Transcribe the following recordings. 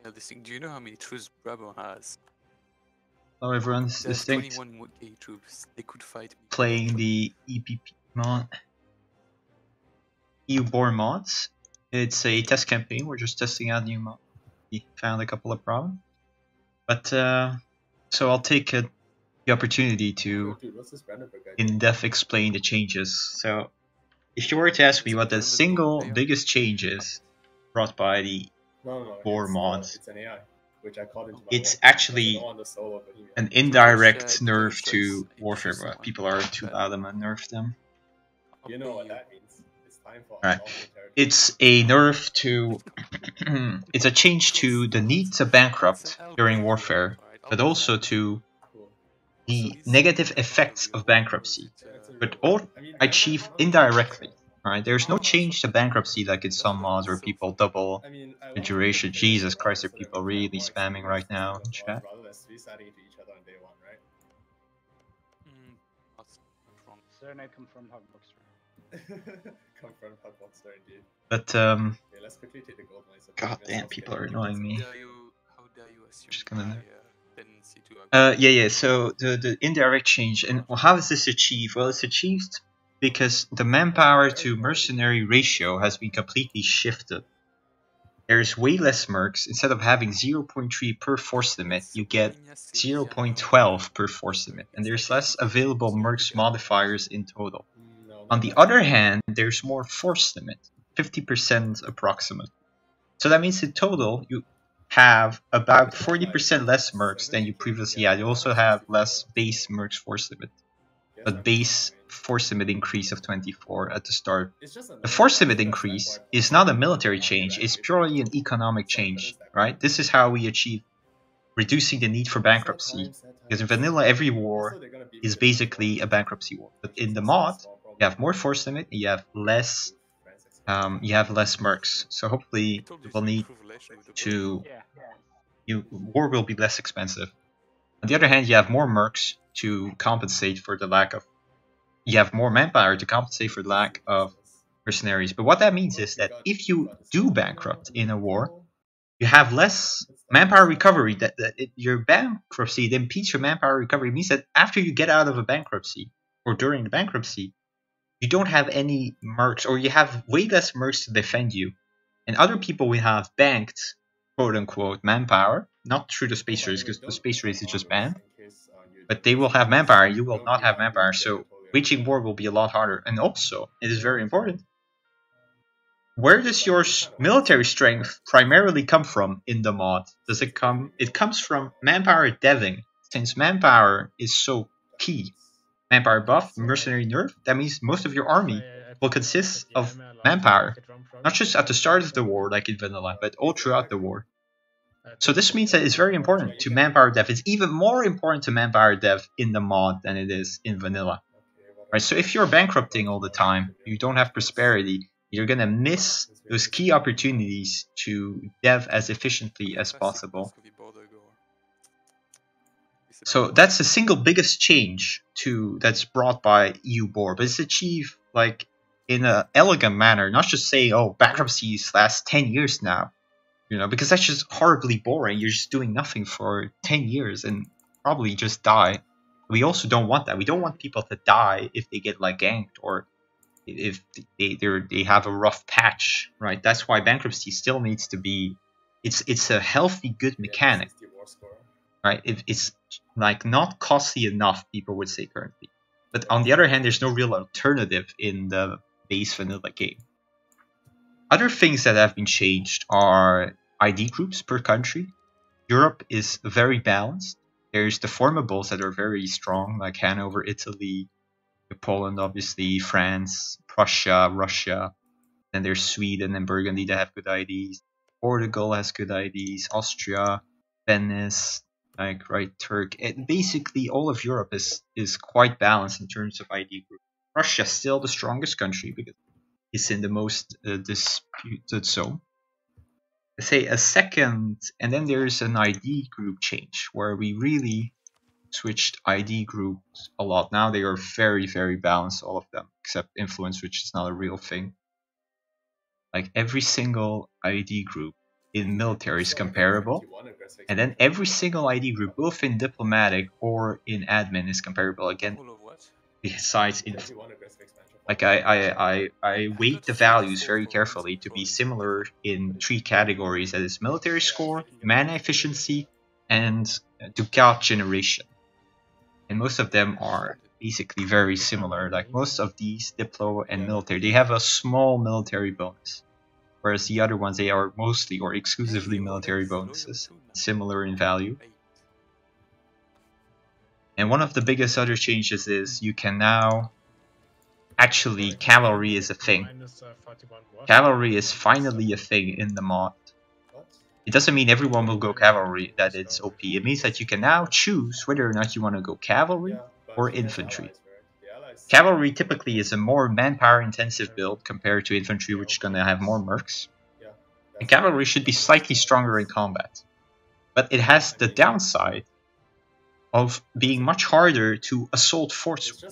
Yeah, this thing. Do you know how many troops Brabant has? Hello everyone, this is There's Distinct, 21K troops. They could fight me. playing the EPP mod, EUBoar mods. It's a test campaign, we're just testing out new mods. We found a couple of problems. But, so I'll take the opportunity to in-depth explain the changes. So, if you were to ask me what the single biggest change is brought by the EUBoar mods, it's an AI, which I called into my it's world. actually I don't want the soul of Bohemia. an indirect So nerf to choice. warfare, but people are too loud and nerf them. You know what that means. It's time for Right. unlawful territory. It's a nerf to it's a change to the need to bankrupt during warfare, but also to Cool. the negative effects of bankruptcy, but all achieved indirectly. Right? There's no change to bankruptcy like in some mods where people double I mean, I the want duration. to play Jesus so well Christ, so are that people we can have really more spamming right experience now in with chat? rather than three-siding into each other on day one, right? That's wrong. Serenade confirmed Hogboxer. Confirmed Hotboxer indeed. But Okay, let's quickly take the gold mines. god damn, people are annoying me. How dare you assume Just gonna my know. tendency to Yeah. So the indirect change, and how is this achieved? Well, it's achieved because the manpower to mercenary ratio has been completely shifted. There's way less mercs. Instead of having 0.3 per force limit, you get 0.12 per force limit, and there's less available mercs modifiers in total. On the other hand, there's more force limit, 50% approximate. So that means in total, you have about 40% less mercs than you previously had. You also have less base mercs force limit, but base force limit increase of 24 at the start. The force limit increase is not a military change, it's purely an economic change, right? This is how we achieve reducing the need for bankruptcy. Because in vanilla, every war is basically a bankruptcy war. But in the mod, you have more force limit, and you have less mercs. So hopefully you will need to war will be less expensive. On the other hand, you have more mercs to compensate for the lack of you have more manpower to compensate for the lack of mercenaries. But what that means is that if you do bankrupt in a war, you have less manpower recovery. Your bankruptcy, the impedes your manpower recovery, means that after you get out of a bankruptcy or during the bankruptcy, you don't have any mercs, or you have way less mercs to defend you. And other people will have banked, quote unquote, manpower, not through the space race, because the space race is just banned. But they will have manpower, you will not have manpower, so waging war will be a lot harder. And also, it is very important, where does your military strength primarily come from in the mod? Does it come? It comes from manpower deving. Since manpower is so key, manpower buff, mercenary nerf, that means most of your army will consist of manpower. Not just at the start of the war, like in vanilla, but all throughout the war. So this means that it's very important to manpower dev. It's even more important to manpower dev in the mod than it is in vanilla. Right, so if you're bankrupting all the time, you don't have prosperity, you're gonna miss those key opportunities to dev as efficiently as possible. So that's the single biggest change that's brought by EUBoar, but it's achieved like in an elegant manner, not just saying, oh, bankruptcies last 10 years now, because that's just horribly boring. You're just doing nothing for 10 years and probably just die. We also don't want that. We don't want people to die if they get like ganked or if they have a rough patch, right? That's why bankruptcy still needs to be. It's a healthy, good mechanic, right? It's like not costly enough, people would say currently. But on the other hand, there's no real alternative in the base vanilla game. Other things that have been changed are ID groups per country. Europe is very balanced. There's the formables that are very strong, like Hanover, Italy, Poland, obviously, France, Prussia, Russia. Then there's Sweden and Burgundy that have good IDs. Portugal has good IDs. Austria, Venice, Turk. And basically, all of Europe is quite balanced in terms of ID group. Russia is still the strongest country because it's in the most disputed zone. Say a second, and then there's an ID group change where we really switched ID groups a lot. Now they are very, very balanced, all of them, except influence, which is not a real thing. Like every single ID group in military is comparable. And then every single ID group, both in diplomatic or in admin, is comparable again. All of what? Besides, like I weight the thought values CE4 very for carefully ranks to be was similar in 3 categories: that is military score, mana efficiency, and Ducat generation. And most of them are basically very similar. Like most of these diplo and military, they have a small military bonus, whereas the other ones, they are mostly or exclusively Hey, military Oleg's loyal bonuses, too now. similar in value. Wait. And one of the biggest other changes is you can now actually, cavalry is a thing. Cavalry is finally a thing in the mod. It doesn't mean everyone will go cavalry, that it's OP. It means that you can now choose whether or not you want to go cavalry or infantry. Cavalry typically is a more manpower intensive build compared to infantry, which is going to have more mercs. And cavalry should be slightly stronger in combat. But it has the downside of being much harder to assault fortress.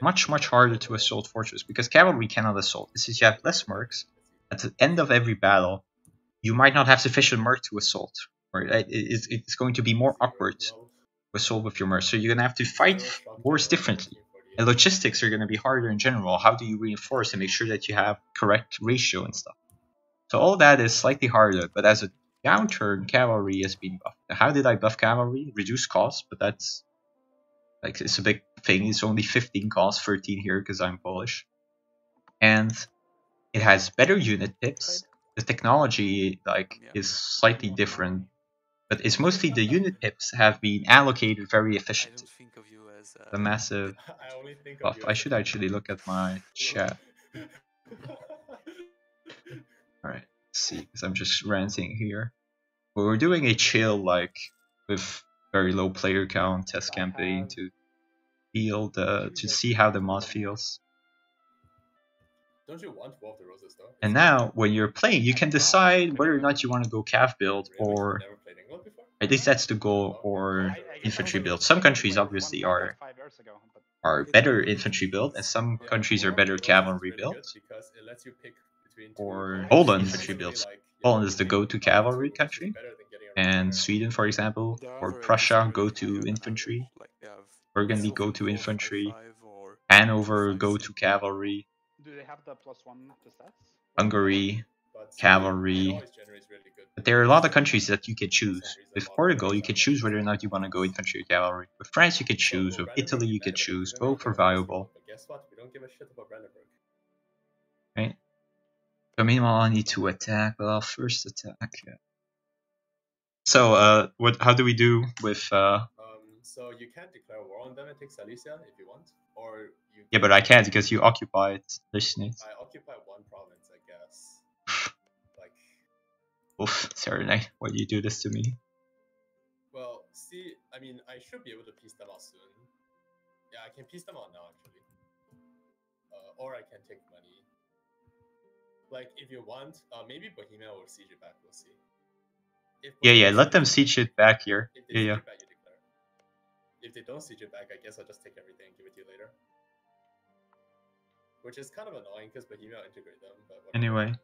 Much harder to assault fortress, because cavalry cannot assault. Since you have less mercs, at the end of every battle, you might not have sufficient merc to assault. Right? It's going to be more awkward to assault with your merc. So you're going to have to fight wars differently. And logistics are going to be harder in general. How do you reinforce and make sure that you have correct ratio and stuff? So all that is slightly harder, but as a downturn, cavalry has been buffed. How did I buff cavalry? Reduce cost, but that's like, it's a big thing. It's only 15 cost, 13 here because I'm Polish. And it has better unit pips. The technology is slightly different, but it's mostly the unit pips have been allocated very efficiently. The massive buff. I should actually look at my chat. Alright, let's see, because I'm just ranting here. But we're doing a chill, with very low player count test campaign to feel to see how the mod feels. Don't you want War of the Roses though? And now, when you're playing, you can decide whether or not you want to go cav build or, at least that's the goal, or infantry build. Some countries obviously are better infantry build, and some countries are better cavalry build. Or Poland infantry builds. Poland is the go-to cavalry country, and Sweden, for example, or Prussia go-to infantry. Burgundy go-to infantry. Hanover go-to cavalry. Do they have the +1 to stats? Hungary, cavalry. But there are a lot of countries that you can choose. With Portugal, you can choose whether or not you want to go infantry or cavalry. With France, you can choose. With Italy, you can choose. Both are viable. Guess what? We don't give a shit about Brandenburg. Right? So meanwhile, I need to attack. Well, first attack. Yeah. So, how do we do with? So you can declare war on them and take Silesia if you want, or you. Yeah, but I can't because you occupy it. I occupy one province, I guess. Oof, Serenade, why do you do this to me? Well, see, I mean, I should be able to piece them out soon. Yeah, I can piece them out now, actually. Or I can take money. If you want, maybe Bohemia will siege it back. We'll see. Yeah, let them siege it back here. If they Yeah. siege it back, you declare. If they don't siege it back, I guess I'll just take everything and give it to you later. Which is kind of annoying because Bohemia will integrate them. But whatever. Anyway,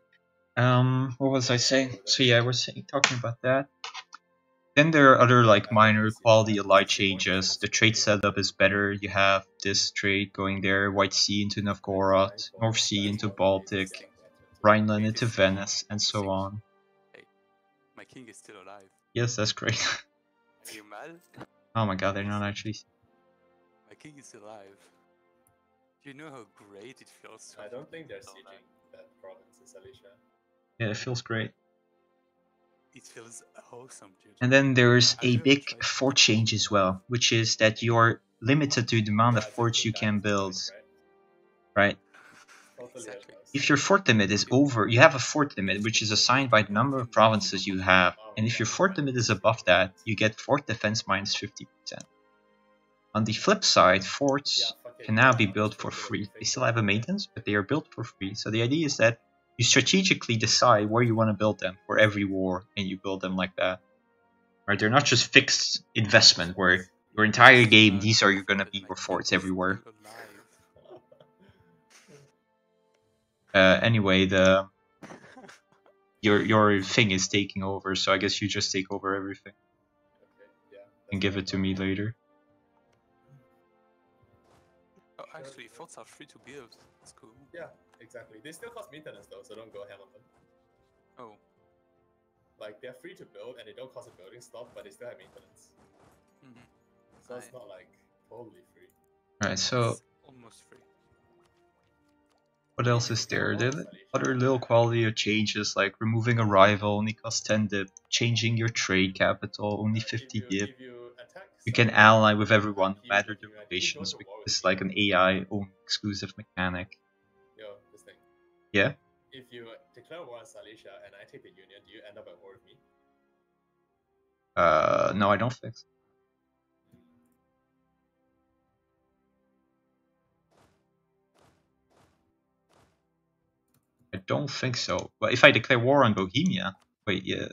what was I saying? So yeah, we're talking about that. Then there are other minor quality of life changes. The trade setup is better. You have this trade going there, White Sea into Novgorod, North Sea into Baltic, Rhineland into Venice, and so on. Hey, my king is still alive. Yes, that's great. Are you mad? Oh my god, they're not actually. My king is alive. Do you know how great it feels? I don't think they're sieging that province in Silesia. Yeah, it feels great. It feels awesome, dude. And then there's a big fort change as well, which is that you're limited to the amount of forts you can build. Right? Exactly. If your fort limit is over, you have a fort limit which is assigned by the number of provinces you have. And if your fort limit is above that, you get fort defense minus 50%. On the flip side, forts can now be built for free. They still have a maintenance, but they are built for free. So the idea is that you strategically decide where you want to build them for every war, and you build them like that. Right? They're not just fixed investment where your entire game, these are going to be your forts everywhere. Anyway, your thing is taking over, so I guess you just take over everything Okay, yeah. and that's give what I it to me thought. later. Oh, actually, forts are free to build. That's cool. Yeah, exactly. They still cost maintenance though, so don't go ham on them. Oh, Like they're free to build and they don't cost a building stock, but they still have maintenance. mhm. So it's Aye. not like totally free. Alright, so It's almost free. what If else you is declare there? war on There Silesia, other little quality of changes like removing a rival only costs 10 dip, changing your trade capital only 50 dip. if you attack You can Silesia, ally with everyone, no compete matter with the Bohemia, can you go relations, to because war with it's like Bohemia? an AI own exclusive mechanic. Yo, this thing. Yeah? If you declare war on Silesia and I take the Union, do you end up at war with me? No, I don't think so. I don't think so. But if I declare war on Bohemia, wait, yeah,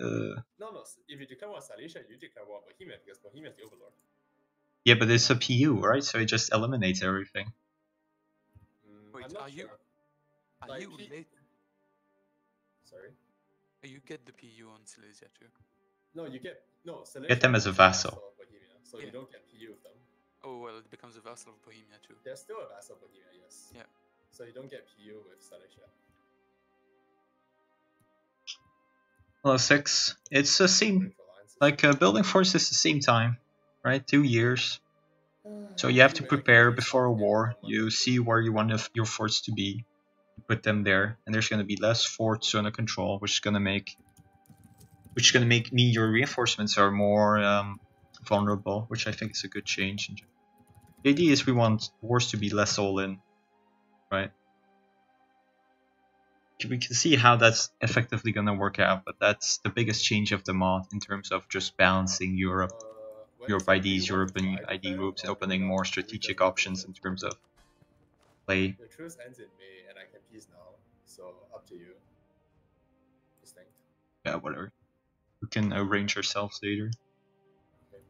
No. If you declare war on Silesia, you declare war on Bohemia because Bohemia is the overlord. yeah, but it's a PU, right? So it just eliminates everything. Wait, I'm not are you- sure. Are Like, you late? Sorry. You get the PU on Silesia too. No, you get Silesia Get them as a is vassal. of Bohemia, so Yeah. you don't get PU with them. Oh well, it becomes a vassal of Bohemia too. They're still a vassal of Bohemia, yes. Yeah. So you don't get PU with Silesia. Hello, 6. It's the same, Break alliances. like building forces the same time, right? 2 years. So you have to Anyway, I can prepare peace before a off in war. 1 month You or see two. where you want your forts to be, put them there, and there's going to be less forts under control, which is going to make me your reinforcements are more vulnerable, which I think is a good change. The idea is we want wars to be less all in, right? We can see how that's effectively going to work out, but that's the biggest change of the mod in terms of just balancing Europe. When Europe is it? Do IDs, you want European July ID declare, groups, and or opening without more PU strategic options in justification? terms of play. The truce ends in May, and I can peace now, so up to you. Distinct. Yeah, whatever. We can arrange ourselves later. Okay.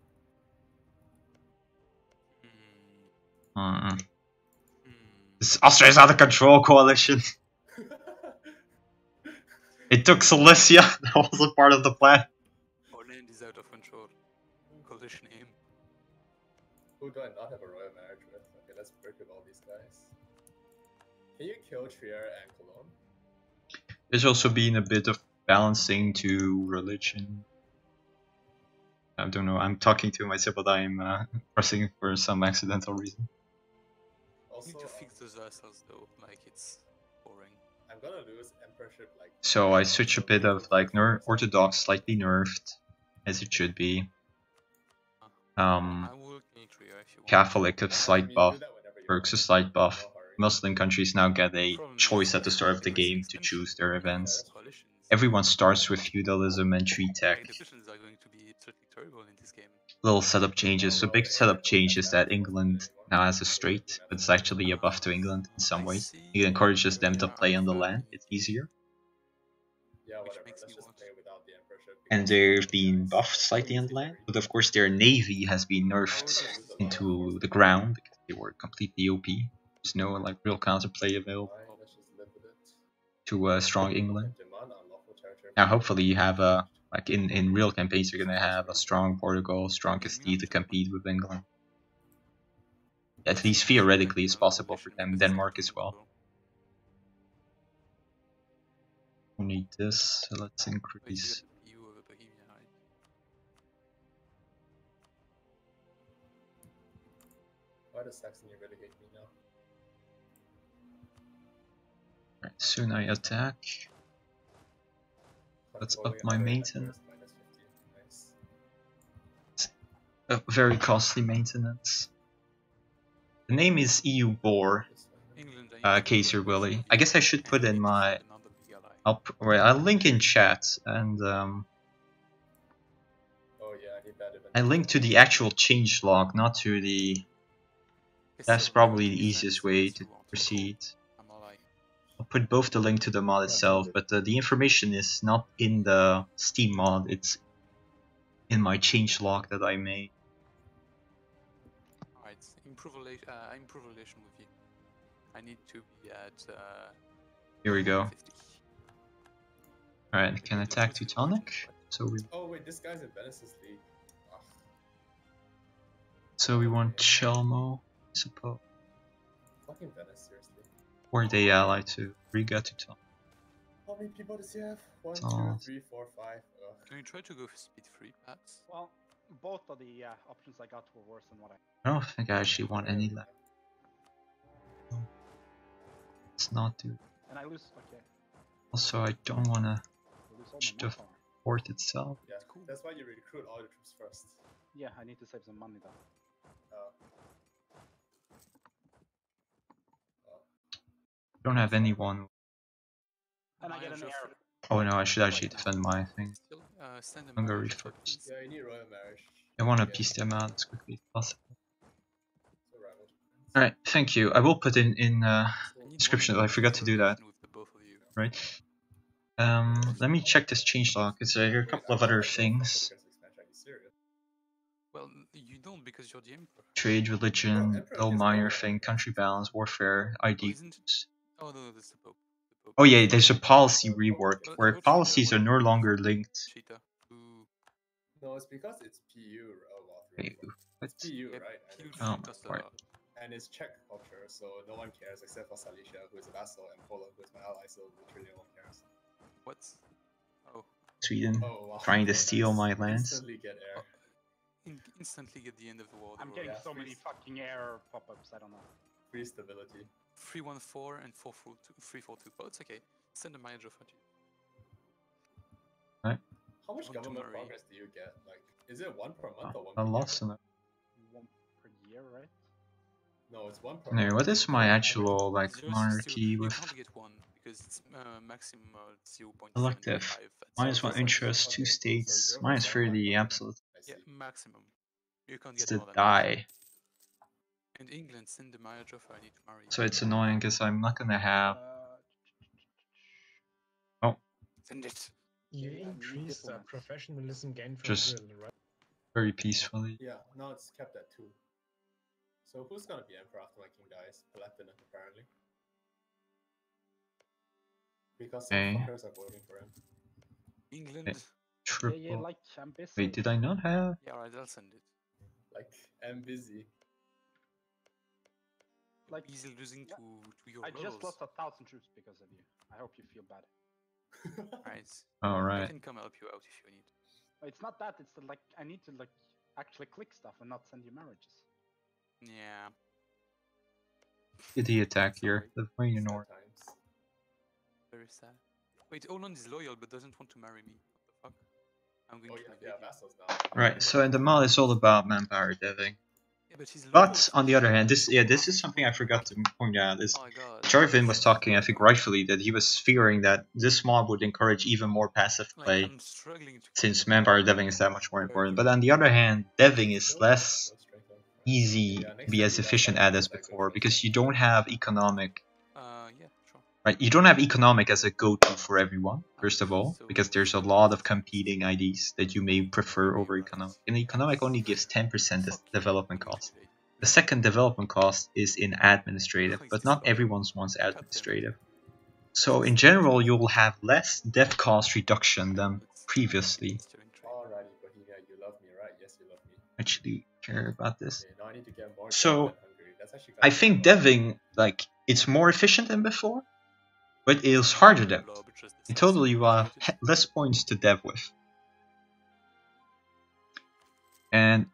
Hmm. This Austria is out of control, coalition. It took Silesia. That wasn't part of the plan. Poland is out of control. Coalition aim. Who do I not have a royal marriage with? Okay, let's break with all these guys. Can you kill Trier and Cologne? There's also been a bit of balancing to religion. I don't know. I'm talking to myself, but I'm pressing for some accidental reason. Also, You need to fix those vassals though. Like it's boring. I'm gonna lose emperorship like. So I switch a so bit we of could like fix the Orthodox, slightly nerfed, as it should be. I will kill Trier if you want. Catholic a I slight mean, buff. do that whenever you Turks a want. slight buff. No hurry. Muslim countries now get a Problem choice is, at the start of the there is game to expansion. choose their Yeah, events. coalitions. Everyone starts with feudalism and tree tech. Like, the coalitions are going to be absolutely terrible in this game. Little setup changes. So Well, big the setup AI change is that doesn't England anymore. now has a So strait, it but it's doesn't actually a buff to England in some I ways. see It encourages them to Australia play on the have, land. It's unity, easier. Yeah, which whatever. makes Let's me just want- play without the emperorship. And because they've fuck the been guys. buffed slightly Don't on use the it land, for but of course their navy has been Oh, nerfed okay. into the ground because they were completely OP. There's no like real counterplay available Fine, let's just live with it. to strong England. Demand unlawful territory. Now hopefully you have a like in real campaigns you're gonna have a strong Portugal, strong Castile to compete with England. At least theoretically it's possible for them. Denmark as well. We need this, so let's increase. Why does Saxony relegate me now? Right, soon I attack. Let's up my maintenance. Nice. A very costly maintenance. The name is EUBoar. Kaiser Willy. I guess I should put in my. I'll link in chat and Oh yeah, I need that event. I link to the actual change log, not to the. That's probably the easiest way to proceed. I'll put both the link to the mod itself, but the information is not in the Steam mod. It's in my change log that I made. Alright, improve relation with you. I need to be at Here we go. 50. Alright, can attack Teutonic. So we Oh wait, this guy's in Venice's league. Ugh. want Chelmo, I suppose. Fucking Venice, seriously. Or they ally to Riga Teutonic. How many people does he have? 1, Oh. 2, 3, 4, 5. Ugh. Can you try to go for speed 3 perhaps? Well, both of the options I got were worse than what I. I don't think I actually want any land. Let's not do. And I lose. Okay. Also, I don't want to I lose all my the manpower. fort itself. Yeah, cool. That's why you recruit all your troops first. Yeah, I need to save some money though. Don't have anyone. And I get an air. Oh no, I should actually defend my thing. Still, send them Hungary marriage, first. please. Yeah, you need royal marriage. I want to Yeah. piece them out as quickly as possible. So rival. Alright, thank you. I will put in I need description. one I forgot to do that. with the both of you. Right. Let me check this changelog because there are a couple of other things. Well, you don't because you're the emperor. Trade, religion, Emperor low is minor lower. thing, country balance, warfare, Oh, ID. isn't it? Oh no, that's the Pope. The Pope. Oh yeah, there's a policy rework where Cheetah, policies are wait. no longer linked. Cheetah. Ooh. No, it's because it's PU. Wait, what? It's PU, Yeah, right? And huge it's- Oh, cost a right. lot. And it's Czech culture, so no one cares except for Silesia, who is a vassal, and Poland, who is my ally, so literally no one cares. What? Oh. Sweden Oh, wow. trying to Yeah, steal nice. my lands. Instantly get air. Instantly get the end of the war. I'm they getting were so many fucking air pop-ups. I don't know. Free stability. 314 and 342. Oh, it's okay. Send a manager for you. How much Want to government marry. progress do you get? Like, is it 1 per month or 1 A per lot. year? One per year, right? No, it's 1 per No, month. what is my actual like 0.62. monarchy You with can't get one because it's maximum 0.75. elective? Minus one Okay, interest, two okay, so states, 0% minus 30 1 per month. absolute. I see. Yeah, maximum. You can't It's get the more than that. die. And England, send the marriage offer. I need to marry. So it's annoying because I'm not gonna have. Send it. You Yeah, increase the diplomat. professionalism gain from Just- drill, right? Very peacefully. Yeah, now it's kept at 2. So who's gonna be emperor after my king dies? Palatine, apparently. Because some Okay. fuckers are voting for him. England. Yeah, Triple. like I'm busy. Wait, did I not have? Yeah, alright, I'll send it. Like, I'm busy. Like, Easily losing yeah. to your I just rebels. lost 1,000 troops because of you. I hope you feel bad. Right. All I right. can come help you out if you need. It's not that. It's that, like I need to like actually click stuff and not send you marriages. Yeah. Get the attack here. Sorry. The way you Sad know it. times. Very sad. Wait, Poland is loyal but doesn't want to marry me. What the fuck? I'm going Oh to yeah, invade yeah, you. vassals now. Right. So in the mall, it's all about manpower deving. Yeah, but he's loyal But to on the other me. hand, this is something I forgot to point out. Is Oh my god. Jarvin was talking, I think rightfully, that he was fearing that this mob would encourage even more passive Like, play I'm struggling to since manpower deving is that much more important. But on the other hand, deving is less easy to be as efficient at as before because you don't have economic, yeah, sure. right? You don't have economic as a go-to for everyone, first of all, because there's a lot of competing IDs that you may prefer over economic. And economic only gives 10% as development cost. The second development cost is in administrative, but not everyone's wants administrative. So in general, you'll have less dev cost reduction than previously. Alrighty, Bohemia, you love me, right? Yes, you love me. Actually care about this. Okay, now I need to get more So, German than Hungary. That's actually I kinda think cool. deving, like, it's more efficient than before, but it is harder than. In total, you have less points to dev with. And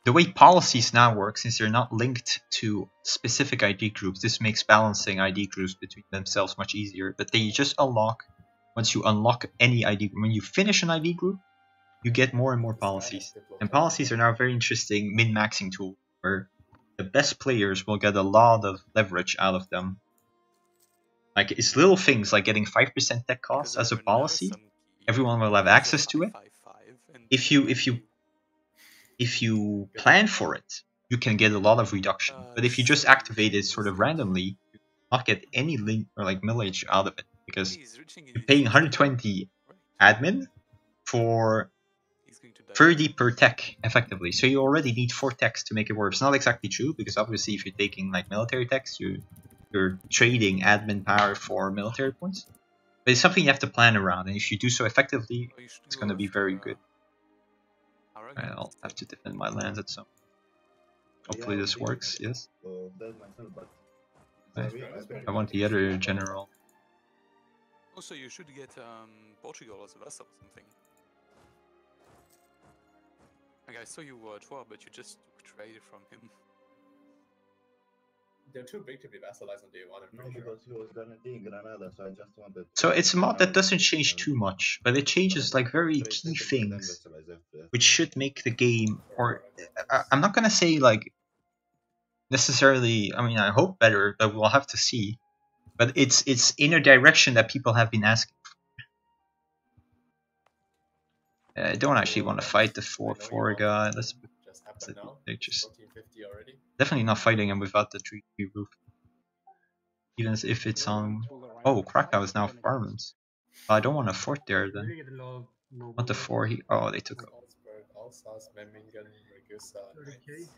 the way policies now work, since they're not linked to specific ID groups, this makes balancing ID groups between themselves much easier. But they just unlock, once you unlock any ID group, when you finish an ID group, you get more and more This guy has policies. Diplo And Plus. policies are now a very interesting min-maxing tool, where the best players will get a lot of leverage out of them. Like, it's little things like getting 5% tech cost as a policy. Everyone will have access to it. If you plan for it, you can get a lot of reduction. But if you just activate it sort of randomly, you will not get any link or like millage out of it because you're paying 120 admin for 30 per tech effectively. So you already need 4 techs to make it work. It's not exactly true because obviously if you're taking like military techs, you're trading admin power for military points. But it's something you have to plan around, and if you do so effectively, Oh, you should it's go going to be after, very good. Aragon I'll instead. have to defend my lands at some. Hopefully Yeah, I was this thinking works. Yes. of that myself, but I- sorry, I want the other general. Also, you should get Portugal as a vassal or something. Like, I saw you were at war, but you just took trade from him. They're too big to be vassalized on day one, I'm No, pretty sure. because he was gonna take Granada, so I just wanted. So it's a mod that doesn't Granada change and too much, but it changes like very trade key settled and then things, vassalize after. which should make the game, or Aragon. I'm not gonna say like necessarily. I mean, I hope better, but we'll have to see. But it's in a direction that people have been asking. I don't actually want to fight the I know you 4/4 want guy. it, Let's just happen now. they just 1450 already. definitely not fighting him without the 3/3 roof, even if it's on. Oh, Krakow is now farmlands. I don't want a fort there then. Really get a lot of noble Not the 4 he. Oh, they took. Salzburg, Alsace, Memmingen, Ragusa. 30k.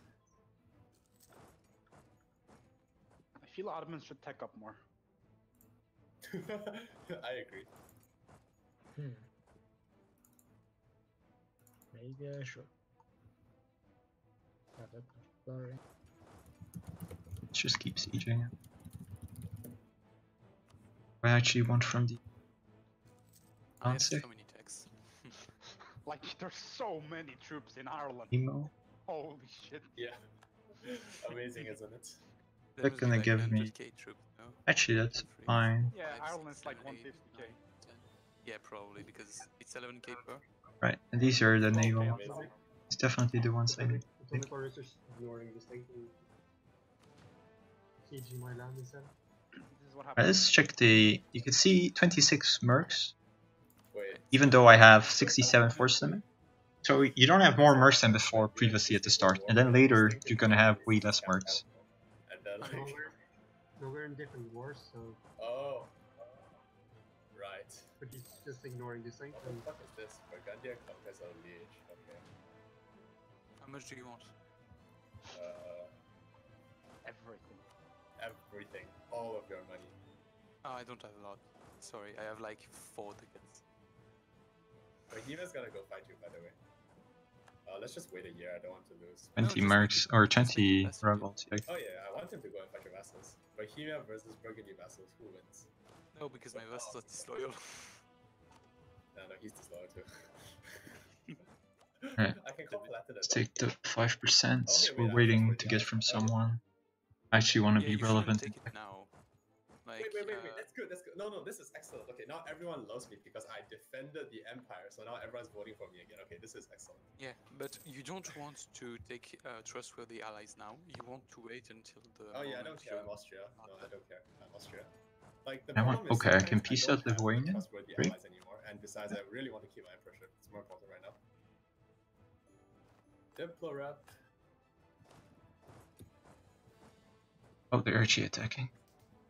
I feel Ottomans should tech up more. I agree. Maybe I should. Yeah, that's blurry. Let's just keep sieging. I actually want from the. I have Answer. so many techs. Like, there's so many troops in Ireland. Emo. Holy shit. Yeah. Amazing, isn't it? There They're must be gonna like give me- 100k troops, no? Actually, that's Three, fine. Yeah, five, Ireland's six, like seven, eight, 150k. 9, 10. Yeah, probably, because it's 11k per. Right, and these are the naval. Okay, Amazing. amazing. It's definitely the ones I need. Atomic War is just ignoring this thing to sieging my land instead. This is what Right, happens. let's check the. You can see 26 mercs, Wait. even though I have 67 force limit. So you don't have more mercs than before previously at the start, and then later you're gonna have way less mercs. And then No, like, we're in different wars, so oh. Right. but he's just ignoring this thing. What the fuck is this? Burgundia conquers of Liege. Okay. How much do you want? Everything. Everything. All of your money. Oh, I don't have a lot. Sorry, I have like 4 tickets. Bohemia's gonna go fight you, by the way. Let's just wait a year. I don't want to lose. 20 just make mercs it- or just make it 20 less to do. rebels. Yeah. Oh yeah, I want him to go and fight your vassals. Bohemia versus Burgundy vassals. Who wins? No, because my vassals are disloyal. No, he's disloyal too. Right. I can call Latin Let's as take the 5%. Okay, wait, We're I waiting trust to what get you from have. someone. I actually want to Yeah, be you shouldn't relevant. take it now. Like, wait. That's good. That's good. No, this is excellent. Okay, now everyone loves me because I defended the empire. So now everyone's voting for me again. Okay, this is excellent. yeah, but you don't want to take trustworthy allies now. You want to wait until the. Oh yeah, I don't moment care. I'm you're Austria. not No, I there. don't care. I'm Austria. Like the I want- problem is okay, I can sometimes peace don't out have the Lithuania. trustworthy Great. allies anymore, and besides, I really want to keep my emperorship. It's more important right now. Diplorep. Oh, they're actually attacking.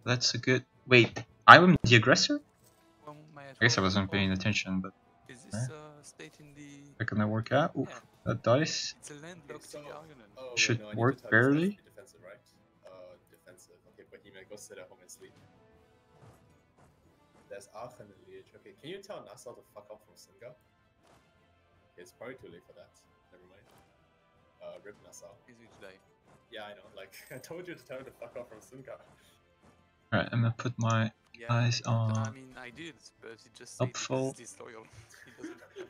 That's a good. Wait, I'm the aggressor? Well, I guess I wasn't paying attention, but Is this state in the? they're gonna work out. Oof, Yeah. that dice. It's a landlocked so- Argonan. Oh, wait, Should no, I need to work tell you, barely. it's defensive, right? Defensive. Okay, Bohemia, go sit at home and sleep. There's Aachen and Liege. Okay, can you tell Nassau to fuck off from Singa? It's probably too late for that. Never mind. Rip Nassau. He's going to die. Yeah, I know. Like, I told you to tell her to fuck off from Singa. Alright, I'm gonna put my Yeah. eyes I on. mean, I did, but it just said Helpful. he's disloyal. He doesn't.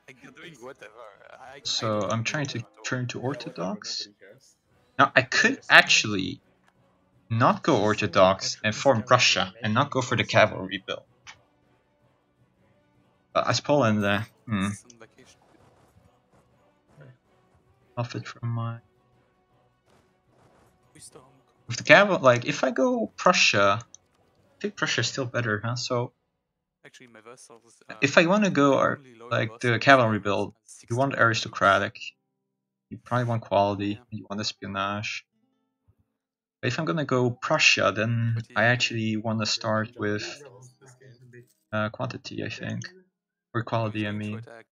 Like, you're doing whatever. I So don't I'm trying know to him at all. turn to Yeah, whatever, Orthodox. nobody cares. Now I could actually not go Orthodox and form Prussia and not go for the cavalry bill. But as Poland, It's on vacation. profit from my. Wisdom. With the cavalry, like if I go Prussia, I think Prussia's still better, huh? So Actually, my vassals. if I want to go only loyal like the vassals cavalry has build, 60 you want troops. aristocratic, you probably want quality, Yeah. you want espionage. But if I'm gonna go Prussia, then But I he- actually want to start Don't with vassals this game. quantity, I think, or He's quality. I going to mean, attack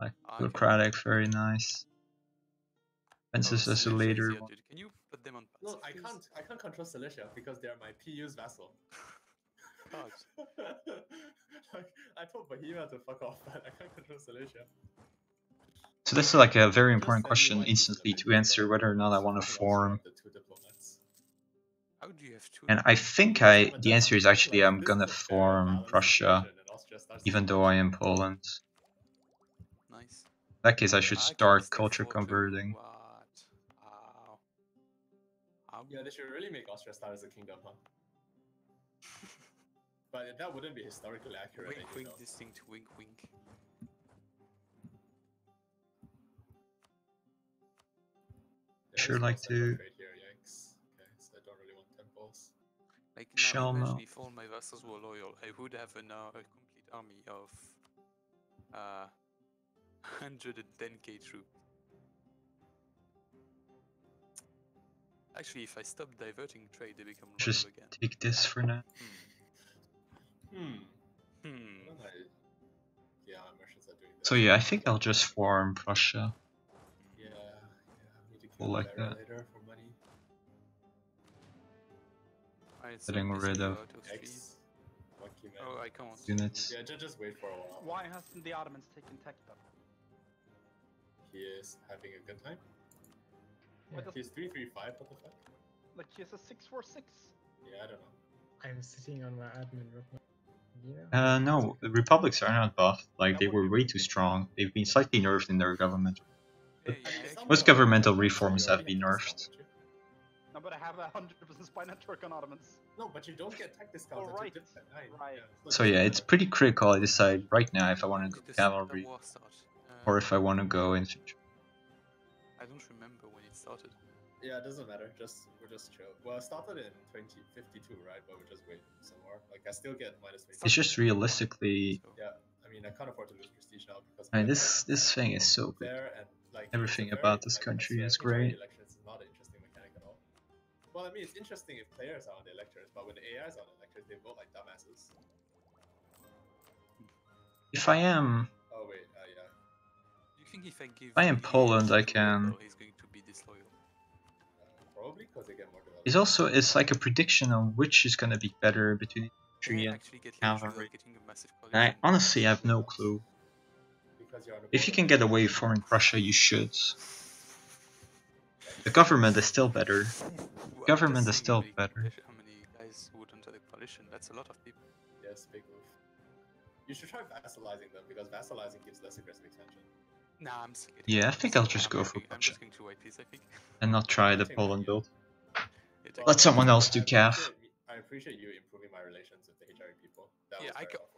like Aachen. bureaucratic, very nice. Oh, Fences as a Silesia is later here, one. dude. Can you put them on No, I pacifist? can't control Cilicia because they're my PU's vassal. God. Like, I told Bohemia to fuck off, but I can't control Silesia. So this is like a very Just important send me question white instantly pieces to of answer paper, whether or not I so want to fucking form. obstruct the 2 diplomats. How do you have two? And I think I'm a the answer is Dutch, actually like, I'm this gonna is a fair, form balanced Prussia, situation, and Austria starts even to though I am Poland. Nice. In that case, I should I can start step culture forward too. converting. What? Ow. Ow. Yeah, they should really make Austria start as a kingdom, huh? But that wouldn't be historically accurate. Wink, you wink, know. distinct, wink, wink. There Sure is like no central to trade here, yikes. Okay, so I don't really want temples. Like Shall now, imagine know. if all my vassals were loyal, I would have now a complete army of 110k troops. Actually, if I stop diverting trade, they become loyal Just again. take this for now. Yeah, merchants are doing this. So yeah, I think I'll just form Prussia. Yeah, we need to Cool kill like Clara that. later for money. Alright, so Getting I'm rid of out of trees. X. Monkey man. Oh, I can't. units. Yeah, just wait for a while. Why hasn't the Ottomans taken Tekta? He is having a good time. Why does- He's 335, what the fuck? Like he has a 646. Yeah, I don't know. I'm sitting on my admin right now. Yeah. No, the republics are not buffed. Like That they would were be way too strong. They've been slightly nerfed in their government. Yeah, I mean, it's not Most like a governmental bad one, so reforms you have already been have to nerfed. discount it. No, but I have a 100% spy network on Ottomans. No, but you don't get tech discounts Oh, until right. dip at 9. Right. Yeah, So yeah, it's pretty critical. I decide right now if I want When to go did the cavalry war start? or if I want to go infantry. I don't remember when it started. Yeah, it doesn't matter. We're just chill. Well, it started in 2052, right? But we just wait some more. Like I still get minus 20. It's just realistically, So, Yeah, I mean I can't afford to lose prestige now because I mean, this thing is so good. fair and like Everything it's a about very, this like, country I is swear, HRE great. elections is not an interesting mechanic at all. Well, I mean it's interesting if players are on the electors, but when the AIs are on the electors, they vote like dumbasses. If I am, Oh wait, yeah. do you think if I give I am the Poland, I to can. rebel, he's going to be disloyal? Probably because they get more development. It's like a prediction on which is gonna be better between infantry Can I and actually get luxury cavalry. of getting a massive And I coalition? honestly have no clue. Because you're on the If you border. can get away from Prussia, you should. The government is still better. Well, Government I'm is just still saying better. How many guys would enter the coalition? That's a lot of people. Yes, big move. You should try vassalizing them because vassalizing gives less aggressive expansion. Nah, I'm still getting Yeah, I it, think so I'll just I'm go not for going- I'm Prussia just going to white piece, I think. and not try the Take Poland Romania. build. Yeah, Let someone else do I cav. appreciate you improving my relations with the HRE people. That Yeah, was very helpful.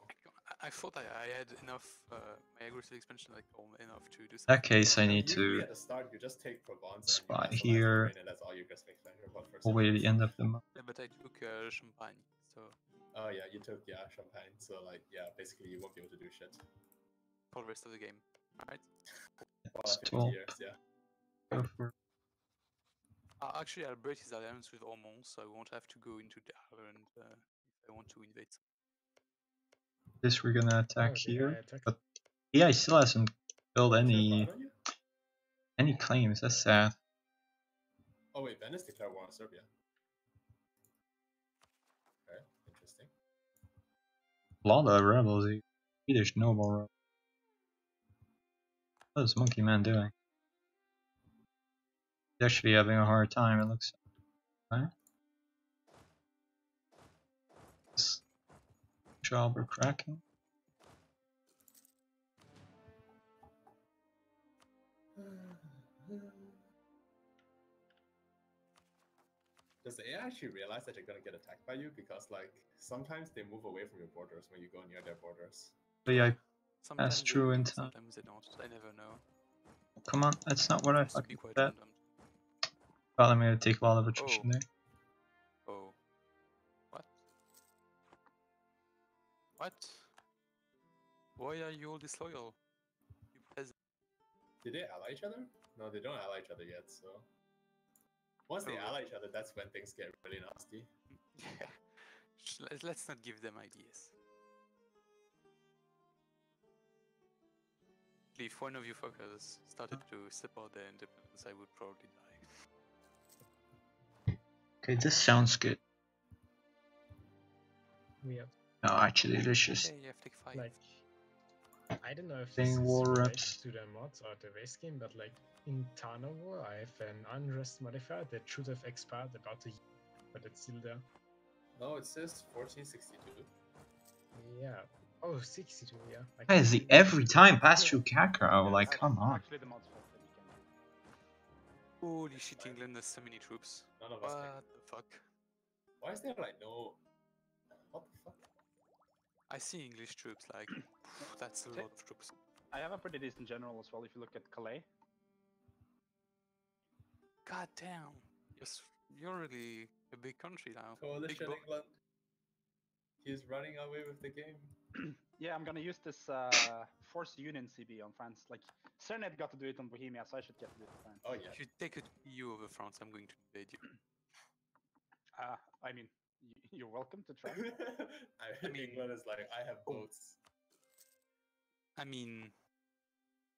I thought I had enough, my aggressive expansion, like, enough to do In that something. case, I need Usually to at the start, you just take Provence spy and you vassalize here. Ukraine, and that's all your aggressive expansion for the first away century. the end of the month. Yeah, but I took Champagne, so Oh yeah, you took Champagne, so like basically you won't be able to do shit. for the rest of the game. Alright? Well, 50 Stop. years, yeah. Go for Actually, I'll break his alliance with Ormond, so I won't have to go into the island if I want to invade. this. We're gonna attack Okay, here, I attacked. but yeah, he still hasn't built Is there a any plan on you? claims. That's sad. Oh wait, Venice declared war on Serbia. Okay, interesting. A lot of rebels. Swedish noble rebels. What is Monkey Man doing? He's actually having a hard time. It looks. Right? This job we're cracking. Does the AI actually realize that you're gonna get attacked by you? Because like sometimes they move away from your borders when you go near their borders. But yeah, Sometimes they true do, in time. sometimes they don't. I never know. come on, that's not what I Seems to be fucking quite said. random. Well, I'm gonna take a lot of attrition there. Oh. What? What? Why are you all disloyal? You peasant. Did they ally each other? No, they don't ally each other yet. So once they Oh. ally each other, that's when things get really nasty. Let's not give them ideas. If one of you fuckers started to support their independence, I would probably die. Okay, this sounds good. We have No, actually, let's just Okay, you have to take 5. Like, I don't know if Playing this is war related reps. to the mods or the race game, but like in Tana War, I have an unrest modifier that should have expired about a year, but it's still there. No, it says 1462. Yeah. Oh, 62, yeah. I Why can is see he it. every time pass through Kakarot? Yeah, Like, it's come on. Actually, the mod's fault that you can do. Holy shit, England has so many troops. None of us What can. the fuck? Why is there like no? What the fuck? I see English troops, like, that's a See? lot of troops. I have a pretty decent general as well. If you look at Calais, God damn. You're really a big country now. Big Coalition boy. England. He's running away with the game. yeah, I'm gonna use this Force Union CB on France. Like, Serenade got to do it on Bohemia, so I should get to do it on France. Oh yeah. If you take it EU over France, I'm going to invade you. I mean, you're welcome to try. I mean, England is like, I have boats. I mean,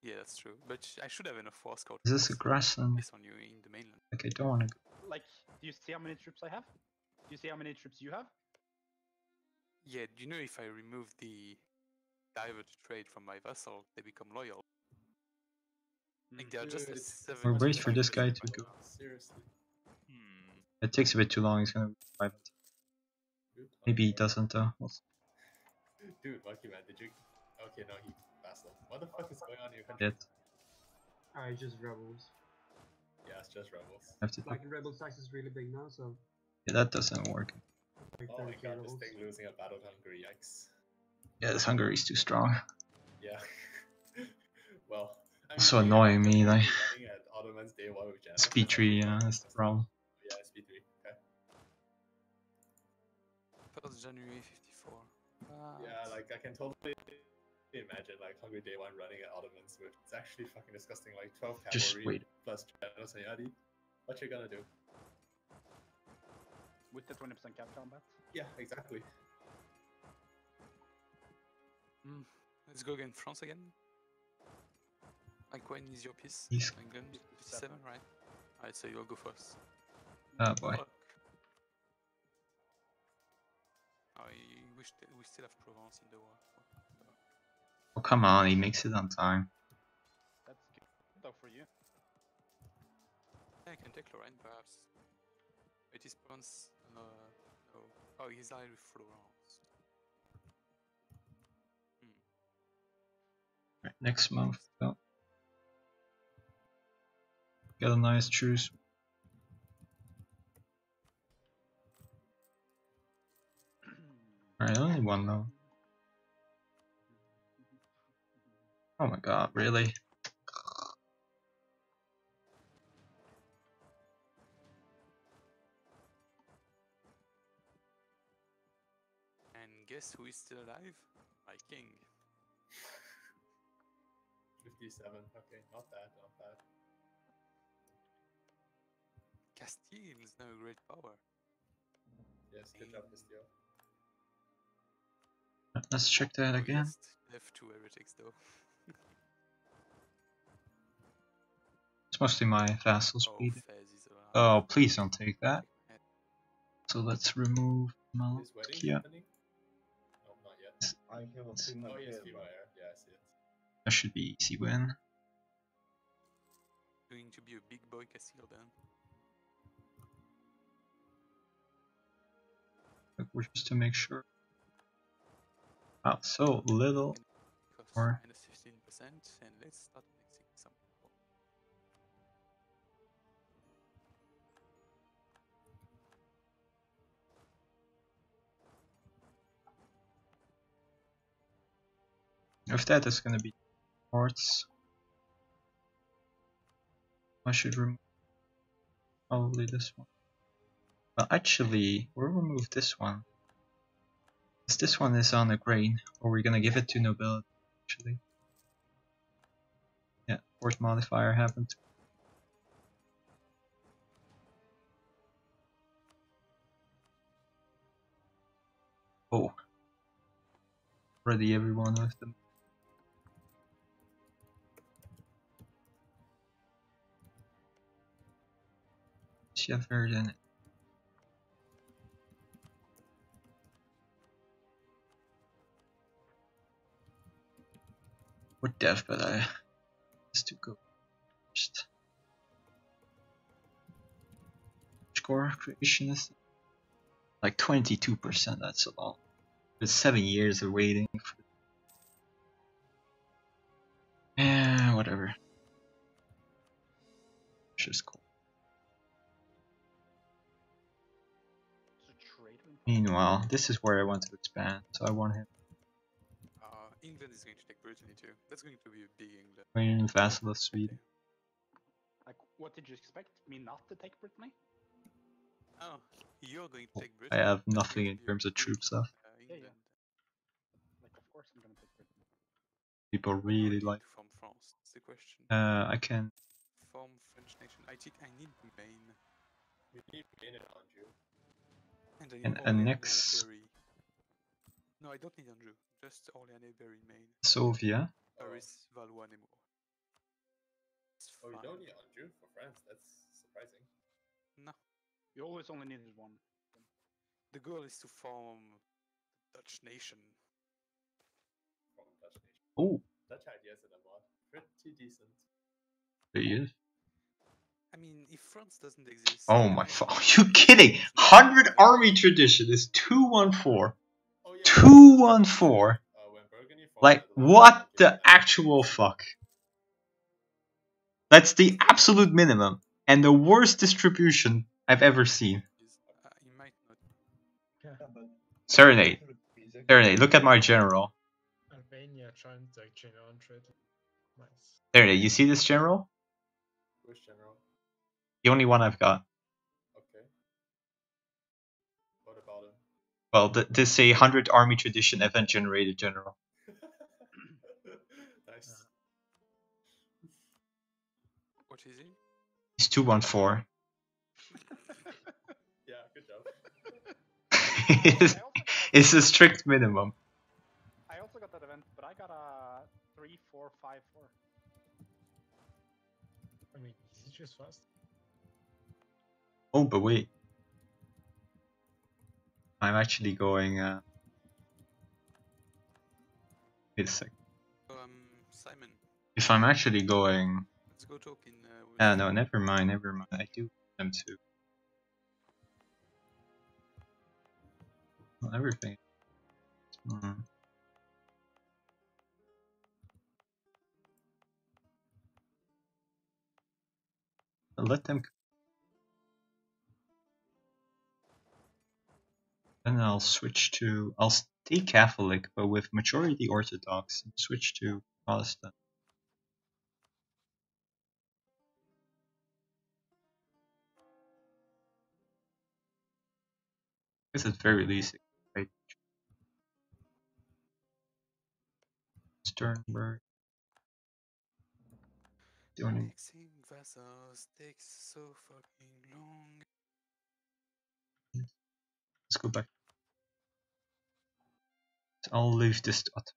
yeah, that's true. But I should have enough force scout Is this a grassland? based on you in the mainland. Like, I don't want to go. Like, do you see how many troops I have? Do you see how many troops you have? Yeah, do you know if I remove the divert trade from my vassal, they become loyal? Like, they are just a Dude, 7. We're waiting for Fuck this this guy game to right go. now, seriously. It takes a bit too long. He's gonna revive it. Dude, Maybe he okay. doesn't though. We'll see. Dude, Monkey Man, did you? Okay, no, he vassal. What the fuck is going on in your country? Yet. It's just rebels. Yeah, it's just rebels. I have to Like rebel size is really big now, so yeah, that doesn't work. like Oh my 30 god, rebels. this thing losing a battle to Hungary, yikes. Yeah, this Hungary's too strong. Yeah. Well, I mean, So can you annoying imagine me, like running at Ottoman's day one with Janet? speed tree, you know, that's the problem. Yeah, speed 3. Okay. 1st January 54. Yeah, like I can totally imagine like Hungry Day 1 running at Ottomans with it's actually fucking disgusting, like 12 Just cavalry wait. plus Janos and Yadi. What you gonna do? With the 20% cap combat? Yeah, exactly. Let's go against France again. Like, when is your piece? He's- England? 57, right? Alright, so you'll go first. Oh boy. Fuck. We still have Provence in the war. Oh come on, he makes it on time. That's good though for you. Yeah, I can take Lorraine, perhaps. It is Provence. No. Oh, he's allied with Florence. Right, next month. So. Get a nice truce. Alright, only one though. Oh my god, really? And guess who is still alive? My king. 57. Okay, not bad, not bad. Castile is now a great power. Yes, good job, Mistio. Let's check that again. They have 2 heretics though. It's mostly my vassal Oh, speed. Fez is around. Oh, please don't take that. So let's remove Is wedding Malkia. happening? No, not yet. I have a female Oh yes, hair, Viva Air. Yeah, I see it. That should be easy win. Going to be a big boy Castile then. Just to make sure. Oh, so little. Cost Or- minus 15%, and let's start mixing some people. If that is gonna be ports, I should remove probably this one. Well, actually, we'll remove this one. 'Cause this one is on a grain, or we're gonna give it to nobility. Actually, yeah, port modifier happened. Oh, already everyone with them. Shepherd and Or dev, but I has to go first. Score creation is like 22%. That's a lot. It's 7 years of waiting. Yeah, whatever. Just cool. So trade him. Meanwhile, this is where I want to expand, so I want him. England is going to take Brittany too. That's going to be a big England. Queen vassal of Sweden. Like, what did you expect? Me not to take Brittany? Oh, you're going to take I Brittany. have That's nothing going in to be a terms of big, troops left. Yeah, England. Like, of course I'm gonna take Brittany. People What do I really need like. to form France? That's the question. I can. Form French nation. I need Maine. You need Maine and Anjou. And I need And Orléans, annex Berry. No, I don't need Anjou. Just Orléans, Berry, Maine. Sovia. Paris, Valois, Nemours. It's Oh, you fine. don't need Anjou for France? That's surprising. No. You always only needed one. The goal is to form Dutch nation. From Dutch nation. Oh, Dutch ideas in a mod. Pretty decent. there he is. I mean, if France doesn't exist... Oh then my I fuck. don't Are you know. kidding? 100 army tradition is 214. Oh, yeah. 214. When Burgundy formed Like, the Netherlands, what they gave the it actual fuck? That's the absolute minimum. And the worst distribution I've ever seen. You might not. Yeah. Yeah, but Serenade. exactly. Serenade, look at my general. Albania trying to actually on trade. Nice. Serenade, you see this general? Which general? The only one I've got. Okay. What about him? Well, this is a 100 army tradition event generated general. Nice. What is he? He's 214. Yeah, good job. It's a strict minimum. I also got that event, but I got a 3, 4, 5, 4. I mean, he's just fast. Oh, but wait. I'm actually going. Wait a sec. Simon, If I'm actually going. let's go talk in... with- No, never mind, never mind. I do want them to. Well, everything. Let them. Then I'll switch to. I'll stay Catholic, but with majority Orthodox, and switch to Protestant. Because at very least, right? Sternberg. The only. Annexing vassals takes so fucking long. Let's go back. I'll leave this to Otto.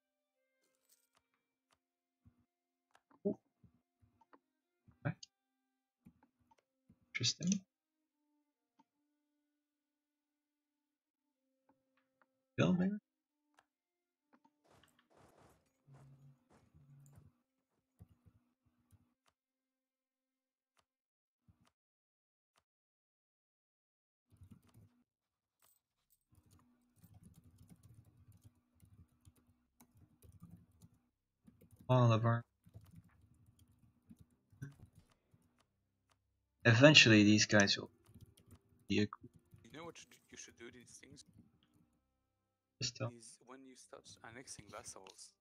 Ooh. Okay. Interesting. Still there? Oliver. Eventually, these guys will be a group. You know what you should do these things? Still. Is when you start annexing vassals,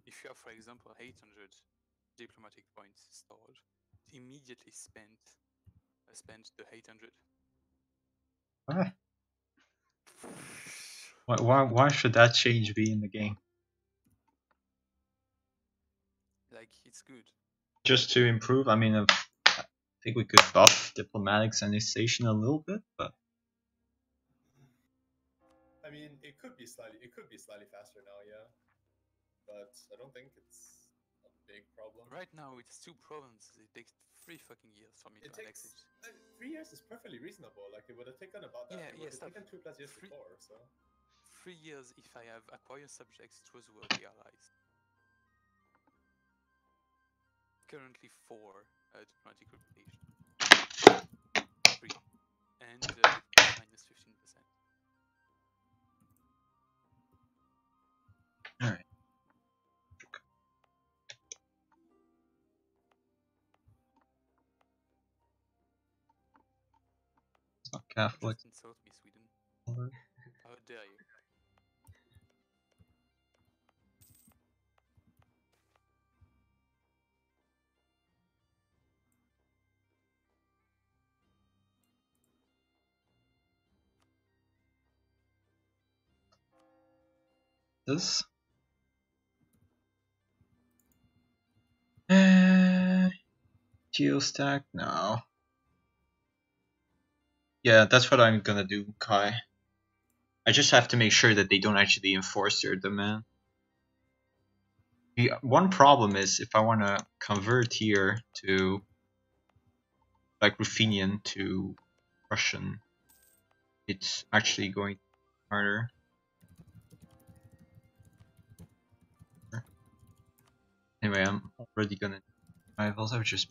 if you have, for example, 800 diplomatic points stored, immediately spend the 800. Ah. Why should that change be in the game? Like, it's good. Just to improve? I mean, I think we could buff diplomatics and annexation a little bit, but I mean, it could be slightly faster now, yeah. But I don't think it's a big problem. Right now, it's 2 provinces. It takes 3 fucking years for me It to annex takes it. 3 years is perfectly reasonable. Like it would have taken about that. Yeah, it would yes, have taken 2+ years Three- before. So 3 years if I have acquired subjects trustworthy allies. currently 4 diplomatic reputation. 3. And it's minus 15%. Alright. It's not Catholic. Just insult me, Sweden. How dare you? This. Geostack? No. Yeah, that's what I'm gonna do, Kai. I just have to make sure that they don't actually enforce their demand. The one problem is if I want to convert here to like Ruthenian to Russian, it's actually going harder. Anyway, I'm already gonna. I've also just.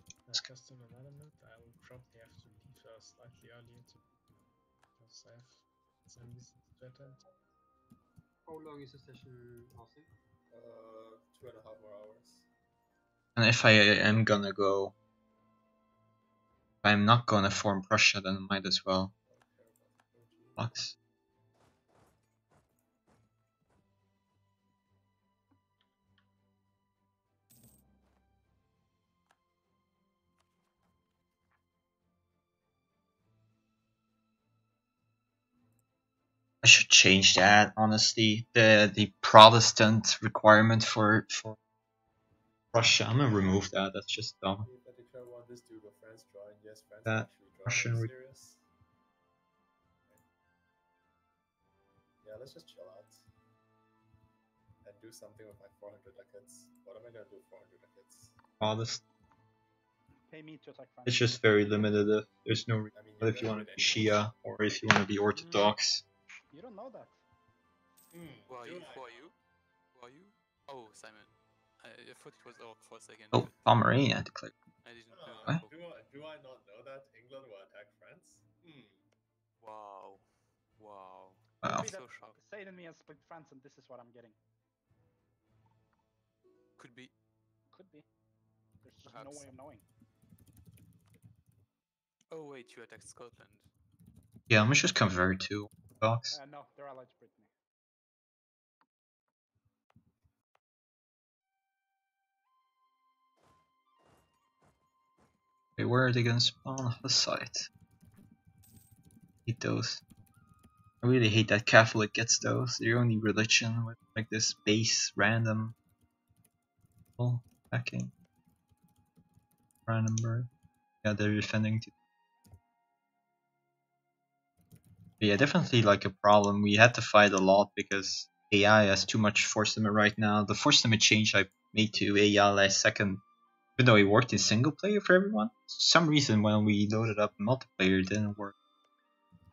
Custom element, I will probably have to leave slightly earlier because I have some business to attend. How long is the session lasting? 2.5 more hours. And if I am gonna go, if I'm not gonna form Prussia, then I might as well. Flux. I should change that, honestly. The Protestant requirement for Russia. I'm gonna remove that. That's just dumb. If I declare war, this Duke of France join. Yes, France That actually joined. Russian Are you serious? Yeah, let's just chill out and do something with my 400 ducats. What am I gonna do with 400 ducats? Protestant. Pay me to attack France. It's just very limited. There's no reason I mean, if you want to be Shia or if you want to be Orthodox. You don't know that. Who are you? Who are you? Who are you? Oh, Simon. I thought it was Orc for a second. Oh, but Pomerania declared. I didn't know. What? Do I not know that England will attack France? Wow. Wow. Wow. I'm Maybe so that shocked. Satan and me and split France, and this is what I'm getting. Could be. Could be. There's just no Perhaps. way of knowing. Oh wait, you attacked Scotland. Yeah, I'm gonna just convert to Orthodox. No, they're allied to Brittany. Wait, where are they gonna spawn? The site. Hate those. I really hate that Catholic gets those. They're only religion with like this base random backing. Brandenburg. Yeah, they're defending too. But yeah, definitely like a problem. We had to fight a lot because AI has too much force limit right now. The force limit change I made to AI last second, even though it worked in single player for everyone, for some reason when we loaded up multiplayer it didn't work.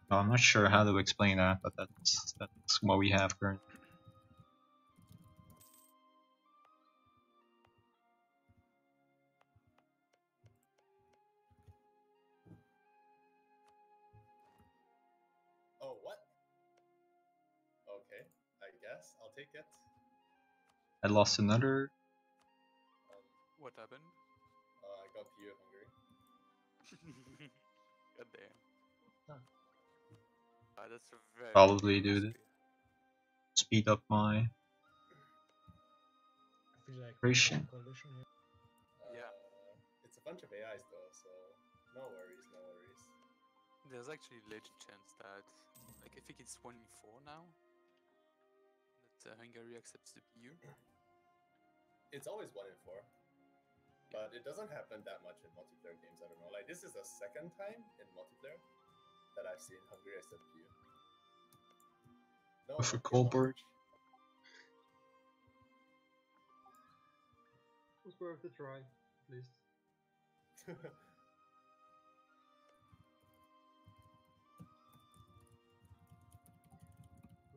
So I'm not sure how to explain that, but that's what we have currently. Oh, what? Okay, I guess I'll take it. I lost another. What happened? I got PU of Hungary. God damn. Huh. That's a very Probably dangerous do this. spear. Speed up my I feel like Operation. coalition here. Yeah. It's a bunch of AIs though, so no worries, no worries. There's actually a legit chance that, like, I think it's 1v4 now, that Hungary accepts the PU. It's always 1 in 4. But it doesn't happen that much in multiplayer games, I don't know. Like, this is the second time in multiplayer that I've seen Hungary accept PU. No, For not PU, Coldburg. It was worth a try, at least.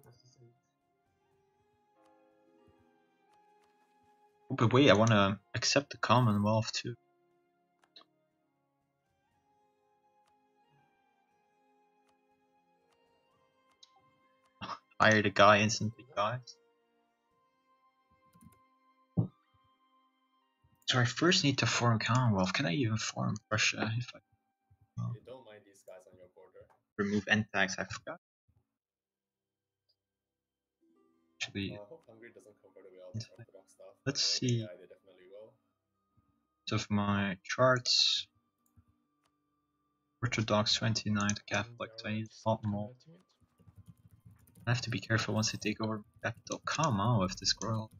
That's the same. but wait, I want to accept the Commonwealth too. Hire the guy instantly, guys. So I first need to form Commonwealth. Can I even form Russia if I You don't mind these guys on your border. remove end tax? I forgot. Actually, I hope Hungary doesn't convert away all this Orthodox stuff. let's Knowing the see. AI, they definitely will. Of my charts, Orthodox 29 to Catholic 20, not more. I have to be careful once I take over the capital. Come on with this girl.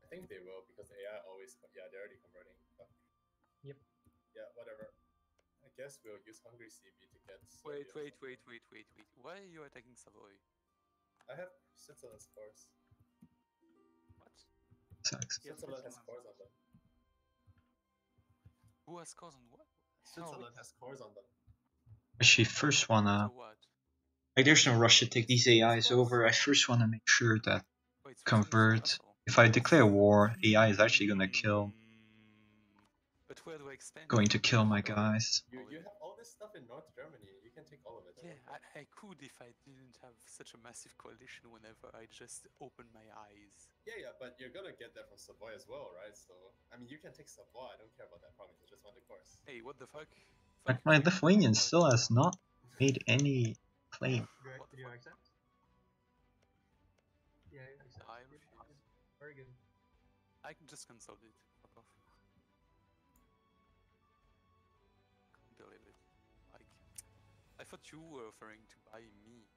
I think they will because the AI always, yeah, they're already converting. But Yep. yeah, whatever. I guess we'll use Hungary CB to get. Wait. Serbia. Why are you attacking Savoy? I have Switzerland's scores. What? Sucks. Yes, Switzerland has Switzerland. scores on them. Who has scores on what? Switzerland has scores on them. Actually, first wanna, So what? like, there's no rush to take these AIs over. I first wanna make sure that Wait, Switzerland is a convert. vassal. If I declare war, AI is actually gonna But where do I expand? going to kill my guys. You have all this stuff in North Germany. You can take all of it. Yeah, I could if I didn't have such a massive coalition whenever I just open my eyes. Yeah, but you're gonna get that from Savoy as well, right? So, I mean, you can take Savoy. I don't care about that province. I just want the course. Hey, what the fuck? But Fuck my you. Lithuanian still has not made any claim. Do you accept? Yeah, you accept. I Good, refuse. good. Very good. I can just consolidate. Fuck off. Can't believe it. Like, I thought you were offering to buy me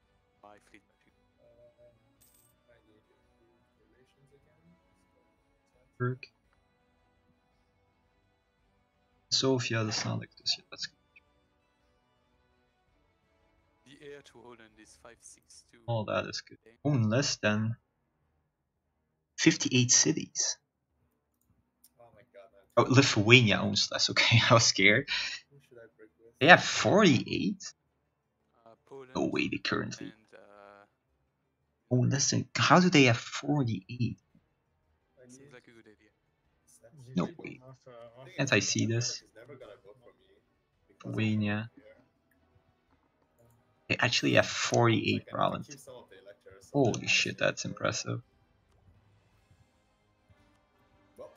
my fleet battery. I need food relations again. Work. Sofia, that's not like this yet. That's good. The heir to Holland is 562. All that is good. Okay. Own less than 58 cities. Oh my god, man. Oh, Lithuania owns less. Okay, I was scared. Who should I break with? They have 48? Poland No way, they currently and own less than. How do they have 48? I need seems like a good idea. No I way. think Can't I see this? He's never gonna vote for me because Lithuania. I'm here. They actually have 48 Like, I need to provinces. keep some of the electors, so Holy that shit, actually that's vote. impressive. Well,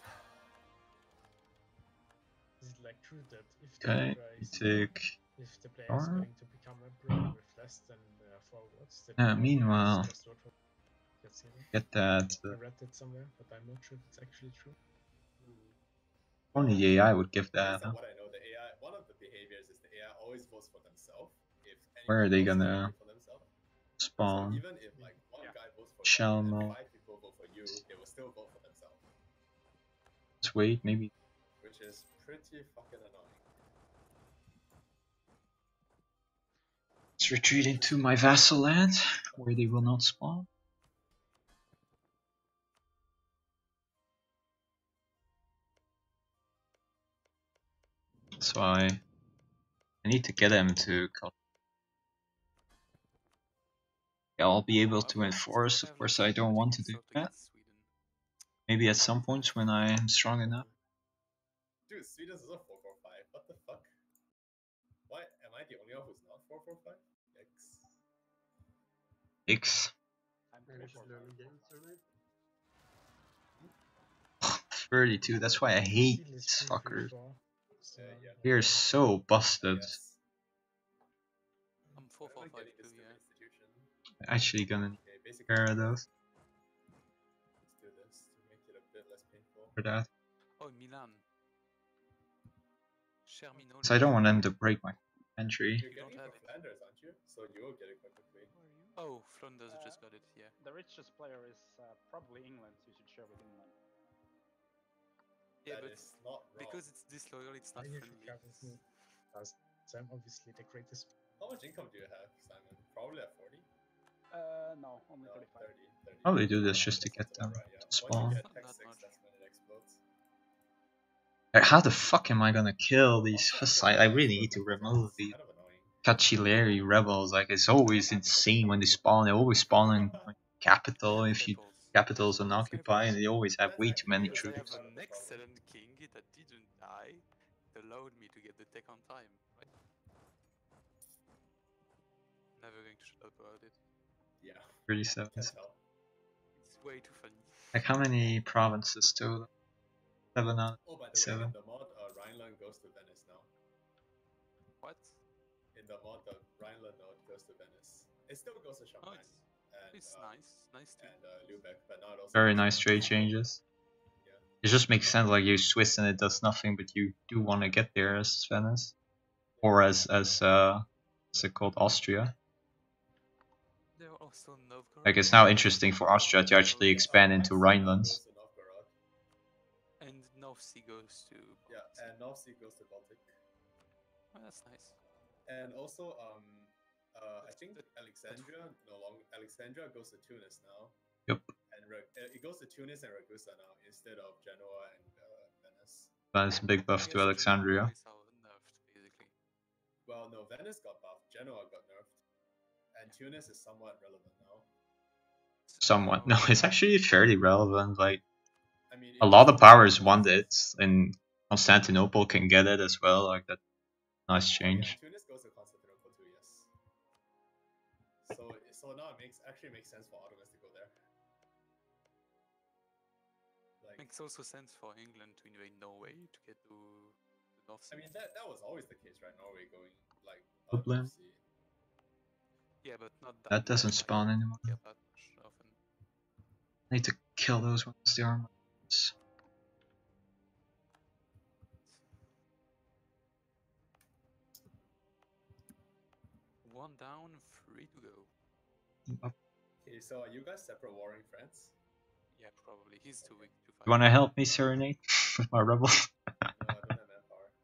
Is it like true that if Okay, the player you is, take. if the player is Alright. willing to become emperor with less than 4 votes, then Yeah, the meanwhile, audience just vote for that's it. get that. I read it somewhere, but I'm not sure if it's actually true. Only the AI would give based that. on Huh? what I know, the AI, one of the behaviors is the AI always votes for themselves. If Where are they anyone gonna else votes for themselves. So Spawn? even if like one guy votes for Shall them and not. 5 people vote for you, they will still vote for themselves, Let's wait, maybe. which is pretty fucking annoying. Let's retreat into my vassal land, where they will not spawn. So I need to get them to come. Yeah, I'll be able to enforce. Of course, I don't want to do that. Maybe at some point when I am strong enough. Dude, Sweden is a 445. What the fuck? Why am I the only one who's not 445? Yikes. X I'm Maybe pretty just sure. learn the game, Surname. 32. That's why I hate Sweden is these 3-3-4, fuckers. so Yeah. They're so busted. Yes. I'm Why am I 445 getting this too, yeah. stupid institution? Actually gonna need Okay, basically, pair of those let's do this to make it a bit less painful. for that. Oh, Milan. Share me knowledge. So I don't want them to break my entry. You're don't getting have for it. Flanders, aren't you? So you will get it quite quickly. Oh, Flanders just got it, yeah. The richest player is probably England, so you should share with England. Yeah, That but is not wrong. because it's disloyal, it's not I usually friendly. count with me. So I'm obviously the greatest. How much income do you have, Simon? Probably at 40? No, only No, 35. 30. Probably do this just to That get sounds them about right, yeah. to spawn. Once you Not get that tech 6, much. that's when it explodes. Like, how the fuck am I gonna kill these Also, Hussites? I really export need to tech remove is these. kind of annoying. Caccileri rebels, like it's always insane when they spawn. They always spawn in like, capital. If you capitals unoccupied, and they always have That's way too many actually Because I troops. have part of an the problem. excellent king that didn't die. It allowed me to get the tech on time. Right? Never going to shut up about it. Yeah, 37. can tell. It's way too funny. Like how many provinces total? 7 out of Oh, by the way, 7. in the mod, Rhineland goes to Venice now. What? In the mod, the Rhineland node goes to Venice. It still goes to Champagne It's and nice. Nice too. Lubeck, but now it also Very goes to nice Venice. trade changes. Yeah. It just makes sense. Like you're Swiss and it does nothing, but you do want to get there as Venice, or as what's it called, Austria. There are also Novgorod. Like it's now interesting for Austria to actually expand into Rhineland. Goes to Novgorod. And North Sea goes to. Yeah, and North Sea goes to Baltic. Oh, that's nice. And also, I think Alexandria Alexandria goes to Tunis now. Yep. And it goes to Tunis and Ragusa now instead of Genoa and Venice. That's a big buff to Yes, Alexandria. Genoa are nerfed, basically. Well, no, Venice got buffed. Genoa got nerfed, and Tunis is somewhat relevant now. Somewhat. No, it's actually fairly relevant. Like I mean, a lot of powers want it, and Constantinople can get it as well. Like that, nice change. Yeah, Tunis goes to Constantinople too. Yes. So now it actually makes sense for Ottomans to go there. Like, Makes also sense for England to invade Norway to get to the North Sea. I mean, that was always the case, right? Norway going like Dublin. North Sea. Yeah, but not That doesn't much, spawn anymore. Yeah, that much often. I need to kill those ones. The armors. One down, 3 to go. Okay, so are you guys separate warring France? Yeah, probably. He's too weak to fight. You wanna help me, Serenade, with my rebel? No, I don't have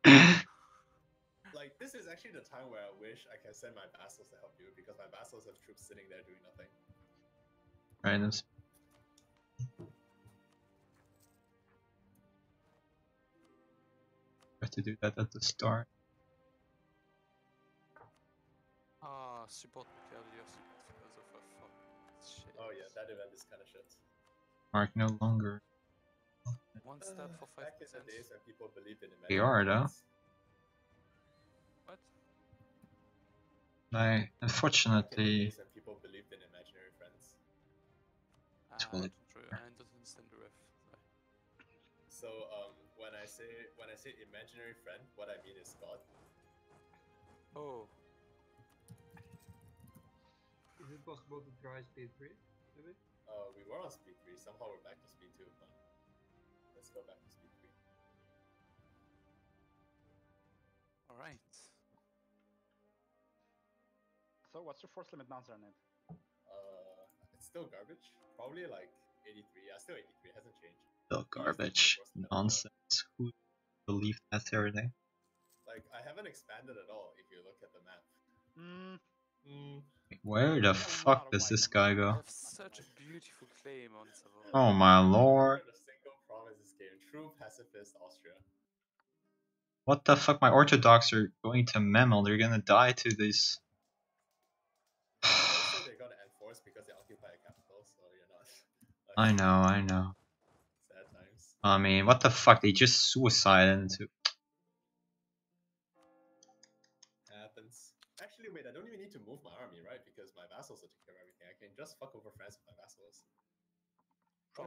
manpower. Like, this is actually the time where I wish I can send my vassals to help you, because my vassals have troops sitting there doing nothing. Randoms. Try to do that at the start. Support earlier because of a fuck shit. Oh yeah, that event is kind of shit. Mark no longer. One step for 5%. Back in the days when people believed in They are, though. What? I Back in the unfortunately. days when people believed in imaginary friends. Totally. Not true. I don't understand the ref. So when I say imaginary friend, what I mean is God. Oh. Is it possible to try speed 3? Maybe? We were on speed 3. Somehow we're back to speed 2. But let's go back to speed 3. All right. So what's your force limit now, Serenade? It's still garbage. Probably like 83. Yeah, still 83. Hasn't changed. Still garbage. Nonsense. Who believed that Serenade? Like, I haven't expanded at all if you look at the map. Where the fuck does this guy I go? have such a beautiful claim on Savoy. Oh my lord. The single promise this game. True pacifist Austria. What the fuck? My Orthodox are going to Memel. They're gonna die to this. Also, they got enforced because they occupy a capital, so you're not. I know. Sad times. I mean, what the fuck? They just suicided into. Happens. Actually, wait, I don't even need to move my army, right? Because my vassals will take care of everything. I can just fuck over France with my vassals.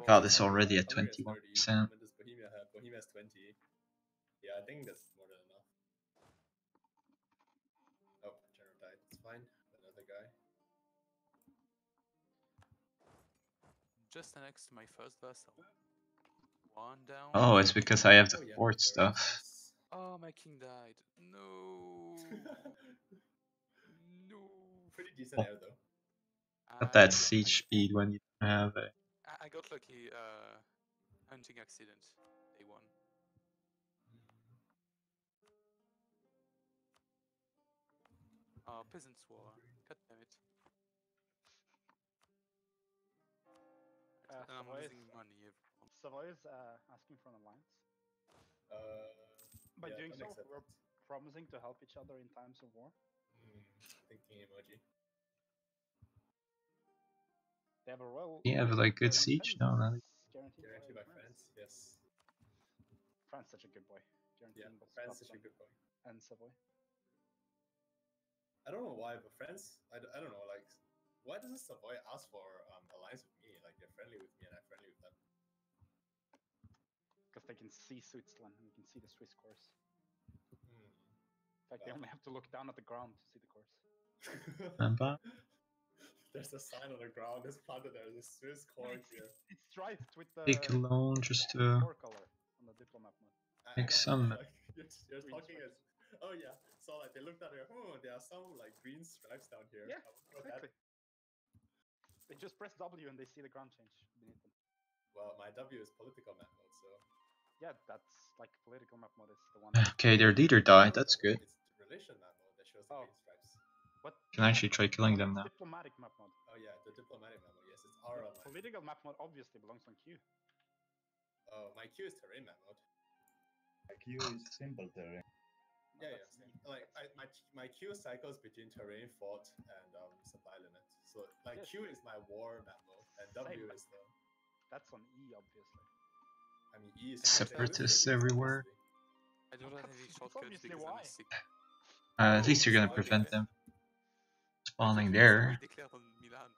God, it's already at Hungary has 21%. 30. What does Bohemia have? Bohemia has 20. Yeah, I think that's more than enough. Oh, general died. It's fine. Another guy. Just next to my first vessel. One down. Oh, it's because I have the Oh, yeah, fort very stuff. nice. Oh, my king died. No. No. Pretty decent air though. Got that siege speed when you don't have it. I got lucky. Hunting accident. Day 1. Peasants war. God damn it. And I'm Savoy is, losing money every month. Savoy is asking for an alliance. By Yeah, doing that so, makes sense. we're promising to help each other in times of war. Thinking emoji. They have a royal. You have like good their siege? defense No, not. is Guaranteed by France. Yes. France such a good boy. Yeah, Guaranteeing both France is Scotland a good point. and Savoy. I don't know why, but France, I don't know, like, why doesn't Savoy ask for alliance with me? Like, they're friendly with me and I'm friendly with them. Because they can see Switzerland and they can see the Swiss course. Hmm. In fact, they Well. only have to look down at the ground to see the course. There's a sign on the ground that's planted there. There's a Swiss corn here. It's striped with the Take a loan just to four color on the diplomat mode. make some. Like, you're Green talking as. stripes. Oh yeah. So like they looked at it. Oh, there are some like green stripes down here. Yeah, I wonder what that- exactly. They just press W and they see the ground change beneath them. Well, my W is political map mode, so. Yeah, that's like political map mode is the one. Okay, their leader died. That's good. It's the relation map mode that shows the Oh. green stripes. What? Can actually try killing them now. Diplomatic map mode. Oh yeah, the diplomatic map mode. Yes, it's R The on mine. political map mode obviously belongs on Q. Oh, my Q is terrain map mode. Q is simple terrain. Yeah, that's yeah. E. Same. Like my Q cycles between terrain, fort, and supply limit. So like Yes. Q is my war map mode, and W Same. is the. That's on E, obviously. I mean, E is Separatists obviously. everywhere. I don't have any That's shortcuts obviously because why. I'm sick. At least you're gonna Oh, prevent okay. them I spawning thought there. we declared on Milan.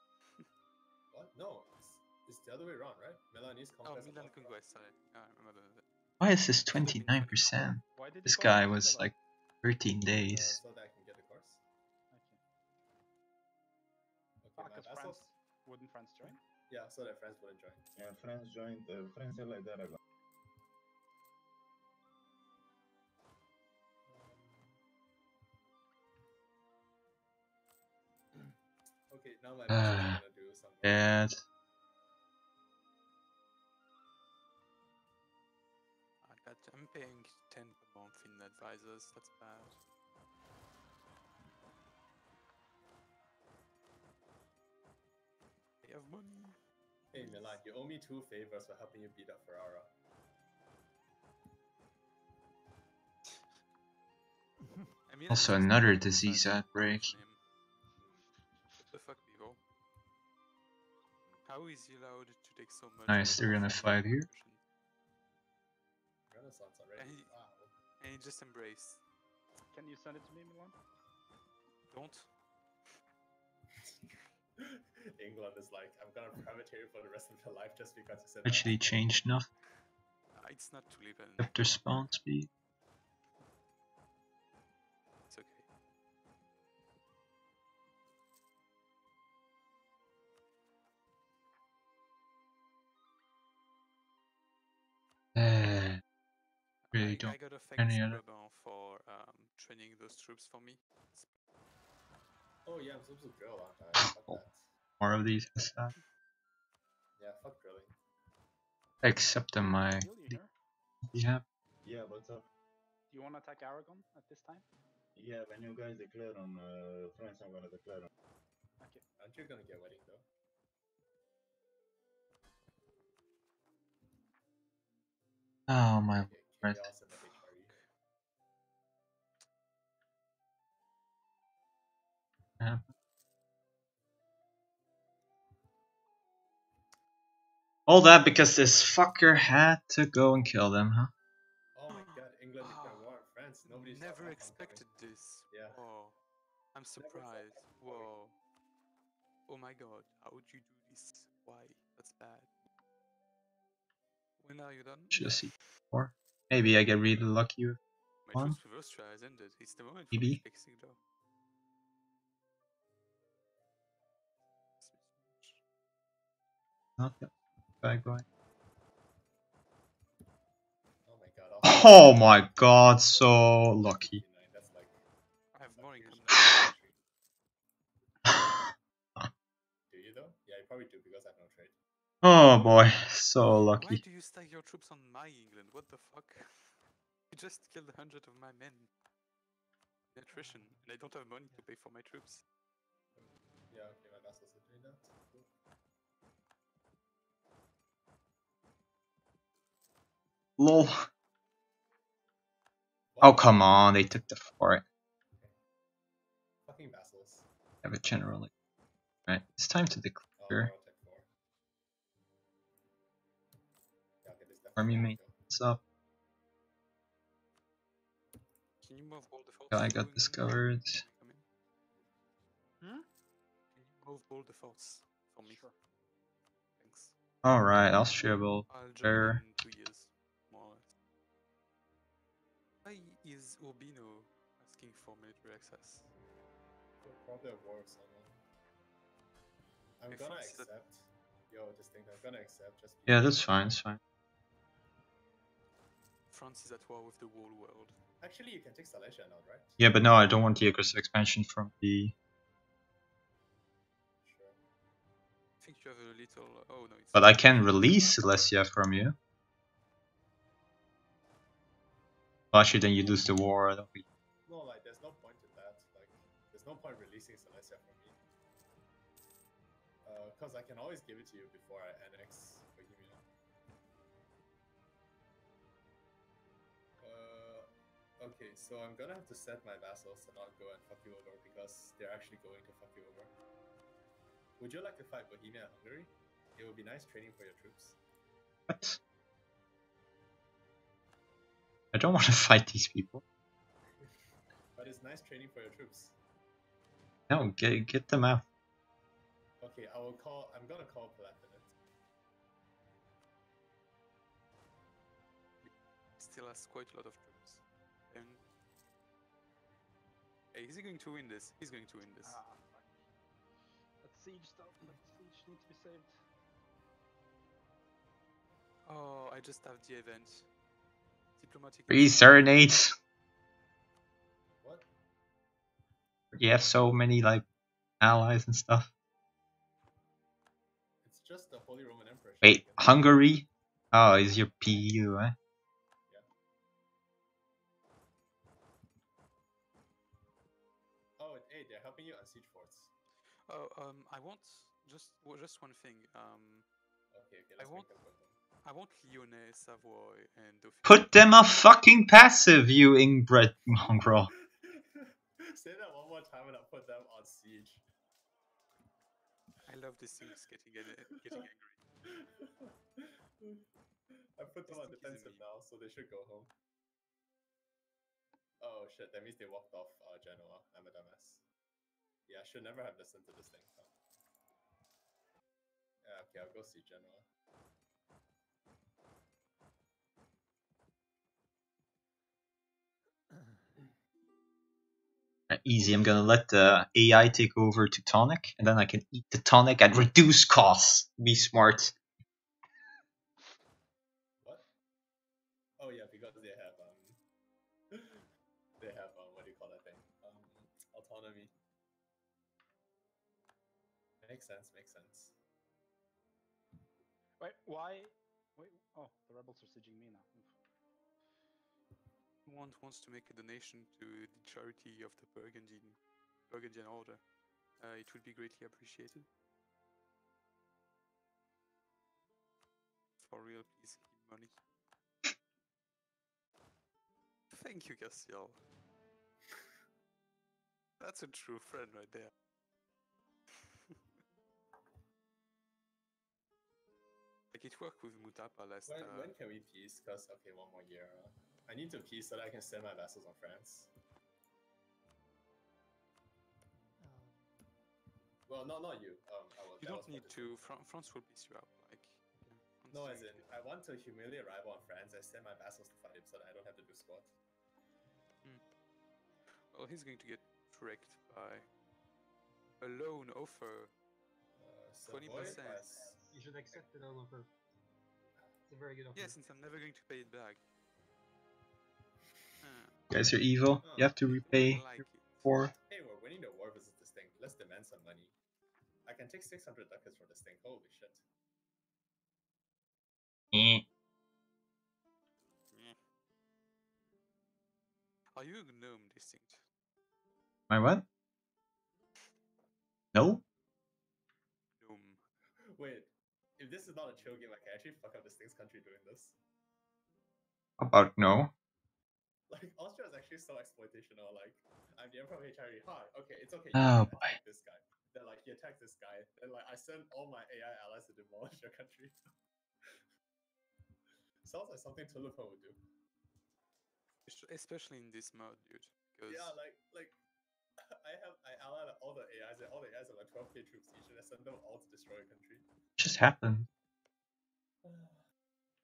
What? No, it's the other way around, right? Milanese Oh, conquest. Milan of conquest, sorry. I remember that. Why is this 29%? Why did you This call it guy Milan? was like 13 days. so that I can get the course. Okay. Okay, my Because vassals. France wouldn't France join? Yeah, so that France wouldn't join. Yeah, France joined. France are like that. Okay, now my vassals are gonna do some. Bad. I'm paying 10 per month in advisors, that's bad. I have money. Hey Milan, you owe me 2 favors for helping you beat up Ferrara. I mean, Also I just another don't disease understand outbreak. him. What the fuck, people? How is he allowed to take so much? Nice, they're gonna from the fight here. Russian? Renaissance already. And he- Wow. And he just embraced. Can you send it to me, Milan? Don't. England is like, I'm gonna privateer for the rest of your life just because you said Actually changed enough. It's not too late, Kept their spawn speed. it's okay. Really don't I gotta thank any other- Bourbon for training those troops for me. Oh yeah, I'm supposed to drill, aren't I? Fuck Oh. that. More of these. Yeah, fuck drilling. Except on my. Will you here? Yeah. Yeah, what's up? Do you want to attack Aragon at this time? Yeah, when you guys declare on France, I'm gonna declare on. Okay. Aren't you gonna get wedding though? Oh my Okay, Right. chaos and the HRE. Yeah. All that because this fucker had to go and kill them, huh? Oh my god, England declared war on France. Nobody saw Never that one expected coming. this. Yeah. Whoa. I'm saw surprised. that coming. Whoa. Oh my god, how would you do this? Why? That's bad. When are you done? Should have seen more. Maybe I get really lucky with My one. troops reverse try has ended. It's the moment for Maybe. me to take Sigdor. Not that bad guy. Oh my god. Oh my god, so lucky. That's like. I have more huge. income now. Do you though? Yeah, you probably do because I have no trade. Oh boy, so Why lucky. do you stack your troops on my England? What the fuck? You just killed 100 of my men. In attrition, and I don't have money to pay for my troops. Yeah, okay, my vassals are doing that. Cool. Lol. What? Oh come on, they took the fort. Fucking vassals. have it generally. Right, it's time to Oh, declare. I'll take 4. Yeah, okay, this Army definitely maintenance up. Can you move all the forts? Guy to got England? discovered. Come in. Hmm? Can you move all the forts for me? Sure. Thanks. Alright, Austria will I'll join there. in 2 years, more or less. Why is Urbino asking for military access? Probably a war with someone. I'm If gonna France is at- accept. Yo, this thing, I'm gonna accept just Yeah, because- that's fine, it's fine. France is at war with the whole world. Actually, you can take Silesia now, right? Yeah, but no, I don't want the aggressive expansion from the... Sure. I think you have a little. Oh no, it's. But I can release Silesia from you. Well, actually, then you lose the war. I don't think... No, like, there's no point in that. Like, there's no point releasing Silesia from me. Because I can always give it to you before I annex Bohemia. Okay, so I'm gonna have to set my vassals to not go and fuck you over because they're actually going to fuck you over. Would you like to fight Bohemia and Hungary? It would be nice training for your troops. What? I don't want to fight these people. But it's nice training for your troops. No, get them out. Okay, I'm gonna call Palatinate. Still has quite a lot of troops. And hey, is he going to win this? He's going to win this. Ah, fuck. That siege stuff, that siege needs to be saved. Oh, I just have the event. Diplomatic. Free serenades. What? You have so many like allies and stuff. It's just the Holy Roman Emperor. Wait, Hungary? Oh, is your PU, eh? Oh, hey, they're helping you on siege forts. Oh, I want just one thing. Okay, I let's want- make them go home. I want Lyonnais, Savoy, and Dauphiné. Put them on fucking passive, you inbred mongrel. Say that one more time and I'll put them on siege. I love these things getting angry. I put them on This thing is a defensive meme. now, so they should go home. Oh shit, that means they walked off Genoa. I'm a dumbass. Yeah, I should never have listened to this thing. Oh. Yeah, okay, I'll go see Genoa. Easy, I'm gonna let the AI take over Teutonic, and then I can eat the tonic at reduced costs. Be smart. What? Oh yeah, because they have what do you call that thing? Autonomy. Makes sense, makes sense. Wait, why? Wait, oh, the rebels are sieging me now. Oof. Who wants to make a donation to the charity of the Burgundian Order? It would be greatly appreciated. For real, please give me money. Thank you, Cassiel. That's a true friend right there. Like it worked with Mutapa last. When can we peace? Cause okay, one more year. I need to peace so that I can send my vassals on France. Well, not you. You don't need to. France will piece you out. Like. Yeah, no, as in, I want to humiliate rival on France and send my vassals to fight him so that I don't have to do squat. Well, he's going to get tricked by a loan offer. 20%. You should accept the loan offer. It's a very good offer. Yeah, since I'm never going to pay it back. You guys are evil. You have to repay Like it. for. Hey, we're winning the war versus this thing. Let's demand some money. I can take 600 ducats for this thing. Holy shit. Are you a gnome distinct? My what? No? Gnome. Wait, if this is not a chill game, I can actually fuck up this thing's country doing this. How about no? like Austria is actually so exploitational. Like, I'm the emperor of HRE. Hi, okay, it's okay. Oh, You can attack this guy. Then like he attacks this guy. Then like I send all my AI allies to demolish your country. Sounds like something Tulipon would do. Especially in this mode, dude. Because Yeah, like I allied all the AIs and all the AIs are like 12k troops each, and I send them all to destroy a country. Just happened.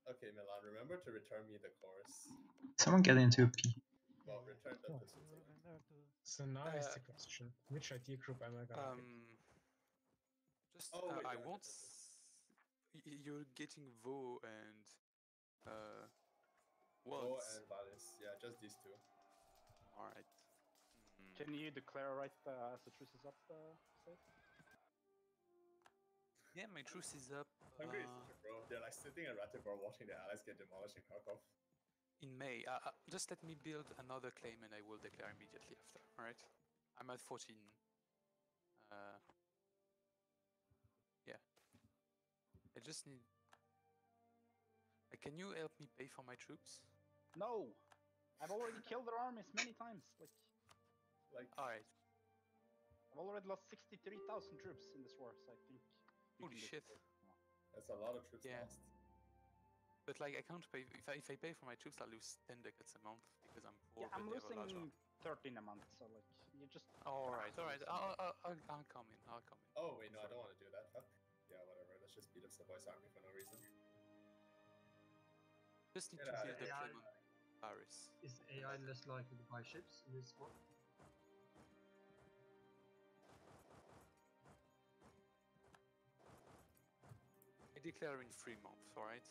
Okay, Milan, remember to return me the chorus. Someone get into a P. Well, return the Oh. pistol to me. So now is the question: which IT group am I gonna pick? just Oh, wait, I there, want. this You're getting Vo and Bo Waltz. and Valis. Yeah, just these two. All right. Can you declare right as the truce is up, Seth? Yeah, my truce is up Hungary is such a bro. They're like sitting in Ratibor watching their allies get demolished in Kharkov. in May. Just let me build another claim and I will declare immediately after. All right. I'm at 14. Yeah. I just need. Can you help me pay for my troops? No! I've already killed their armies many times. Like, All right. I've already lost 63,000 troops in this war, so I think. Holy shit. that's a lot of troops Yeah. lost. But like I can't pay if I pay for my troops, I'll lose 10 ducats a month because I'm poor. Yeah, I'm but they have a large losing army. 13 a month, so like you just. All right. I'll come in. I'll come in. Oh wait, no, I don't want to do that. Fuck. Yeah, whatever. Let's just beat up Savoy's army for no reason. Just need Get to out build of a here. claim on Paris. Is AI less likely to buy ships in this war? I declare in 3 months. All right.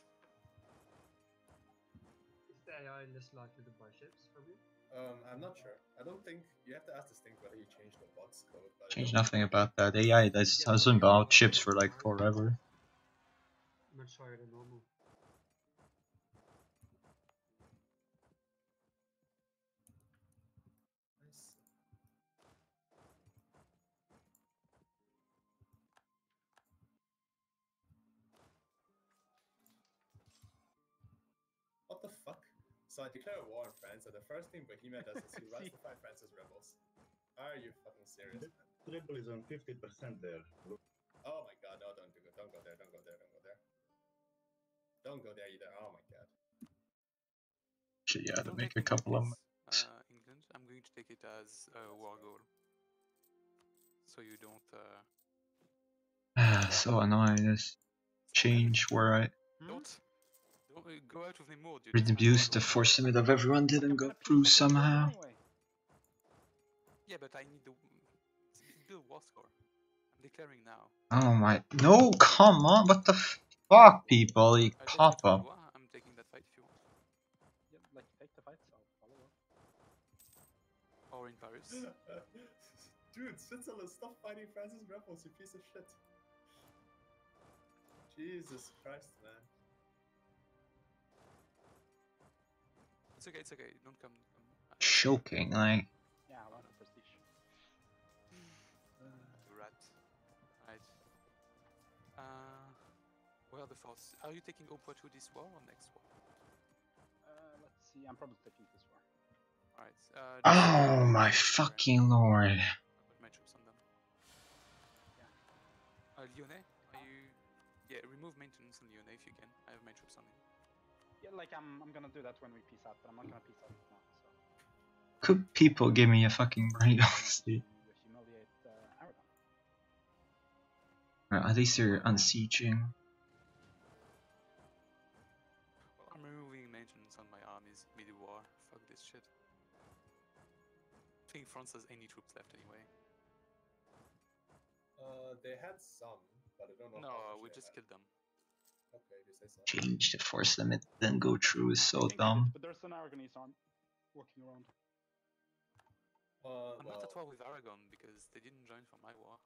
Is the AI less likely to buy ships from you? I'm not sure. I don't think you have to ask this thing whether you changed the bots code. But I Change don't nothing think- about that. AI hasn't bought chips for like forever. Much higher than normal. Nice. What the fuck? So I declare war on France, and the first thing Bohemia does is he rustify France as rebels. Are you fucking serious, man? Triple is on 50% there. Oh my god, no, don't do it. Don't go there, don't go there, don't go there. Don't go there either. Oh my god. Shit, yeah, to Don't make take a me couple of. this, England. I'm going to take it as a war goal. So you don't. So annoying. This change where I Don't go out with Namur, dude. reduced the force limit of everyone didn't go through somehow. Yeah, but I need the build war score. I'm declaring now. Oh my. No, come on. What the fuck, people? You Let's pop go to up. Valois. I'm taking that fight if you want. Yeah, like take the fight, so I'll follow up. Or in Paris. Dude, Switzerland, stop fighting France's rebels, you piece of shit. Jesus Christ, man. It's okay, it's okay. Don't come. Choking, like. Yeah, I want the prestige. You rat. Right. Where are the thoughts? Are you taking Opera to this war or next war? Let's see. I'm probably taking this war. Alright. Oh my fucking lord. I'll put my troops on them. Yeah. Lyonnais, are you? Yeah, remove maintenance on Lyonnais if you can. I have my troops on him. Yeah, like I'm gonna do that when we peace out, but I'm not gonna peace out now. So. Could people give me a fucking break, honestly? You humiliate Aragon. At least they're unsieging. Well, I'm removing maintenance on my armies mid-war. Fuck this shit. I think France has any troops left anyway. They had some, but I don't know. No, how much we they just had. killed them. Okay, if you say so. Change the force limit, then go through is so I think we dumb. did, but there's an Aragonese arm walking around. I'm not at Well, war with Aragon because they didn't join for my war.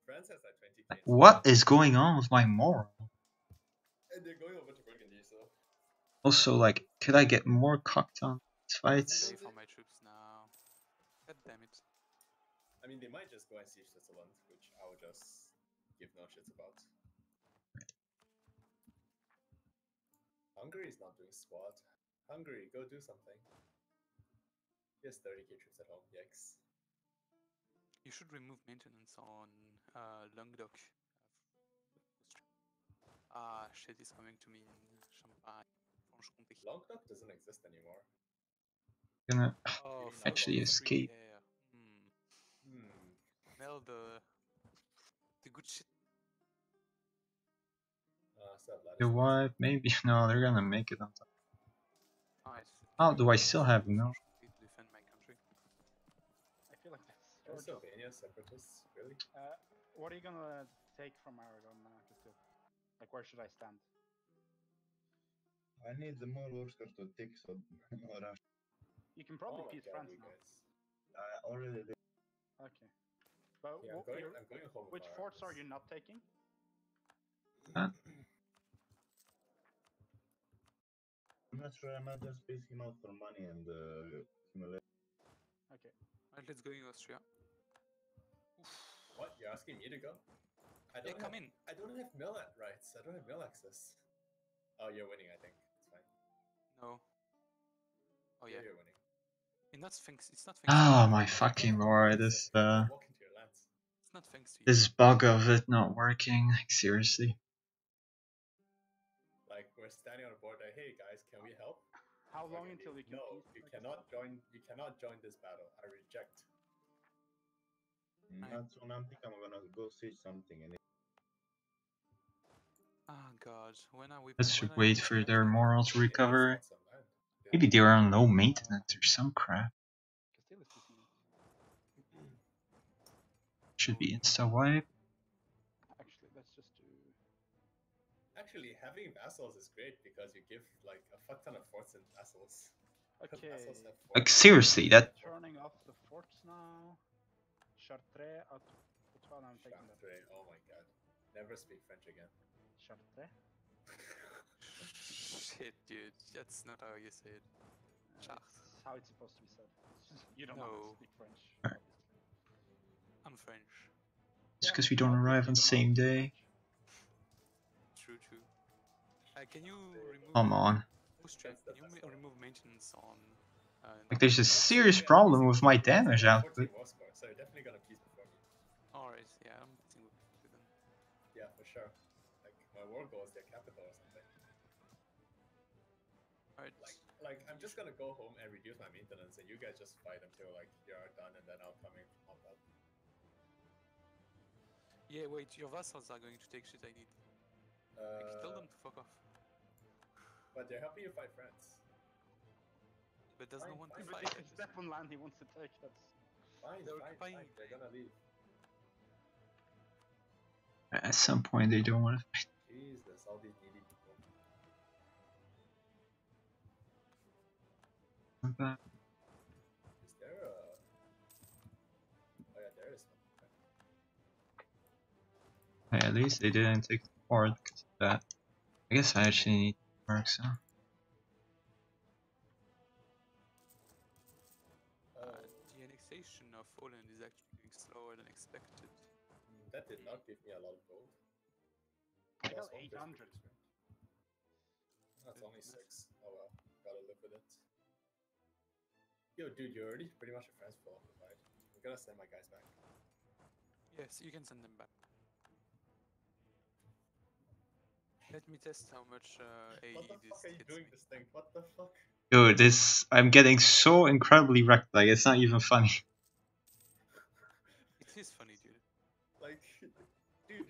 France has like 20k. What is going on with my moral? And they're going over to Burgundy, so. Also, like, could I get more cocked on these fights? Pay for my troops now. God damn it. I mean, they might just go and siege Switzerland, which I would just give no shits about. Hungary is not doing squat. Hungary, go do something. He has 30k troops at home. Yikes. You should remove maintenance on Languedoc. Ah, shit is coming to me in Champagne, Franche-Comté. Languedoc doesn't exist anymore. Gonna Oh, Maybe fuck, not actually Languedoc. escape. Air. Hmm. Mel, the good shit. So Vlad Your is wife, maybe no, they're gonna make it on time. Nice. How do I still have no? To defend my country. I feel like that's Pennsylvania separatists, really? What are you gonna take from Aragon, Castile? Like, where should I stand? I need the more workers to take some rush. You can probably Oh my peace god, France you now. guys. I already did. Okay. But Yeah, I'm going home. with which my forts are armies. you not taking? Huh? I'm not sure. I might just space him out for money and accumulate. Okay. Alright, let's go in Austria. What? You're asking me to go? I Yeah, don't come have, in. I don't have mill rights. I don't have mill access. Oh, you're winning, I think. It's fine. No. Oh yeah. You're winning. It's not thanks. It's not thanks. Oh to you. my fucking lord! This Walk into your lands. It's not thanks to you. this bug of it not working. Like seriously. Like, we're standing on a board like, hey guys, can we help? How long Fucking until we can no, peace? you like, cannot join. You cannot join this battle. I reject. Not soon. I'm thinking I'm gonna go siege something and Ah god, when are we? Let's when are wait we for back their in? moral to They recover. lost some land. They Maybe are- they were on low maintenance or some crap. Castile is peacing. Should be insta wipe. Actually, let's just do. Actually, having vassals is great because you give like a fuck ton of forts and vassals. Because Okay. vassals have Like forts. seriously, that Turning off the forts now. Chartres at Poitevin, I'm taking that. Chartres, oh my god. Never speak French again. Chartres? Shit, dude, that's not how you say it. Chartres. It's how it's supposed to be said. You don't know how No. to speak French, Right. obviously. I'm French. it's because we don't arrive on obviously same you don't know how to day. speak True. Can you remove? Come on. Austria, That's the can you best one. remove maintenance on? Like there's a Also, serious we are problem piecing with my before you. damage You have output. 14 war score, so you're definitely gonna piece before me. Alright, yeah, I'm beating with them. Yeah, for sure. Like my war goal is their capital or something. Alright. Like I'm just gonna go home and reduce my maintenance, and you guys just fight until like you're done, and then I'll come in on up. Yeah, wait, your vassals are going to take shit I need. Like, tell them to fuck off. But they're helping you fight France. But there's no Fine, one to fine. But fight. if it's step on land he wants to take, that's... Fine, They're fine, occupying. fine. They're gonna leave. At some point they don't want to fight. Jesus, all these needy people. Is there a? Oh yeah, there is one. Okay. Hey, at least they didn't take the port because of that. I guess I actually need to work so. The annexation of Poland is actually going slower than expected. That did not give me a lot of gold. I got Lost one 800. fish producer. That's only 6. Oh well, gotta live with it. Yo, dude, you're already pretty much a France full occupied. I'm gonna send my guys back. Yes, you can send them back. Let me test how much AE What the this fuck are you hits doing me. this thing? What the fuck? Dude, I'm getting so incredibly wrecked, like it's not even funny. It is funny, dude. Like, dude,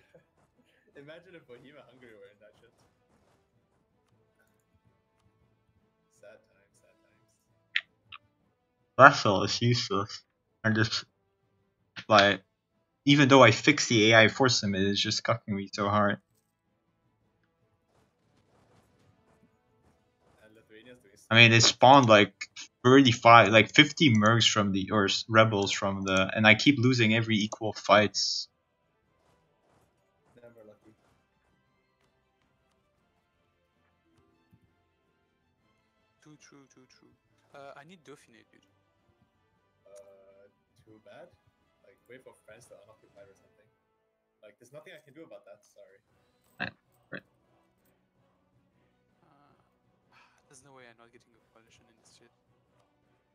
imagine if Bohemia Hungary were in that shit. Sad times, sad times. Vassal is useless. I just like, even though I fix the AI for them, it is just cucking me so hard. And Lithuania's doing I mean, it spawned like 35, like 50 mercs from the, or rebels from the, and I keep losing every equal fights. never lucky. Too true. I need Dauphiné, dude. Too bad. Like, wait for France to unoccupy or something. Like, there's nothing I can do about that. Sorry. There's no way I not getting a coalition in this shit.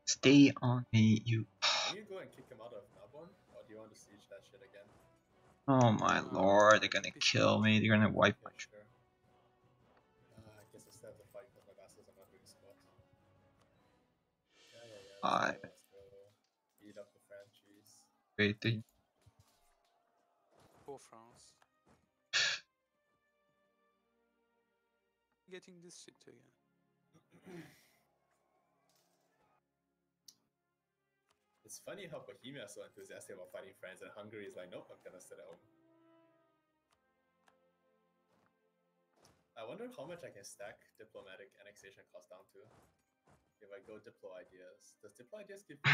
Stay on me, you. Can you go and kick him out of Nabon? Or do you want to siege that shit again? Oh my lord, they're gonna kill me. They're gonna wipe my. Okay, sure. I guess I still have to fight because my vassals are not doing squat. Yeah. Let's go. Beat up the franchise. Wait, Poor France. Getting this shit again. It's funny how Bohemia is so enthusiastic about fighting France and Hungary is like, nope, I'm gonna sit at home. I wonder how much I can stack diplomatic annexation cost down to if I go Diplo Ideas. Does Diplo Ideas give you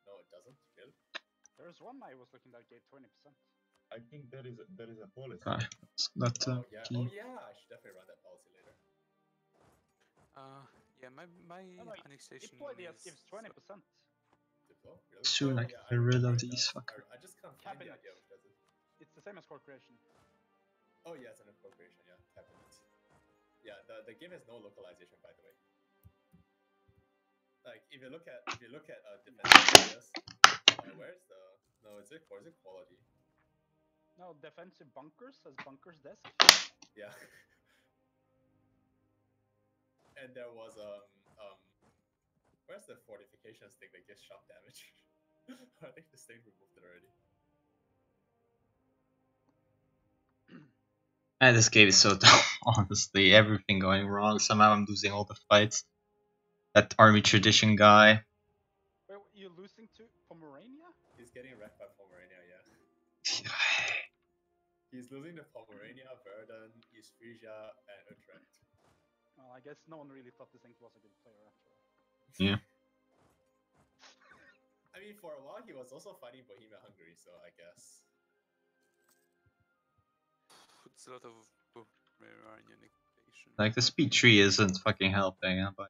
No, it doesn't. Really? There's one I was looking that gave 20%. I think there is a policy. it's not. Oh yeah, I should definitely run that policy later. Yeah, my annexation Diplo Ideas is gives 20%. Diplo? Really? Soon I yeah, can get rid of remember it these does. fuckers. I just can't find the Cabinet. idea which does it. It's the same as corporation. Oh yeah, it's an incorporation, yeah. Cabinet. Yeah, the game has no localization, by the way. Like if you look at defensive ideas, where's the is it quality? No, defensive bunkers as bunkers desk. Yeah. And there was where's the fortifications thing that gives shock damage? I think this thing removed it already. And this game is so dumb, honestly. Everything going wrong. Somehow I'm losing all the fights. That army tradition guy. Wait, you're losing to Pomerania? He's getting wrecked by Pomerania, yeah. He's losing to Pomerania, Verdun, East Frisia, and Utrecht. Well, I guess no one really thought this thing was a good player after all. Yeah. I mean, for a while he was also fighting Bohemia Hungary, so I guess. It's a lot of Pomeranian annexation. Like the speed tree isn't fucking helping, but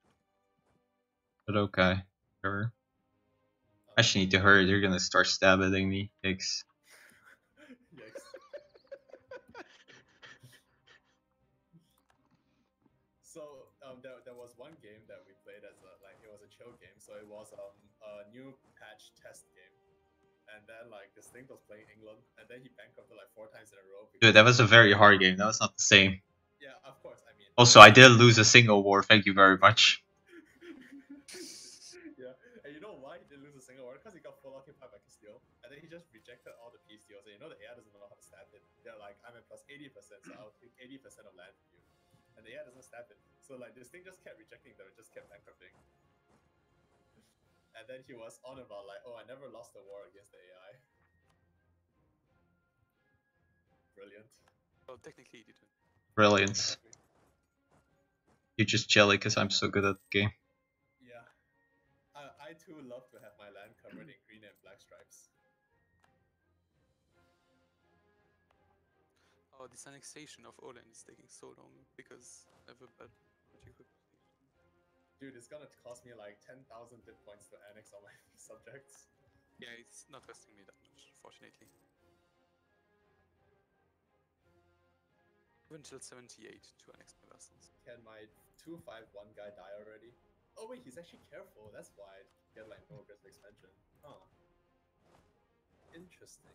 okay. Sure. I actually need to hurry. They're gonna start stabbing me. Yikes. Yikes. So there was one game that we played as it was a chill game. So it was a new patch test game, and then this thing was playing England, and then he bankrupted 4 times in a row. Dude, that was a very hard game. That was not the same. Yeah, of course. I mean. Also, I did lose a single war. Thank you very much. Yeah, and you know why he didn't lose a single war? Because he got full occupied by Castile, and then he just rejected all the peace deals. And the AI doesn't know how to stab it. They're like, I'm at plus 80%, so I'll take 80% of land from you. And the AI doesn't stab it. So this thing just kept rejecting them, it just kept bankrupting. And then he was on about oh, I never lost a war against the AI. Brilliant. Well, technically he didn't. Brilliant. You're just jelly because I'm so good at the game. Yeah. I too love to have my land covered in green and black stripes. Oh, this annexation of Åland is taking so long because I have a bad magic reputation. Dude, it's gonna cost me 10,000 bit points to annex all my subjects. Yeah, it's not costing me that much, fortunately. Until 78 to annex my vassals. Can my 251 guy die already? Oh wait, he's actually careful. That's why I get no aggressive expansion. Huh. Interesting.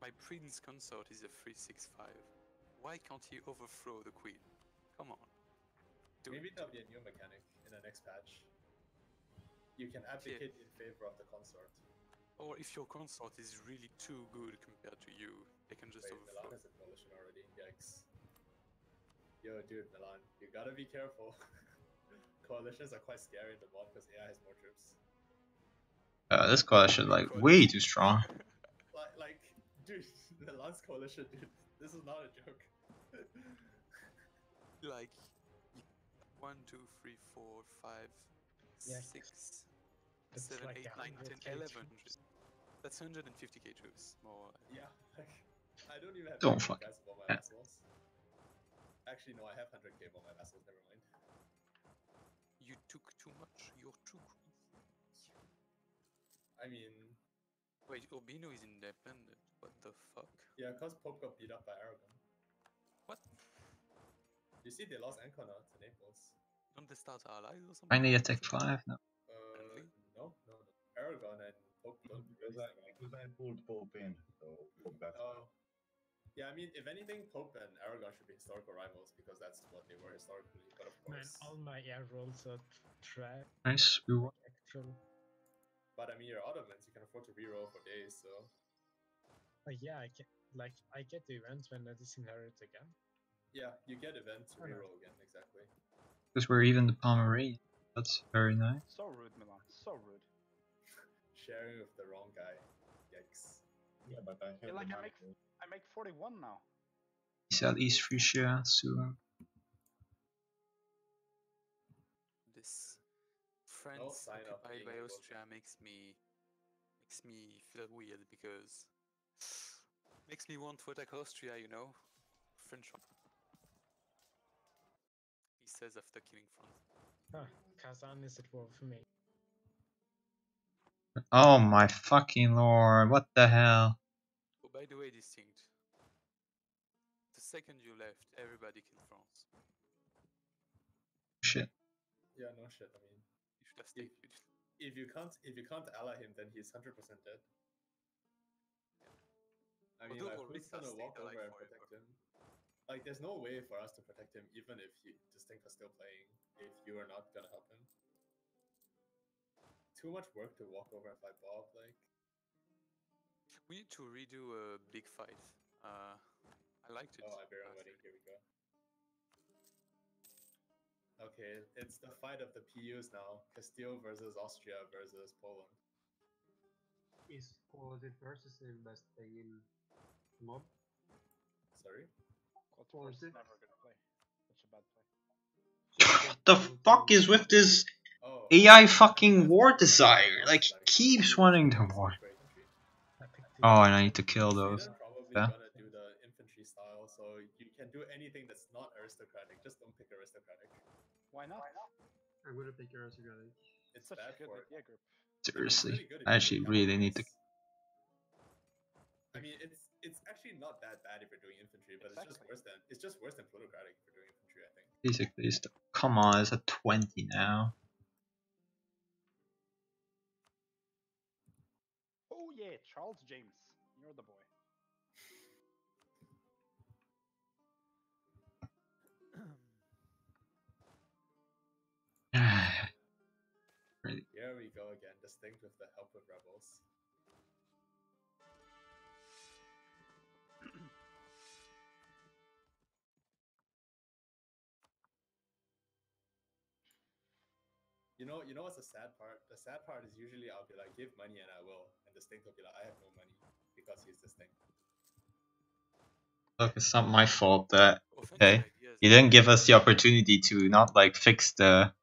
My prince consort is a 365. Why can't he overthrow the queen? Come on. Maybe that'll be a new mechanic in the next patch. You can abdicate in favor of the consort. Or if your consort is really too good compared to you, they can just overthrow. Milan has a coalition already. Yikes. Yo, dude, Milan, you gotta be careful. Coalitions are quite scary in the mod because AI has more troops. This coalition is way too strong. Dude, Milan's coalition, dude, this is not a joke. 1, 2, 3, 4, 5, Yeah. 6, That's 7, 8, 9, 10, 11. That's 150k troops, more. Yeah, I don't even have Don't guys fucking. for my vassals. Actually, no, I have 100k for my vassals, never mind. You took too much, you're too crazy. I mean... Wait, Urbino is independent, what the fuck? Yeah, because Pope got beat up by Aragon. What? You see, they lost Ancona to Naples. Don't they start allies or something? Finally attack 5? No. Apparently. No. Aragon and Pope don't really stand alone. Because I pulled Pope in, so that's Oh. Yeah, I mean, if anything, Pope and Aragon should be historical rivals because that's what they were historically. But of Man, course, all my air rolls are trash. Nice. Reward. Actual. but I mean, you're Ottomans, you can afford to reroll for days, so Yeah, I get the events when that is inherited again. yeah, you get events to Alright. reroll again, exactly. Because we're even the Pomeranian. That's very nice. So rude, Milan. So rude. Sharing with the wrong guy. Yikes. yeah, but I have Yeah, like the I money. make 41 now. Sell East Frisia soon. This France sign of occupied being by able to- Austria makes me feel weird because makes me want to attack Austria, you know. French. He says after killing France. Kazan is at war for me. Oh my fucking lord, what the hell? Oh, by the way, distinct. The second you left, everybody killed France. Shit. Yeah, no shit. I mean, You should have stayed. if you can't ally him, then he's 100% dead. I mean, Although like, who's Orisa gonna walk stayed over alive and forever. protect him? Like, there's no way for us to protect him, even if Distinct was still playing. If you are not gonna help him, too much work to walk over and fight Bob. Like, We need to redo a big fight. I liked it. oh, Iberian last wedding. week. Here we go. Okay, it's the fight of the PUs now. Castile versus Austria versus Poland. Is quality versus the best thing in mod? Sorry. Quality Quality. never gonna play. Such a bad play. What the fuck is with this Oh, AI that's fucking war what desire? Like, he keeps wanting to war. I picked the Oh, and I need to kill those. Sweden probably Yeah. gonna do the infantry style, so you can do anything that's not aristocratic. Just don't pick aristocratic. Why not? I'm gonna pick aristocratic. It's Such a bad good for it. idea group. Seriously. good if I you actually do really need to. I mean, it's actually not that bad if you're doing infantry, but Exactly. it's just worse than plutocratic if you're doing infantry. I think. Basically, come on, it's at 20 now. Oh yeah, Charles James. You're the boy. Really. Here we go again. Distinct with the help of rebels. You know what's the sad part? The sad part is usually I'll be like, give money and I will, and Distinct will be like, I have no money because he's Distinct. Look, it's not my fault that Offensive okay, ideas. you didn't give us the opportunity to not like fix the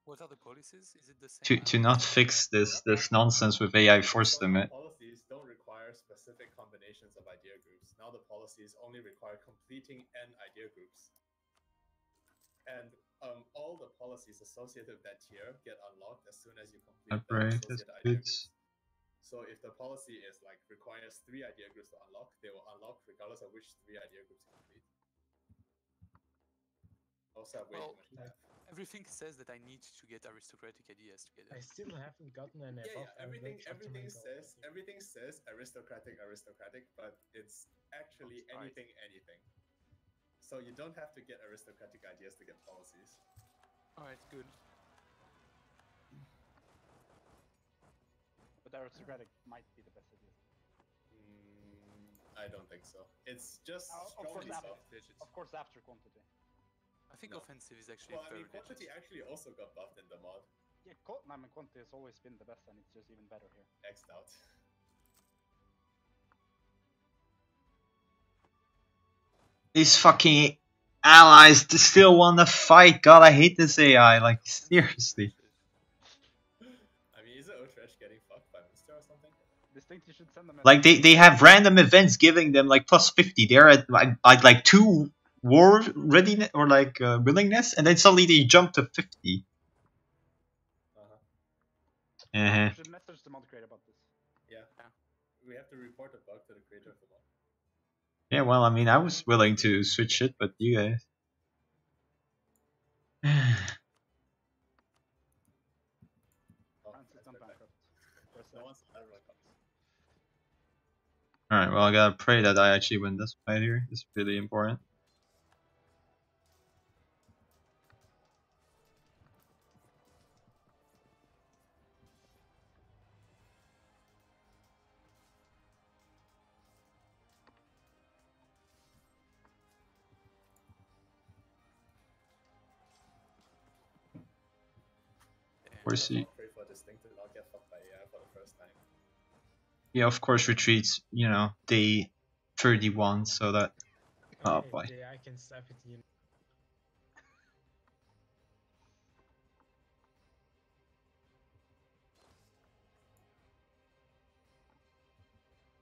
What are the policies? Is it the same? to not fix this nonsense with AI force So limit. now policies don't require specific combinations of idea groups. Now the policies only require completing n idea groups. And all the policies associated with that tier get unlocked as soon as you complete the Separate associated this idea bits. groups. So if the policy is like requires 3 idea groups to unlock, they will unlock regardless of which 3 idea groups you complete. Also have way Well, too much math. Everything says that I need to get aristocratic ideas together. I still haven't gotten an Yeah, above everything average says aristocratic, but it's actually Right. anything. So you don't have to get aristocratic ideas to get policies. Alright, good. But aristocratic might be the best idea. I don't think so. It's just Of course, strongly after, soft. Digits. of course, after quantity. I think No. offensive is actually Well, I mean, very quantity digits. actually also got buffed in the mod. Yeah, quantity has always been the best, and it's just even better here. X'd out. These fucking allies still want to fight. God, I hate this AI. Like, seriously. I mean, is it Utrecht getting fucked by Mr. or something? Distinct, you should send them. Like, they have random events giving them like plus 50. They're at like 2 war readiness or like willingness, and then suddenly they jump to 50. You should message the mod creator about this. Yeah. We have to report a bug to the creator of the mod. Yeah, well, I mean, I was willing to switch it, but you guys. Oh, France has gone bankrupt. There's No no one's everyone comes. Alright, well, I gotta pray that I actually win this fight here. It's really important. Of course, I'll pray for Distinct to not get fucked by AI for the first time. yeah, of course, retreats, you know, day 31, so that. Oh Hey, boy. yeah, I can snap it in.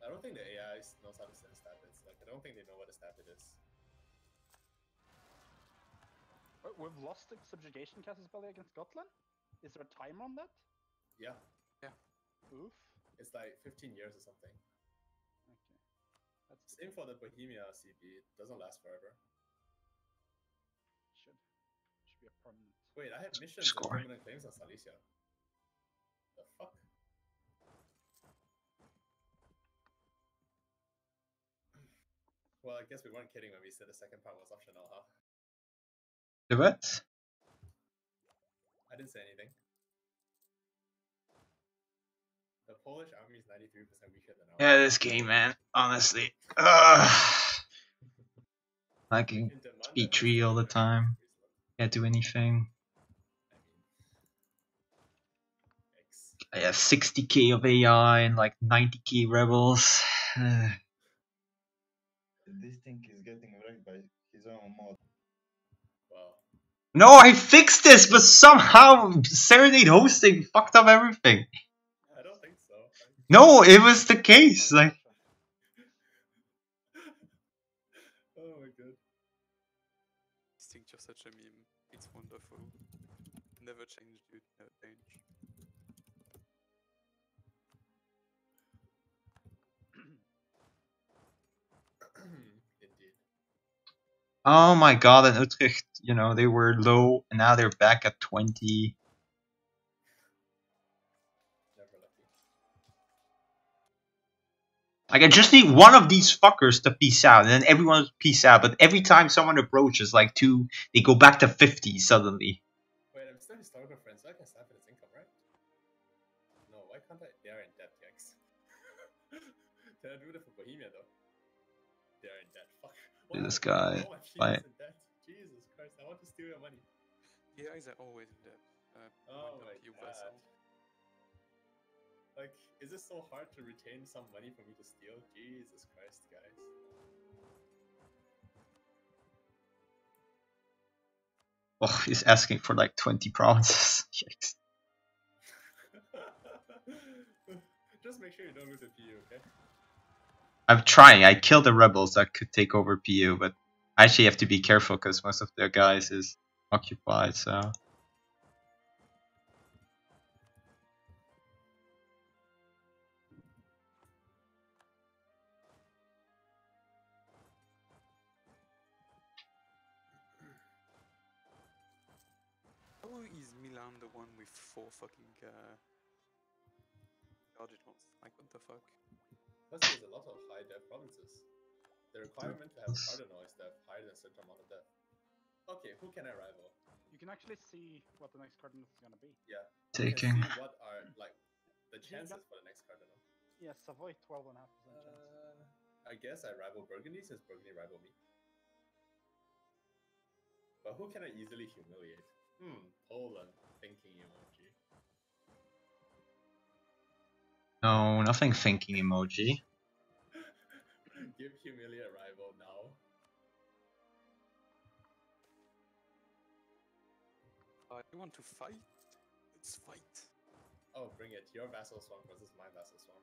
I don't think the AI knows how to send stat bits. Like, I don't think they know what a stat bit is. Wait, we've lost the subjugation casus belli against Scotland? Is there a timer on that? Yeah, Oof. it's like 15 years or something. Okay. That's Same for the Bohemia CB. It doesn't last forever. should be a permanent. Wait, I have missions and Score. permanent claims on Silesia. The fuck? Well, I guess we weren't kidding when we said the second part was optional, huh? The what? I didn't say anything. The Polish army is 93% weaker than ours. Yeah, this game, man. Honestly. Ugh. I can can demand that E3 all the most time. countries Can't do anything. I mean, X. I have 60k of AI and like 90k rebels. This thing is getting wrecked by his own mod. Well, No, I fixed this, but somehow Serenade hosting fucked up everything. I don't think so. No, it was the case. Like, Oh my god. Distinct, you're such a meme. It's wonderful. Never change, dude. Never change. Indeed. oh my god, and Utrecht, you know, they were low, and now they're back at 20. Never lucky. Like, I just need one of these fuckers to peace out, and then everyone will peace out. But every time someone approaches, like, two, they go back to 50 suddenly. Wait, I'm still historical friends, so I can snap at its income, right? No, why can't I? They are in debt, yikes. Can I do that for Bohemia though? They are in debt. Fuck. Dude, this Why guy, all my people's like- in debt? Jesus Christ, I want to steal your money. AIs are always in debt. Oh point my of view god. vessel. Like, is it so hard to retain some money for me to steal? Jesus Christ, guys. Oh, he's asking for like 20 provinces. Yikes. Just make sure you don't lose a PU, okay? I'm trying. I killed the rebels that could take over PU, but I actually have to be careful because most of their guys is occupied, so. How is Milan the one with 4 fucking cardinals? Like, what the fuck? Plus, there's a lot of high debt provinces. The requirement to have a cardinal is to have higher than a certain amount of debt. Okay, who can I rival? You can actually see what the next cardinal is gonna be. Yeah. Taking. You can see what are, like, the chances for the next cardinal. Yeah, Savoy 12.5% chance. I guess I rival Burgundy since Burgundy rival me. But who can I easily humiliate? Poland. Thinking emoji. No, nothing thinking emoji. Give humiliate rival now. You want to fight? Let's fight. Oh, bring it. Your vassal swarm versus my vassal swarm.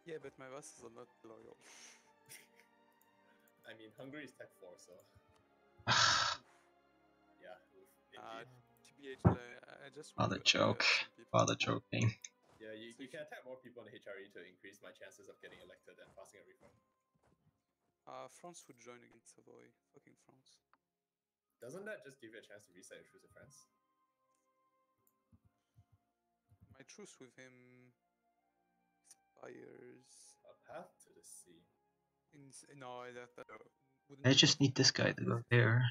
Yeah, but my vassals are not loyal. I mean, Hungary is tech 4, so. Yeah, TBH, I just Oh, want the to joke. some people. Oh, the joking. Yeah, you can attack more people in the HRE to increase my chances of getting elected and passing a reform. France would join against Savoy. Fucking France. Doesn't that just give you a chance to reset your truce with France? My truce with him expires. A path to the sea. No, that wouldn't. I just need this guy to go there.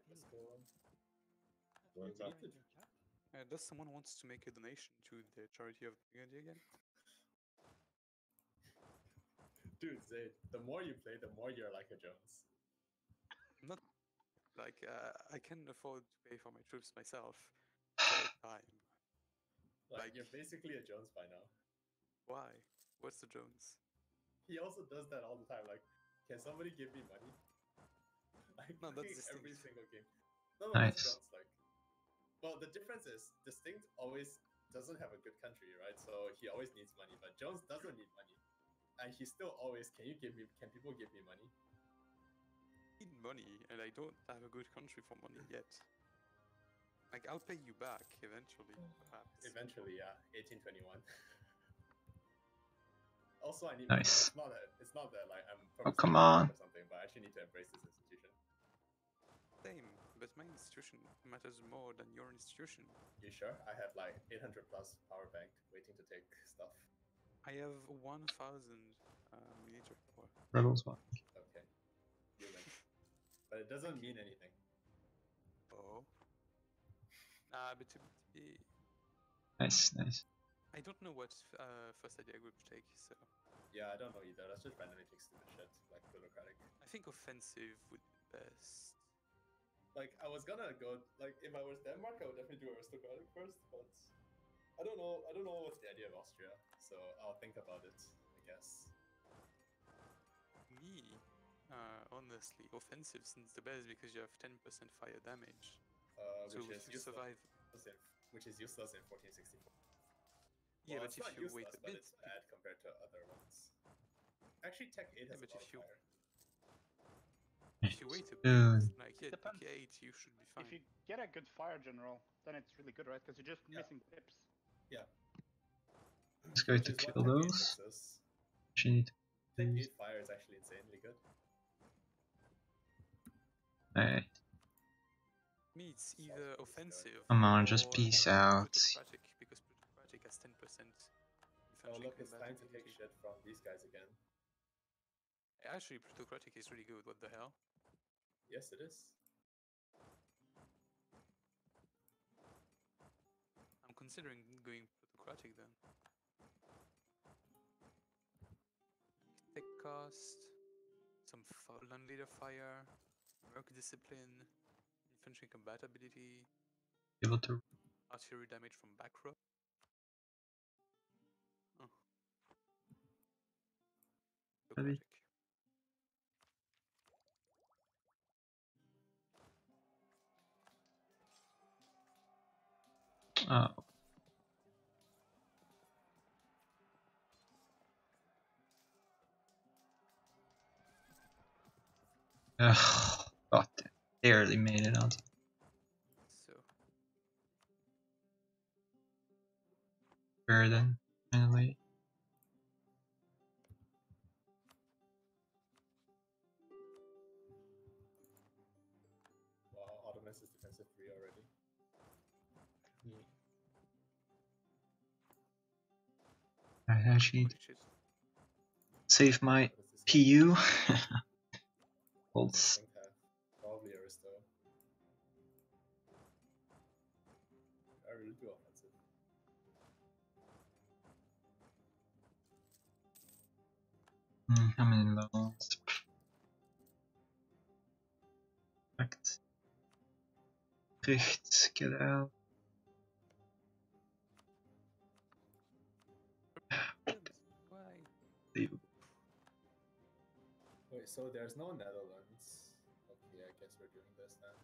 Let's go. What's up? Does someone wants to make a donation to the charity of Brigadier again? Dude, Zayd, the more you play, the more you're like a Jones. Not like I can afford to pay for my troops myself for a time. Like you're basically a Jones by now. Why? What's the Jones? He also does that all the time. Like, can somebody give me money? Like No, that's fucking every distinct. single game. No, Nice. that's Jones. Like, well, the difference is Distinct always doesn't have a good country, right? So he always needs money, but Jones doesn't need money, and he still always, can people give me money? I need money, and I don't have a good country for money yet. Like, I'll pay you back eventually, perhaps. Eventually, yeah, 1821. Also, I need Nice. money. It's not that like I'm Oh, purposely come doing on. or something, but I actually need to embrace this institution. Same, but my institution matters more than your institution. You sure? I have like 800 plus power bank waiting to take stuff. I have 1,000 military power. Rebels one. Okay, you win. But it doesn't mean anything. Oh. But to be... Nice, nice. I don't know what first idea group to take, so... Yeah, I don't know either. Let's just randomly take stupid shit, like plutocratic. I think offensive would be best. Like, I was gonna go, like, if I was Denmark, I would definitely do aristocratic first, but I don't know what's the idea of Austria, so I'll think about it, I guess. Me, honestly, offensive seems the best because you have 10% fire damage. So Which if is you survive... which is useless in 1464. Yeah, Well, but it's if not you useless, wait a but bit... it's bad compared to other ones. Actually, Tech 8 has but a lot if of you- fire. If you wait a bit, Dude. like, yeah, Depends. Tech 8, you should be fine. If you get a good fire general, then it's really good, right? Because you're just Yeah. missing pips. Let's go Which to is what kill Tech 8 those. fixes. Actually need Tech to 8 fire is actually insanely good. Alright. Me, it's either offensive Come on, just or peace out. plutocratic, because plutocratic has 10% Oh infantry look, it's time to take compatibility. shit from these guys again. Actually, plutocratic is really good. What the hell? Yes, it is. I'm considering going plutocratic then. Tech cost, some land leader fire, merc discipline, infantry compatibility, Able to artillery damage from back row. Oh. Maybe. Plutocratic. oh. Ugh, god damn. Barely made it out. So, Burden, finally. Wow, Ottomans is defensive 3 already. I actually need to holy shit. save my What does this guy PU. Bolts. Bolts. Have? Probably Aristo. I really do offensive. How many levels? Perfect. Richt, get out. Why? Leave. Wait, so there's no Netherlands. Okay, I guess we're doing this then.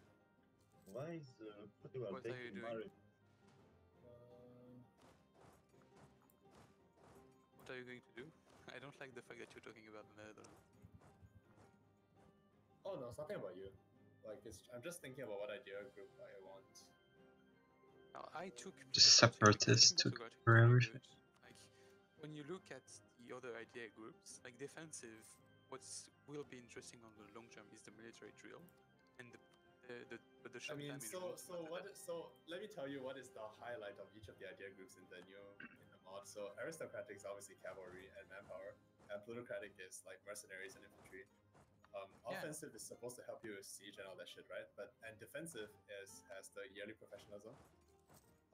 Why is Portugal What are you taking doing? Mali? What are you going to do? I don't like the fact that you're talking about the Netherlands. Oh no, it's nothing about you. Like, I'm just thinking about what idea group I want. Now, I took Just plutocratic because I separatists think took plutocratic is forever. really good. Like, when you look at the other idea groups, like defensive, what will be interesting on the long term is the military drill, and the I shock mean, damage. so let me tell you what is the highlight of each of the idea groups in the mod. So aristocratic is obviously cavalry and manpower, and plutocratic is like mercenaries and infantry. Offensive is supposed to help you with siege and all that shit, right? And defensive has the yearly professionalism.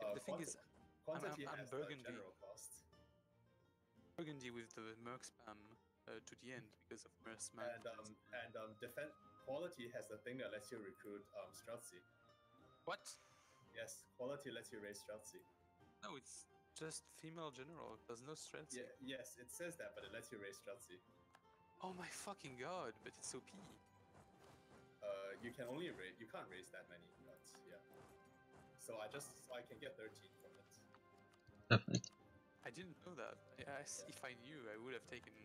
The thing is, quantity I'm has Burgundy. the general cost. Burgundy with the merc spam to the end because of merc spam. And defense quality has the thing that lets you recruit Streltsy. What? Yes, quality lets you raise Streltsy. No, it's just female general. There's no Streltsy. Yeah, yes, it says that, but it lets you raise Streltsy. Oh my fucking god! But it's OP. You can only raise. You can't raise that many, but yeah. So I can get 13 from it. Definitely. I didn't know that. If I knew, I would have taken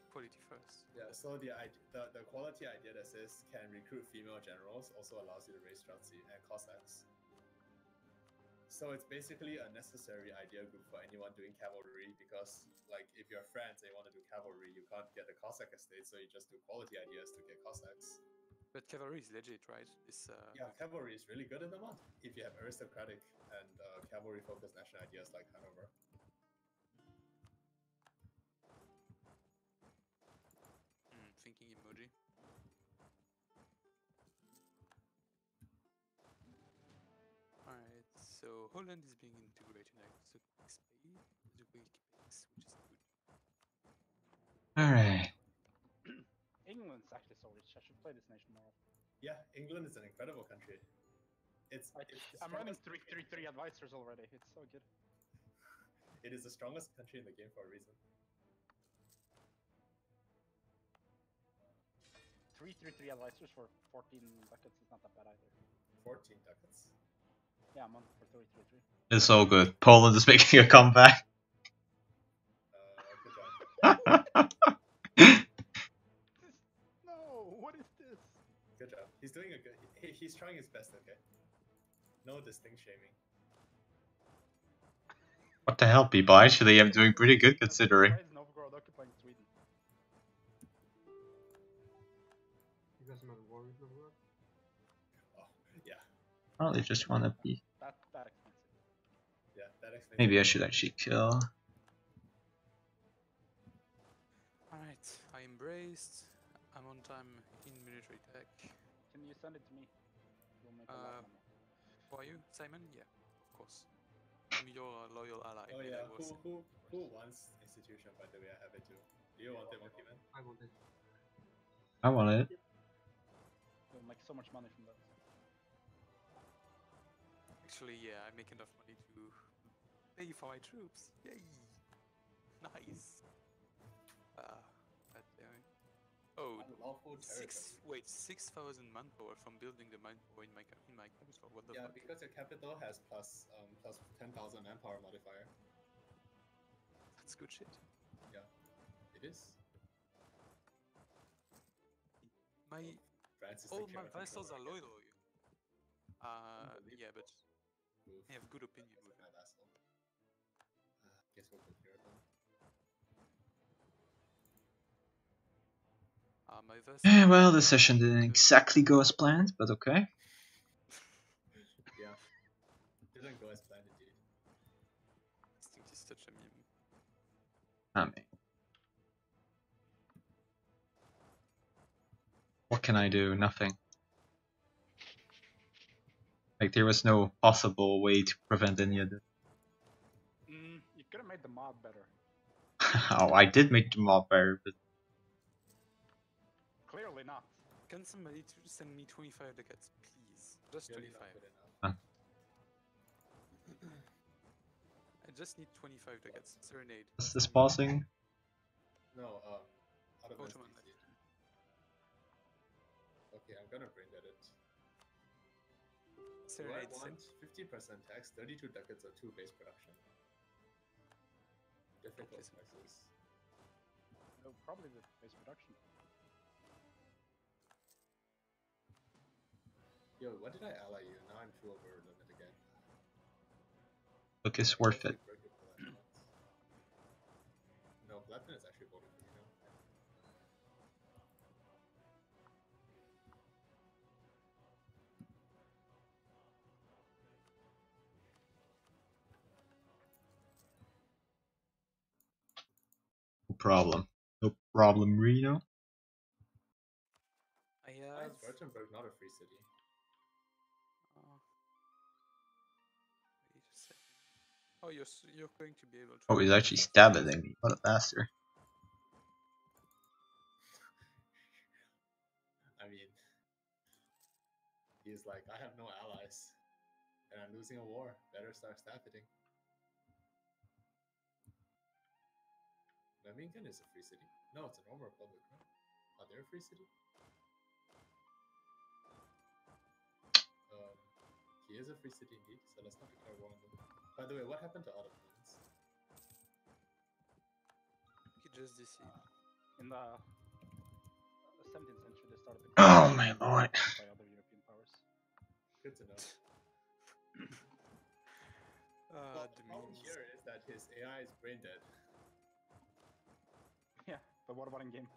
quality first. Yeah. So the quality idea that says can recruit female generals also allows you to raise Streltsy and Cossacks. So it's basically a necessary idea group for anyone doing cavalry because, like, if you're France and you want to do cavalry, you can't get the Cossack estate, so you just do quality ideas to get Cossacks. But cavalry is legit, right? Yeah, cavalry is really good in the mod if you have aristocratic and cavalry-focused national ideas like Hanover. Thinking emoji. Alright, so Holland is being integrated next to Spain, the Greek base, which is good. Alright. England's actually so rich. I should play this nation more. Yeah, England is an incredible country. I'm running 3-3-3 advisors already. It's so good. It is the strongest country in the game for a reason. 3-3-3 advisors for 14 ducats is not that bad either. 14 ducats? Yeah, I'm on for 3-3-3. It's all good. Poland is making a comeback. Good job. No, what is this? Good job. He's doing a good. He's trying his best. Okay. No distinct shaming. What the hell, people? Actually, I'm doing pretty good considering. Why is Novgorod occupying Sweden? Because I'm at war with Novgorod. Oh, yeah. Oh, they just want to be. That expensive. Yeah, that explains. Maybe I should actually kill. Alright, I embraced. I'm on time in military tech. Can you send it to me? We'll make a lot of money. Who are you? Simon? Yeah, of course. I'm your loyal ally. Oh and yeah. I was- Who wants institution? By the way, I have it too. Do you want it, Monkey Man? I want it. I want it. We'll make so much money from that. Actually, yeah, I make enough money to pay for my troops. Yay! Nice. God damn it. Oh, Unlawful territory. 6,000 manpower from building the manpower in my capital. What the Yeah, fuck? because your capital has plus 10,000 manpower modifier. That's good shit. Yeah, it is. France is All the my care of vassals are control, I loyal. guess. Yeah, but Move. I have good opinion That's with my them. vassal. Guess we'll take care of them. My vassals. Well, the session didn't exactly go as planned, but okay. Yeah. Didn't go as planned indeed. Instinct is such a meme. I mean, what can I do? Nothing. Like, there was no possible way to prevent any of this. You could have made the mod better. Oh, I did make the mob better, but Clearly not. Can somebody send me 25 ducats, please? Just Really 25. not good enough. I just need 25 ducats. Serenade. is this pausing? No, out of Ottoman. SDC. Okay, I'm gonna bring that in. Do I Serenade. want 50% tax, 32 ducats, or 2 base production? Difficult listen. choices. Oh, probably the base production. Yo, what did I ally you? Now I'm 2 over limit again. Look, it's worth it. Break it for that amount. problem. No problem, Reno. I Why have. is Württemberg not a free city? Wait a second. Oh, you're going to be able to. Oh, he's actually stabbing me. What a bastard. I mean, he's like, I have no allies, and I'm losing a war. Better start staffing. Memmingen is a free city. No, it's a normal republic, right? Are they a free city? He is a free city indeed, so let's not declare war on them. By the way, what happened to Ottomans? He just deceived. In the 17th century, they started to Oh my lord. by other European powers. Good to know. The the problem memes. here is that his AI is brain dead. Yeah, but what about in game?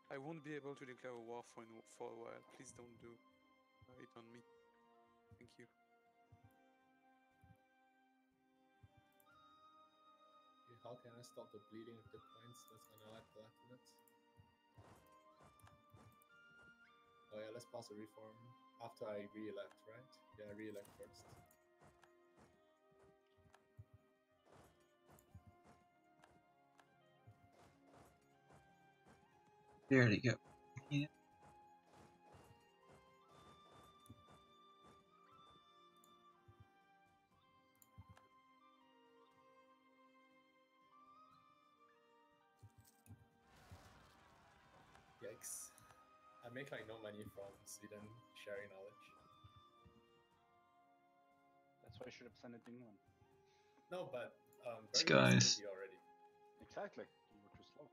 I won't be able to declare a war for a while. Please don't do it on me. Thank you. Okay, how can I stop the bleeding of the points? Let's unelect the activates. Oh yeah, let's pass a reform after I re-elect, right? Yeah, re-elect first. There you go. Yeah. Yikes. I make like no money from Sweden sharing knowledge. That's why I should have sent it to England. No, but These Bergen guys. sent it to you already. Exactly. You were too slow.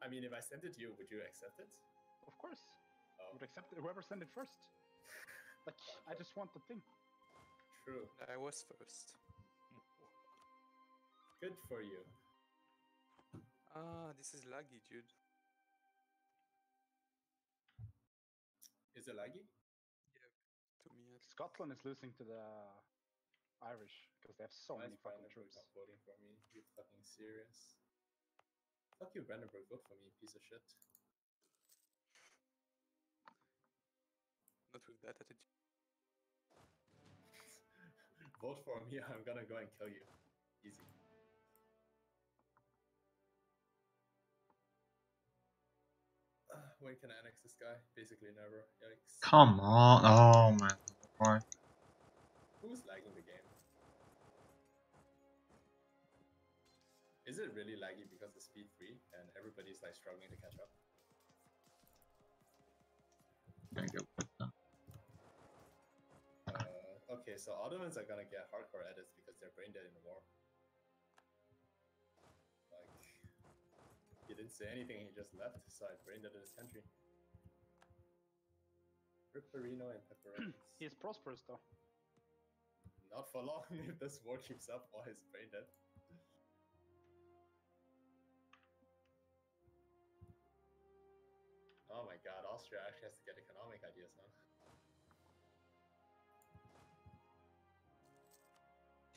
I mean, if I sent it to you, would you accept it? Of course. I Oh, would accept it. Whoever sent it first. Like, I just want the thing. true. I was first. Good for you. This is laggy, dude. Is it laggy? To me, at Scotland is losing to the Irish because they have so Why many is fucking Brandenburg troops. not voting for me? You fucking serious? Fuck you, Brandenburg. Vote for me, piece of shit. not with that attitude. Vote for me, I'm gonna go and kill you. Easy. When can I annex this guy? Basically never. Yikes. Come on. Oh my lord. Who's lagging the game? Is it really laggy because the speed 3 and everybody's like struggling to catch up? There you go. Okay, so Ottomans are gonna get hardcore edits because they're brain dead in the war. Like, he didn't say anything, he just left, so I brain dead in his country. Ripperino and pepperonis. He's prosperous though. Not for long if this war keeps up while he's brain dead. Oh my god, Austria actually has to get economic ideas, huh?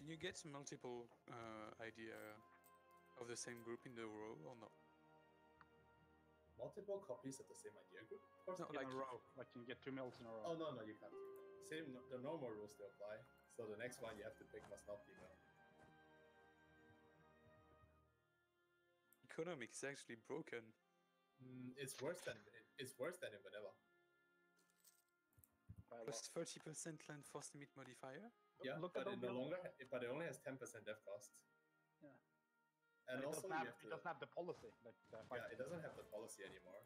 Can you get multiple idea of the same group in the row or not? Multiple copies of the same idea group? Of course No, not. In like a row. Like you get 2 mills in a row. Oh no, you can't. Same, the normal rules still apply. So the next one you have to pick must not be mill. Economics is actually broken. It's worse than in vanilla. By a Plus lot. 30% land force limit modifier. Yeah, Look but at it no Obi-Wan. longer, but it only has 10% dev cost. Yeah. And it also doesn't have, you have to, it doesn't have the policy like the yeah, it doesn't have the policy anymore.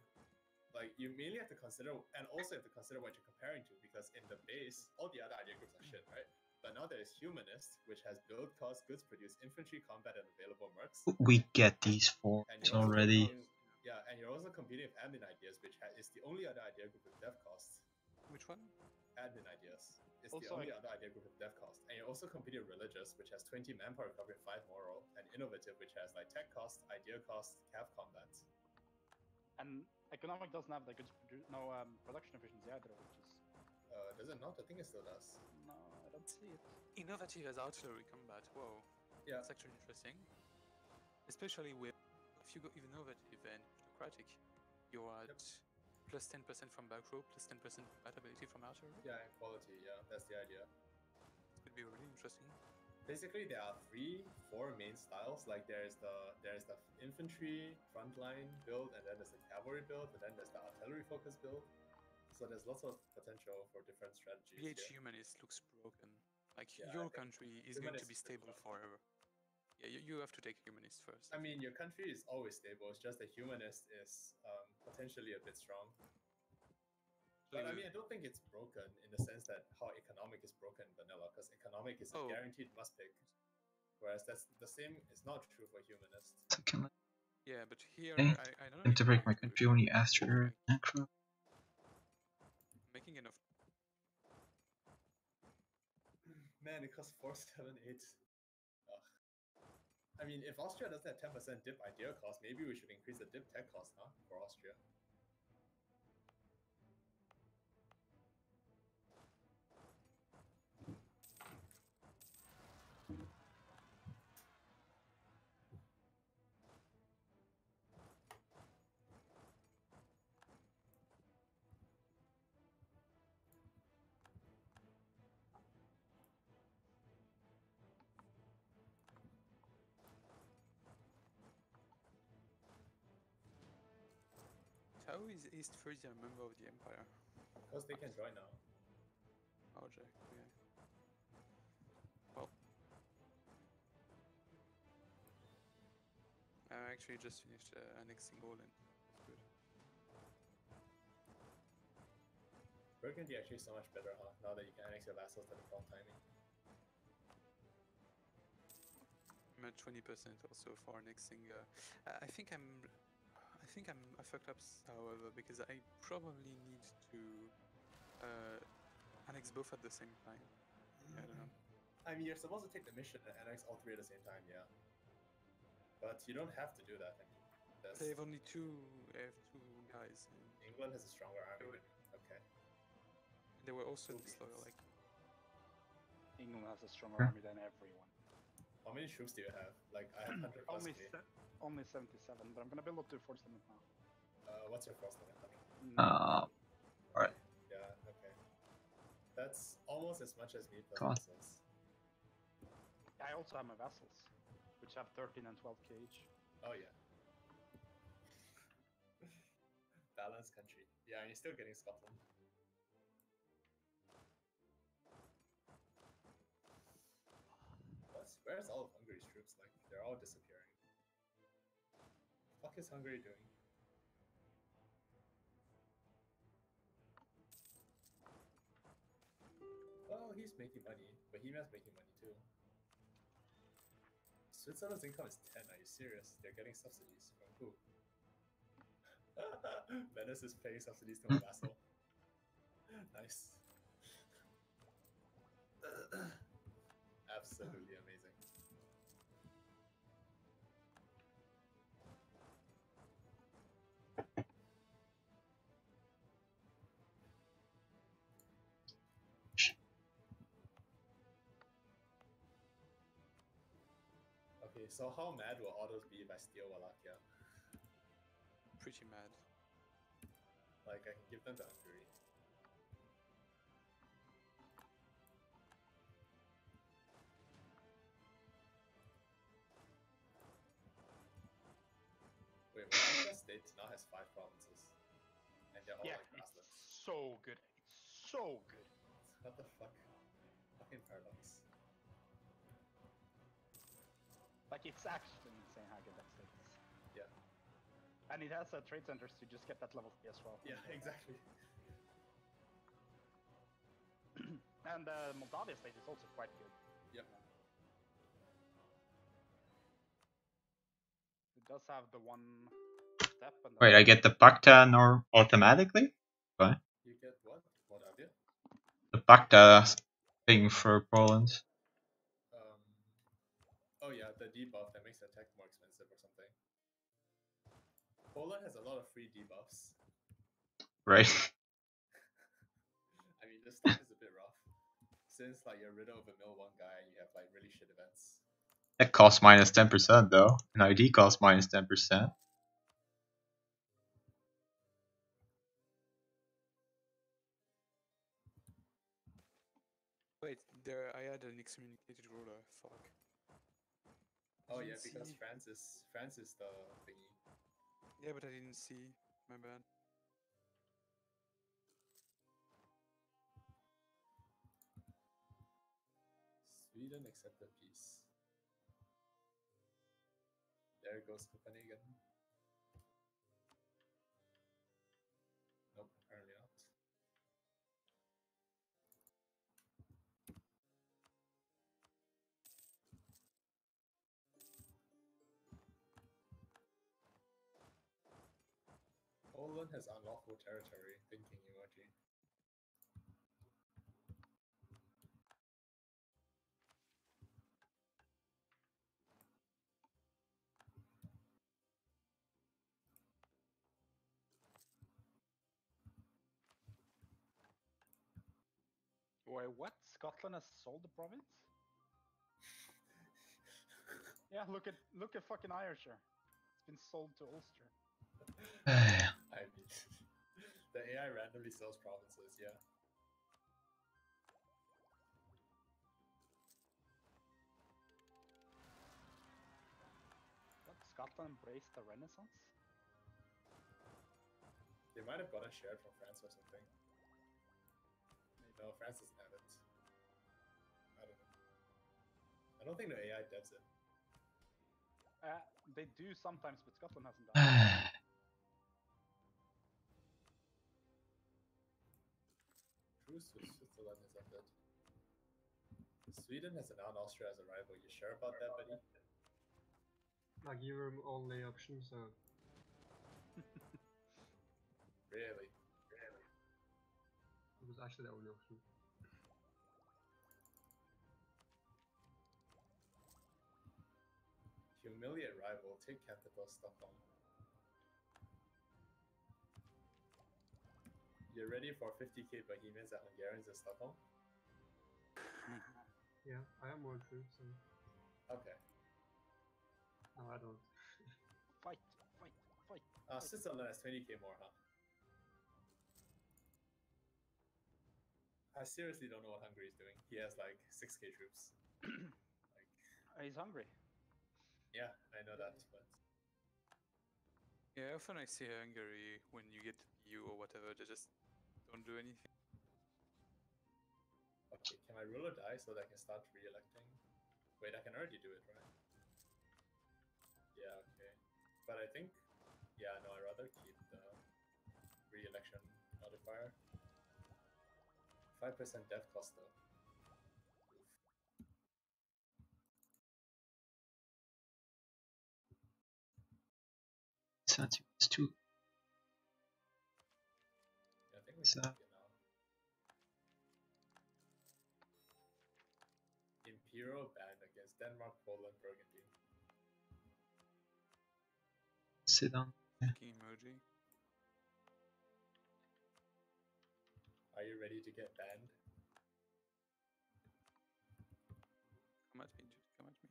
Like you mainly have to consider, and also have to consider what you're comparing to, because in the base, all the other idea groups are shit, right? But now there is humanist, which has build cost, goods produced, infantry, combat, and available mercs. We get these forms And you're also already. yeah, and you're also competing with admin ideas, which is the only other idea group with dev costs. Which one? Admin ideas is the Also, only other idea group with dev cost. And you're also competing with religious, which has 20 manpower recovery, 5 moral, and innovative, which has like tech cost, idea cost, cav combat. And economic doesn't have the good production efficiency either, which is Does it not? I think it still does. No, I don't see it. Innovative as artillery combat. Whoa. Yeah. That's actually interesting. Especially with if you go innovative and technocratic, you're at plus 10% from back row, plus 10% compatibility from artillery. Yeah, and quality. Yeah, that's the idea. It could be really interesting. Basically, there are 4 main styles. Like there's the infantry frontline build, and then there's the cavalry build, and then there's the artillery focus build. So there's lots of potential for different strategies. PH here. Humanist looks broken. Like Yeah, your country is going to be Humanist is stable pretty forever. Yeah, you have to take Humanist first. I mean, your country is always stable. It's just the humanist is potentially a bit strong. But I mean, I don't think it's broken in the sense that how economic is broken in vanilla, because economic is a guaranteed must pick. Whereas that's the same is not true for humanist. Yeah, but here Okay. I don't know. I have to break my country only after necro. Making enough. Man, it costs 478. Ugh. I mean, if Austria doesn't have 10% dip idea cost, maybe we should increase the dip tech cost, huh? For Austria. How is East Frisia a member of the Empire? Because they can join now. Oh, Jack, yeah. Well, I actually just finished annexing Poland. That's good. Burgundy actually so much better, huh? Now that you can annex your vassals at the wrong timing. I'm at 20% also for annexing. I think I fucked up, however, because I probably need to annex both at the same time. I don't know. I mean, you're supposed to take the mission and annex all 3 at the same time, yeah. But you don't have to do that. I mean, they have only two guys. England has a stronger army. Okay. They were also disloyal. Like England has a stronger army than everyone. How many troops do you have? Like I have 100 plus. Only 77, but I'm gonna build up to force limit now. What's your force limit? Alright. Yeah. Okay. That's almost as much as me plus vassals. I also have my vassals, which have 13 and 12 kh. Oh yeah. Balanced country. Yeah, and you're still getting Scotland. Where's all of Hungary's troops? Like, they're all disappearing. What the fuck is Hungary doing? Well, he's making money. Bohemia's making money too. Switzerland's income is 10. Are you serious? They're getting subsidies from who? Venice is paying subsidies to a vassal. Nice. Absolutely amazing. Okay, so how mad will autos be if I steal Wallachia? pretty mad. Like, I can give them to Hungary. Wait, Wallachia state now has 5 provinces. And they're all like grasslands. It's so good. It's so good. What the fuck? Fucking paradox. Like, it's actually insane how good that state is. Yeah. And it has trade centers to just get that level 3 as well. Yeah, exactly. And Moldavia state is also quite good. Yep. It does have the one step. And Wait, I get the Bacta nor automatically? What? You get what? Moldavia? The Bacta thing for Poland. Oh yeah, the debuff that makes the attack more expensive or something. Poland has a lot of free debuffs. Right. I mean, this start is a bit rough. Since like you're rid of a mill one guy and you have like really shit events. That costs minus 10% though. An ID costs minus 10%. Wait, there I had an excommunicated ruler. Fuck. Oh Didn't yeah, because see. France is the thingy. Yeah, but I didn't see. My bad. Sweden accepted peace. There goes Copenhagen. Nope, apparently not. Poland has unlawful territory, thinking emoji. Wait, what? Scotland has sold the province? Yeah, look at fucking Ayrshire. It's been sold to Ulster. I mean, the AI randomly sells provinces, yeah. What? Scotland embraced the Renaissance? They might have gotten shared from France or something. No, France doesn't have it. I don't know. I don't think the AI devs it. They do sometimes, but Scotland hasn't done it. Truce with Switzerland is ended. Sweden has announced Austria as a rival. You sure about that, buddy? Like you were only option, so Really? it was actually the only option. Humiliate rival. Take capital Stockholm. You're ready for 50k Bohemians and Hungarians in Stockholm? Yeah, I am one too, so Okay. no, I don't. Fight. Switzerland has 20k more, huh? I seriously don't know what Hungary is doing. He has like 6k troops. He's hungry. Yeah, I know that, but Yeah, often I see Hungary when you get to the EU or whatever, they just don't do anything. okay. Can my ruler die so that I can start re-electing? Wait, I can already do it, right? Yeah, okay. But I think, yeah, no, I'd rather keep the re-election modifier. 5% death cost though. Oof. It's too. Yeah, I think we should take it now. Imperial band against Denmark, Poland, Burgundy. Sit down. Fucking emoji. Are you ready to get banned? Come at me, dude. Come at me.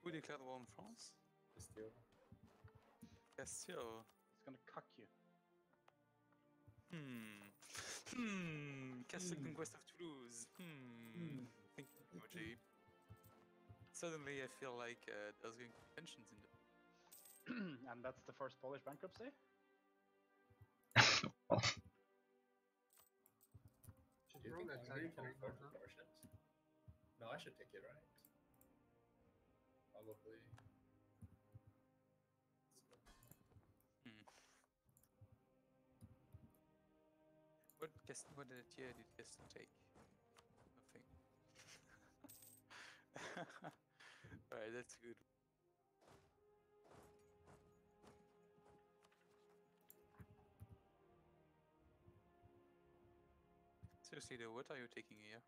Who declared war on France? Still. Castile. He's gonna cuck you. Castile conquest of Toulouse. Thank you, emoji. Suddenly, I feel like there's going to be tensions in the. And that's the first Polish bankruptcy? Should Do you roll think that Hungary tag can afford now? to torsion? No, I should take it, right? Probably. What tier did Castile take? Nothing. Alright, that's good. Seriously though, what are you taking here?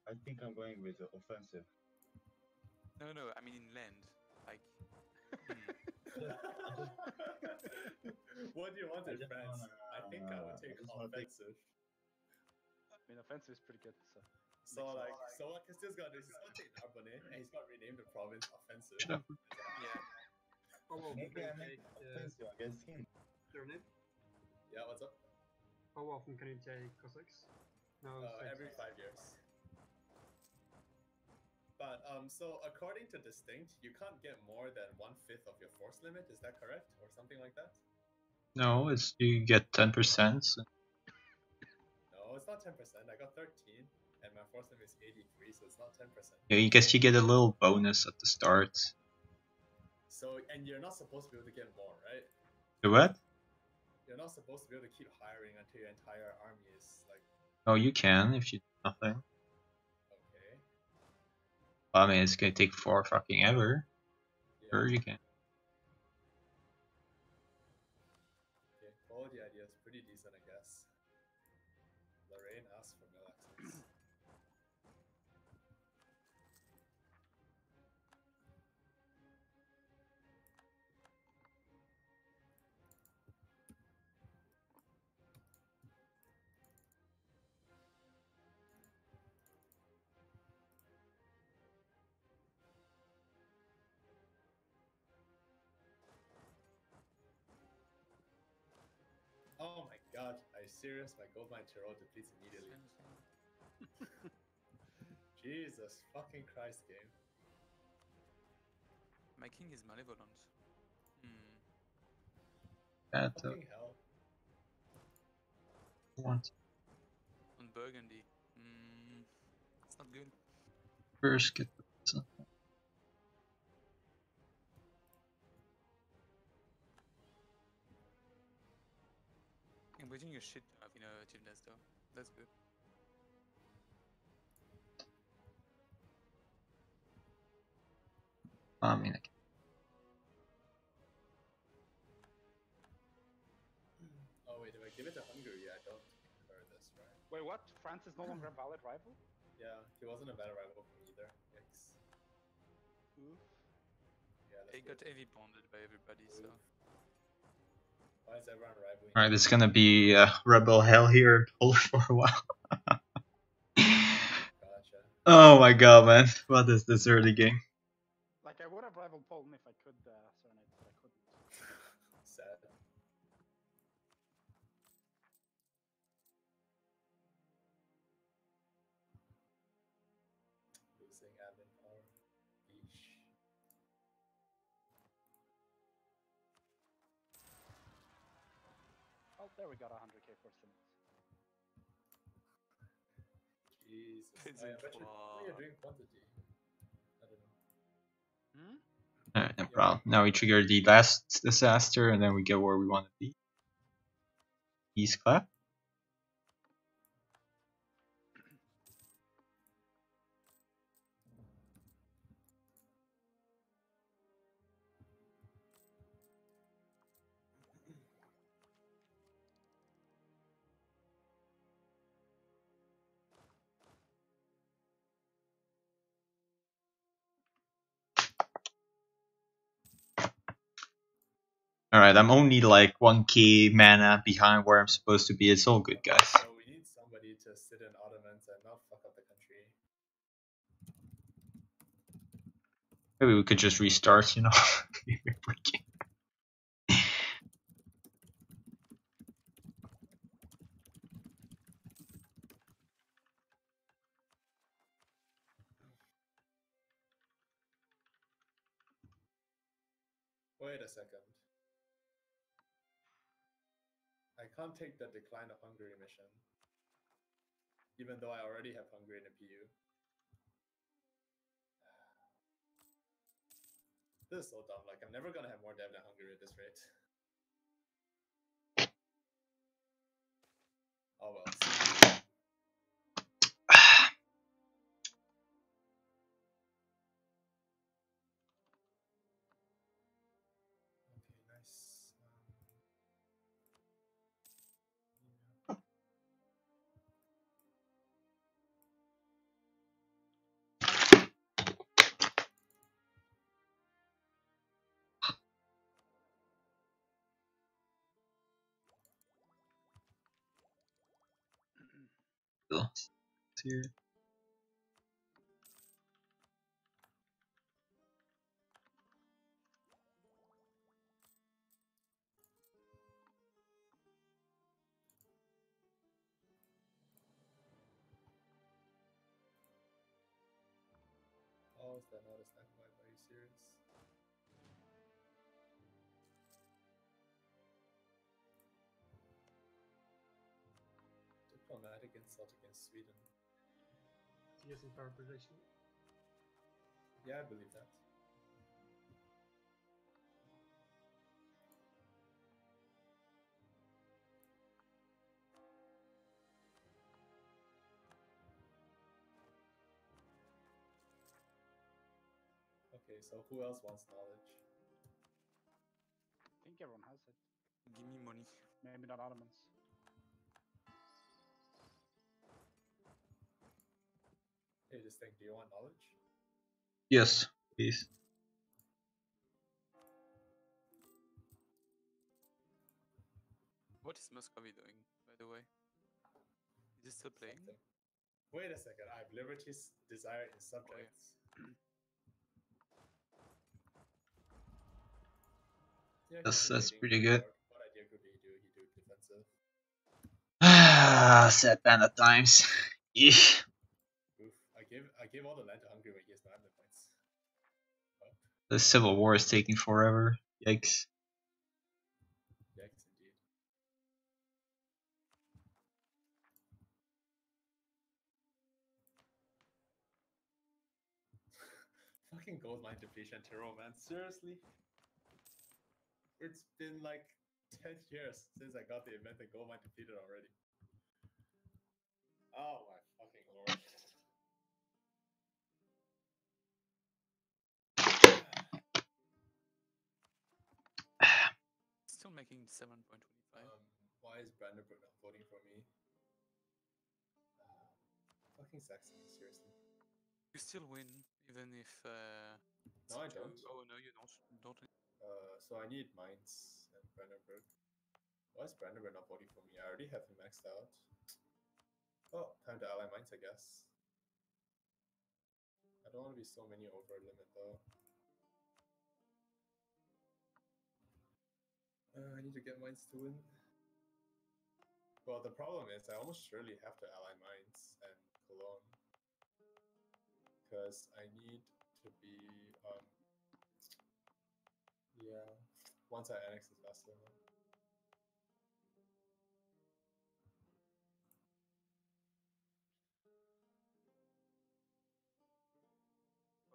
I think I'm going with the offensive. No, I mean inland. Like, What do you want I in just France? wanna- I think I would take I just wanna take- offensive. I mean, offensive is pretty good. So. So what Castillo's got is he's gonna take Narbonne and he's gonna rename the province offensive. Shut up. yeah. How often Maybe can I you make take offensive against him. Turnip? Yeah, what's up? How often can you take Cossacks? No, Every 5 years. But so according to Distinct, you can't get more than 1/5 of your force limit. Is that correct, or something like that? No, it's you get 10%. No, it's not 10%. I got 13, and my force limit is 83, so it's not 10%. Yeah, I guess you get a little bonus at the start. So, and you're not supposed to be able to get more, right? The what? You're not supposed to be able to keep hiring until your entire army is like Oh, you can if you do nothing. okay. I mean, it's gonna take for fucking ever. Yeah. Sure, you can. Okay. Quality idea is pretty decent, I guess. Lorraine asked for mill access. Oh my god, are you serious? My gold mine Tyrol depletes immediately. Jesus fucking Christ, game. My king is malevolent. That Fucking hell. want On Burgundy. It's not good. first get the I'm waiting your shit to have gymnast though. That's good. I mean, Oh wait, if I give it to Hungary, I don't incur this, right? Wait, what? France is no longer a valid rival? Yeah, he wasn't a better rival for me either. Yikes. Oof. Yeah, They that's got heavy bonded by everybody, so. Why is everyone rivaling? Alright, it's gonna be rebel hell here for a while. Gotcha. Oh my god, man. What is this early game? Like, I would have rivaled Poland if I could, Serenade, but I couldn't. Sad. Losing admin power. Eesh. Oh, there we got 100k force limit. Jesus. It's I bet in you're doing quantity. I don't know. Hmm? Alright, no problem. Now we trigger the last disaster and then we get where we want to be. Peace clap. Alright, I'm only like 1k mana behind where I'm supposed to be. It's all good, guys. So we need somebody to sit in Ottomans and not fuck up the country. Maybe we could just restart, you know? Wait a second. I can't take the Decline of Hungary mission. Even though I already have Hungary in a PU. This is so dumb. Like, I'm never gonna have more dev than Hungary at this rate. Oh well. Okay, nice. Still. Here. Oh, is that not a snack wipe? Are you serious? Diplomatic insult against Sweden. Yes, interpretation. Yeah, I believe that. Okay, so who else wants knowledge? I think everyone has it. Give me money. Maybe not Ottomans. Hey, this thing, do you want knowledge? Yes, please. What is Muscovy doing, by the way? Is he still playing? Something. Wait a second, I have liberty's desire in subjects. Yeah, he's That's invading pretty New good. York. What idea could he do? He do defensive. Sad panda times. Yeesh. Oof. I gave all the land to Hungary when he has no admin points. Oh, The civil war is taking forever. Yikes. yikes indeed. Fucking gold mine depletion Tyrol, man. Seriously? It's been like 10 years since I got the event and gold mine depleted already. Oh my fucking lord. Still making 7.25. Why is Brandenburg not voting for me? Fucking Saxony, seriously. You still win, even if. No, I don't. Oh no, you don't. Don't. So I need Mainz and Brandenburg. Why is Brandenburg not voting for me? I already have him maxed out. Oh, time to ally Mainz, I guess. I don't want to be so many over limit though. I need to get Mainz to win. Well, the problem is I almost surely have to ally Mainz and Cologne. Because I need to be, yeah, once I annex this vessel.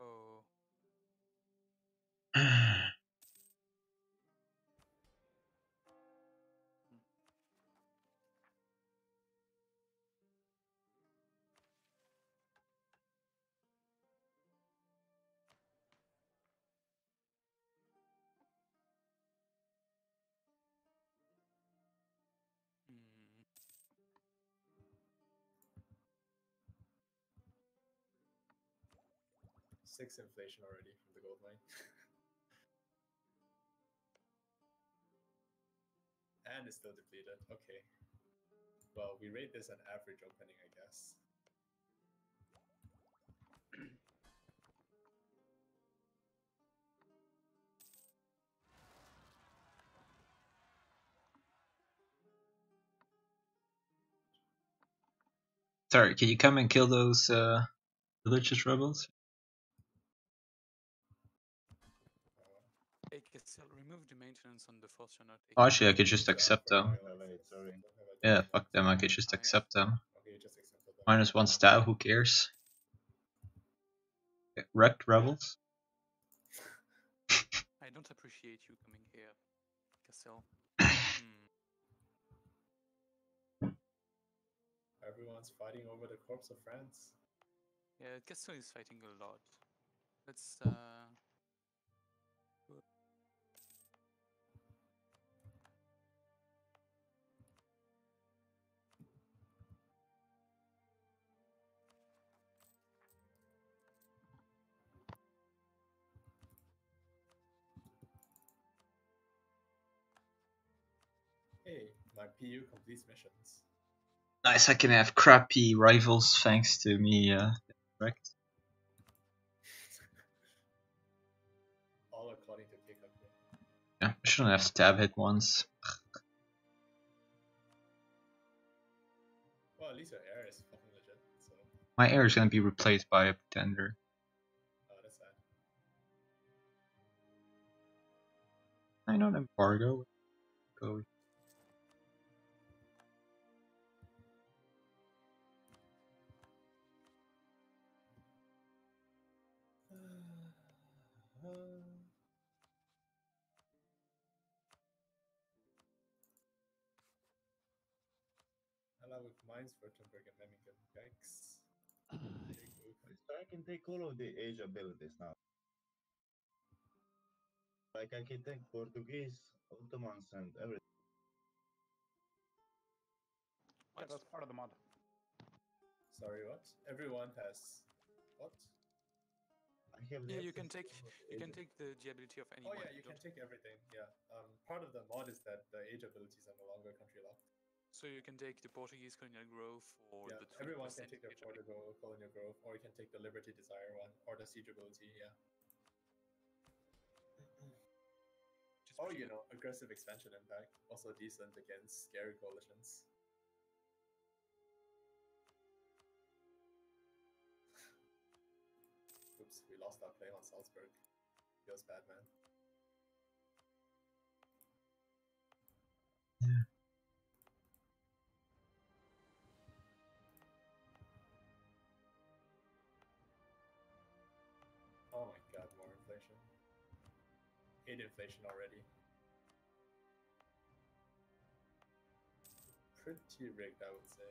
Oh. Hmm. 6 inflation already from the gold mine. And it's still depleted. Okay. Well, we rate this an average opening, I guess. Sorry, can you come and kill those religious rebels? Hey, Cassel, remove the maintenance on the force you're not taking. Oh, actually, I could just Need to accept upgrade them. my Late, Alexis. sorry. Don't have a Yeah, demand fuck them. I could just Nice. accept them. Okay, you just accepted them. -1 stat. Who cares? Wrecked rebels. I don't appreciate you coming here, Cassel. Hmm. Everyone's fighting over the corpse of France. Yeah, Cassel is fighting a lot. Let's Hey, my PU completes missions. Nice, I can have crappy rivals thanks to me. Correct. All according to Kika. Yeah, I shouldn't have stab hit once. Well, at least your air is fucking legit. So, My air is gonna be replaced by a pretender. oh, that's sad. I know embargo. Go. Allow with mines, Württemberg, and Memmingen. Yikes. Big move. So I can take all of the age abilities now. Like I can take Portuguese, Ottomans, and everything. Yeah, that's part of the mod. Sorry, what? Everyone has what? I have Yeah, the you can access take to all of the you can age take the ability of Oh anyone. yeah, you can take everything. Yeah. Part of the mod is that the age abilities are no longer country locked. So you can take the Portuguese colonial growth or Yeah, the 20% everyone can take the age Portugal Colonial Growth, or you can take the Liberty Desire one, or the Siege ability. Yeah. which is Or pretty you good. know, aggressive expansion impact, also decent against scary coalitions. Oops, we lost our play on Salzburg. Feels bad, man. Oh my god, more inflation. Hate inflation already. Pretty rigged, I would say.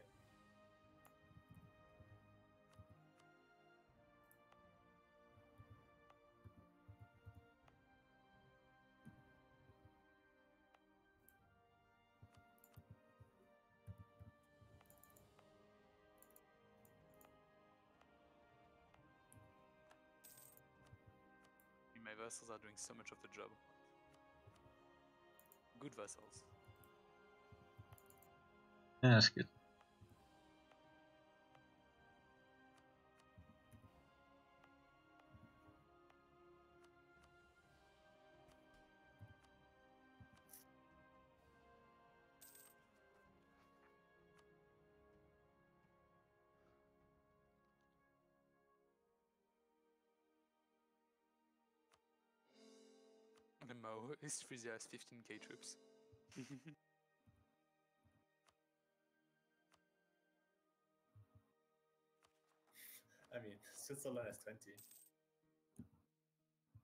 My vessels are doing so much of the job. Good vessels. Yeah, that's good. The Mo is Frisia has 15k troops. I mean, Switzerland has 20.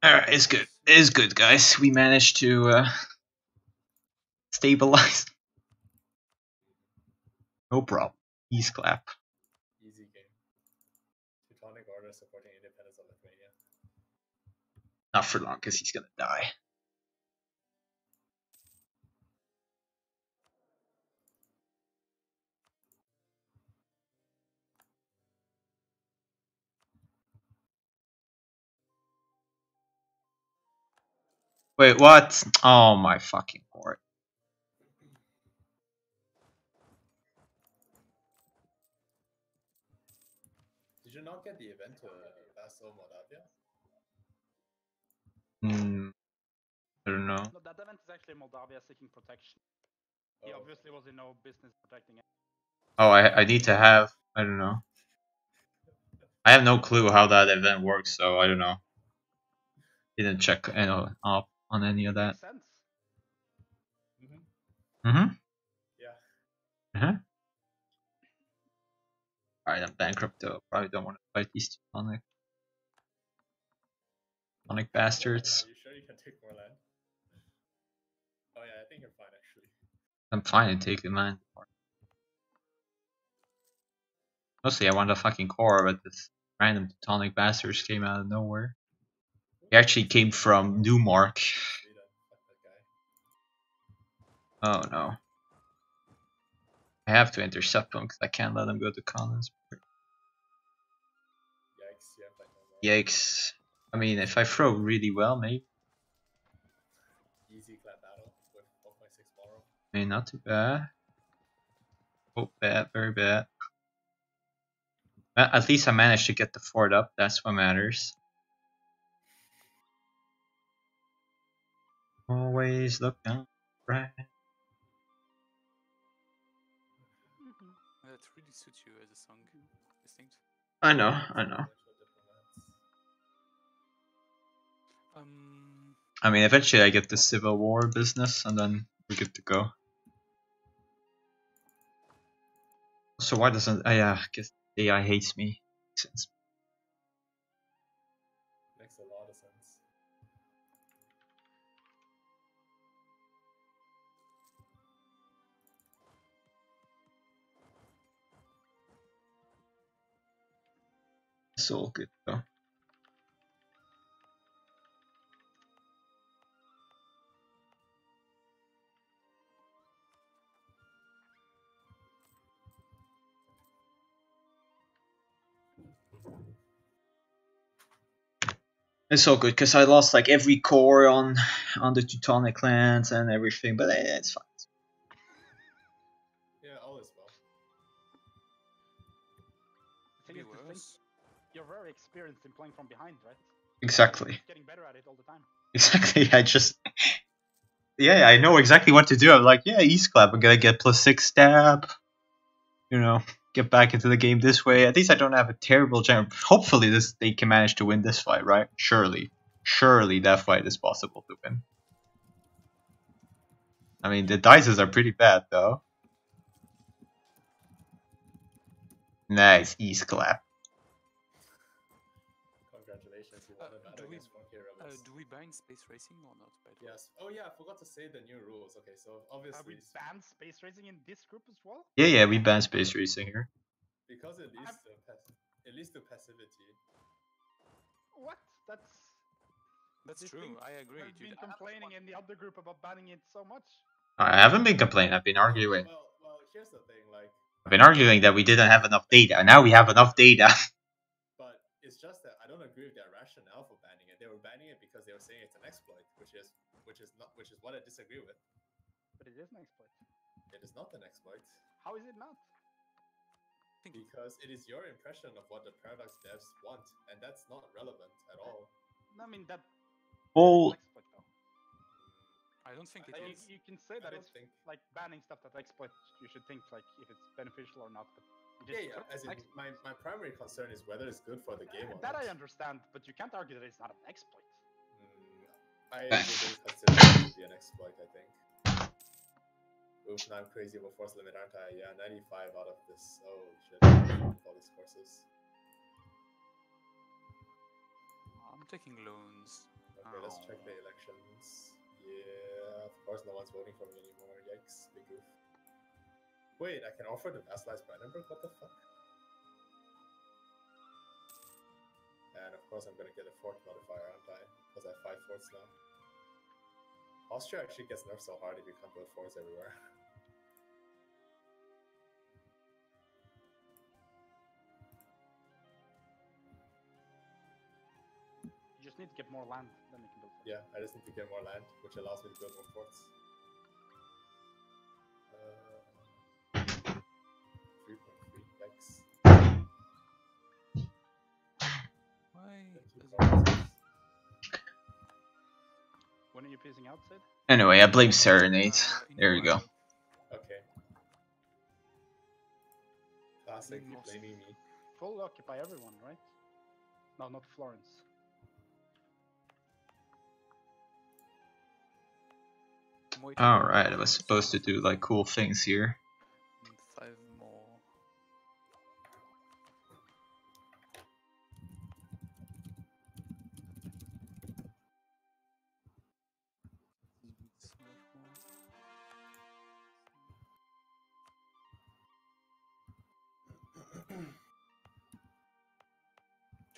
Alright, it's good. It's good, guys. We managed to stabilize. No problem. Ease clap. Easy game. Teutonic Order supporting independence of Lithuania. Not for long, because he's gonna die. Wait, what? Oh my fucking lord. Did you not get the event to Vassal Moldavia? I don't know. No, that event is actually Moldavia seeking protection. He Oh. obviously was in no business protecting it. Oh, I need to have. I don't know. I have no clue how that event works, so I don't know. Didn't check up on any of that. Makes sense. Mm-hmm. Yeah. Uh-huh. Alright, I'm bankrupt though. Probably don't want to fight these Teutonic bastards. Are you sure you can take more land? Oh yeah, I think you're fine actually. I'm fine in taking land. Mostly I want a fucking core, but this random Teutonic bastards came out of nowhere. He actually came from Newmark. Sweden, fuck that guy. Oh no. I have to intercept him because I can't let him go to Collins. Yikes, you have like no more. Yikes. I mean, if I throw really well, maybe. Easy clap battle with 4.6 moral. I mean, not too bad. Oh, bad, very bad. At least I managed to get the fort up. That's what matters. Always look down right. That really suits you as a song, distinct. I know, I know. I mean, eventually I get the Civil War business, and then we're good to go. So why doesn't... yeah, I guess AI hates me. Makes sense. Makes a lot of sense. It's all good though. It's all good because I lost like every core on the Teutonic lands and everything, but it's fine. Yeah, all is well. The thing is, distinct, you're very experienced in playing from behind, right? Exactly. You're getting better at it all the time. Exactly. I just... yeah, I know exactly what to do. I'm like, yeah, East Clap, I'm gonna get +6 stab. You know, get back into the game this way. At least I don't have a terrible general. Hopefully they can manage to win this fight, right? Surely that fight is possible to win. I mean, the dices are pretty bad though. Nice, East Clap. Congratulations, you won a battle against Frontier Rebels. Do we ban space racing or not? By the way? Yes. Oh yeah, I forgot to say the new rules. Okay, so obviously... we banned space racing in this group as well? Yeah, we ban space racing here. Because it leads to passivity. What? That's true, I agree, I've dude. been complaining in the other group about banning it so much. I haven't been complaining, I've been arguing. Well, here's the thing, like... I've been arguing that we didn't have enough data, and now we have enough data. But it's just that I don't agree with their rationale for banning it. They were banning it because they were saying it's an exploit, which is what I disagree with. But it is an exploit. It is not an exploit. How is it not? Because it is your impression of what the Paradox devs want, and that's not relevant at all. I mean, that... Well... exploit, though. I don't think it is. You can say that it's like banning stuff that exploit. You should think like if it's beneficial or not. But yeah. As in, my primary concern is whether it's good for the game or that not. I understand, but you can't argue that it's not an exploit. I wouldn't consider it to be an exploit. I think. Oof, now I'm crazy about force limit, aren't I? Yeah, 95 out of this. Oh shit! All these courses. I'm taking loans. Okay, let's check the elections. Yeah, of course no one's voting for me anymore. Yikes, big goof. Wait, I can offer the vassalized Brandenburg? What the fuck? And of course I'm gonna get a fort modifier, aren't I? Because I have 5 forts now. Austria actually gets nerfed so hard if you can't build forts everywhere. You just need to get more land, then you can build forts. Yeah, I just need to get more land, which allows me to build more forts. 3.3, yikes. When are you piecing out, Sid? Anyway, I blame Serenade. There you go. Okay. Classic, blaming me. Full occupy everyone, right? No, not Florence. Alright, I was supposed to do like cool things here. 5 more.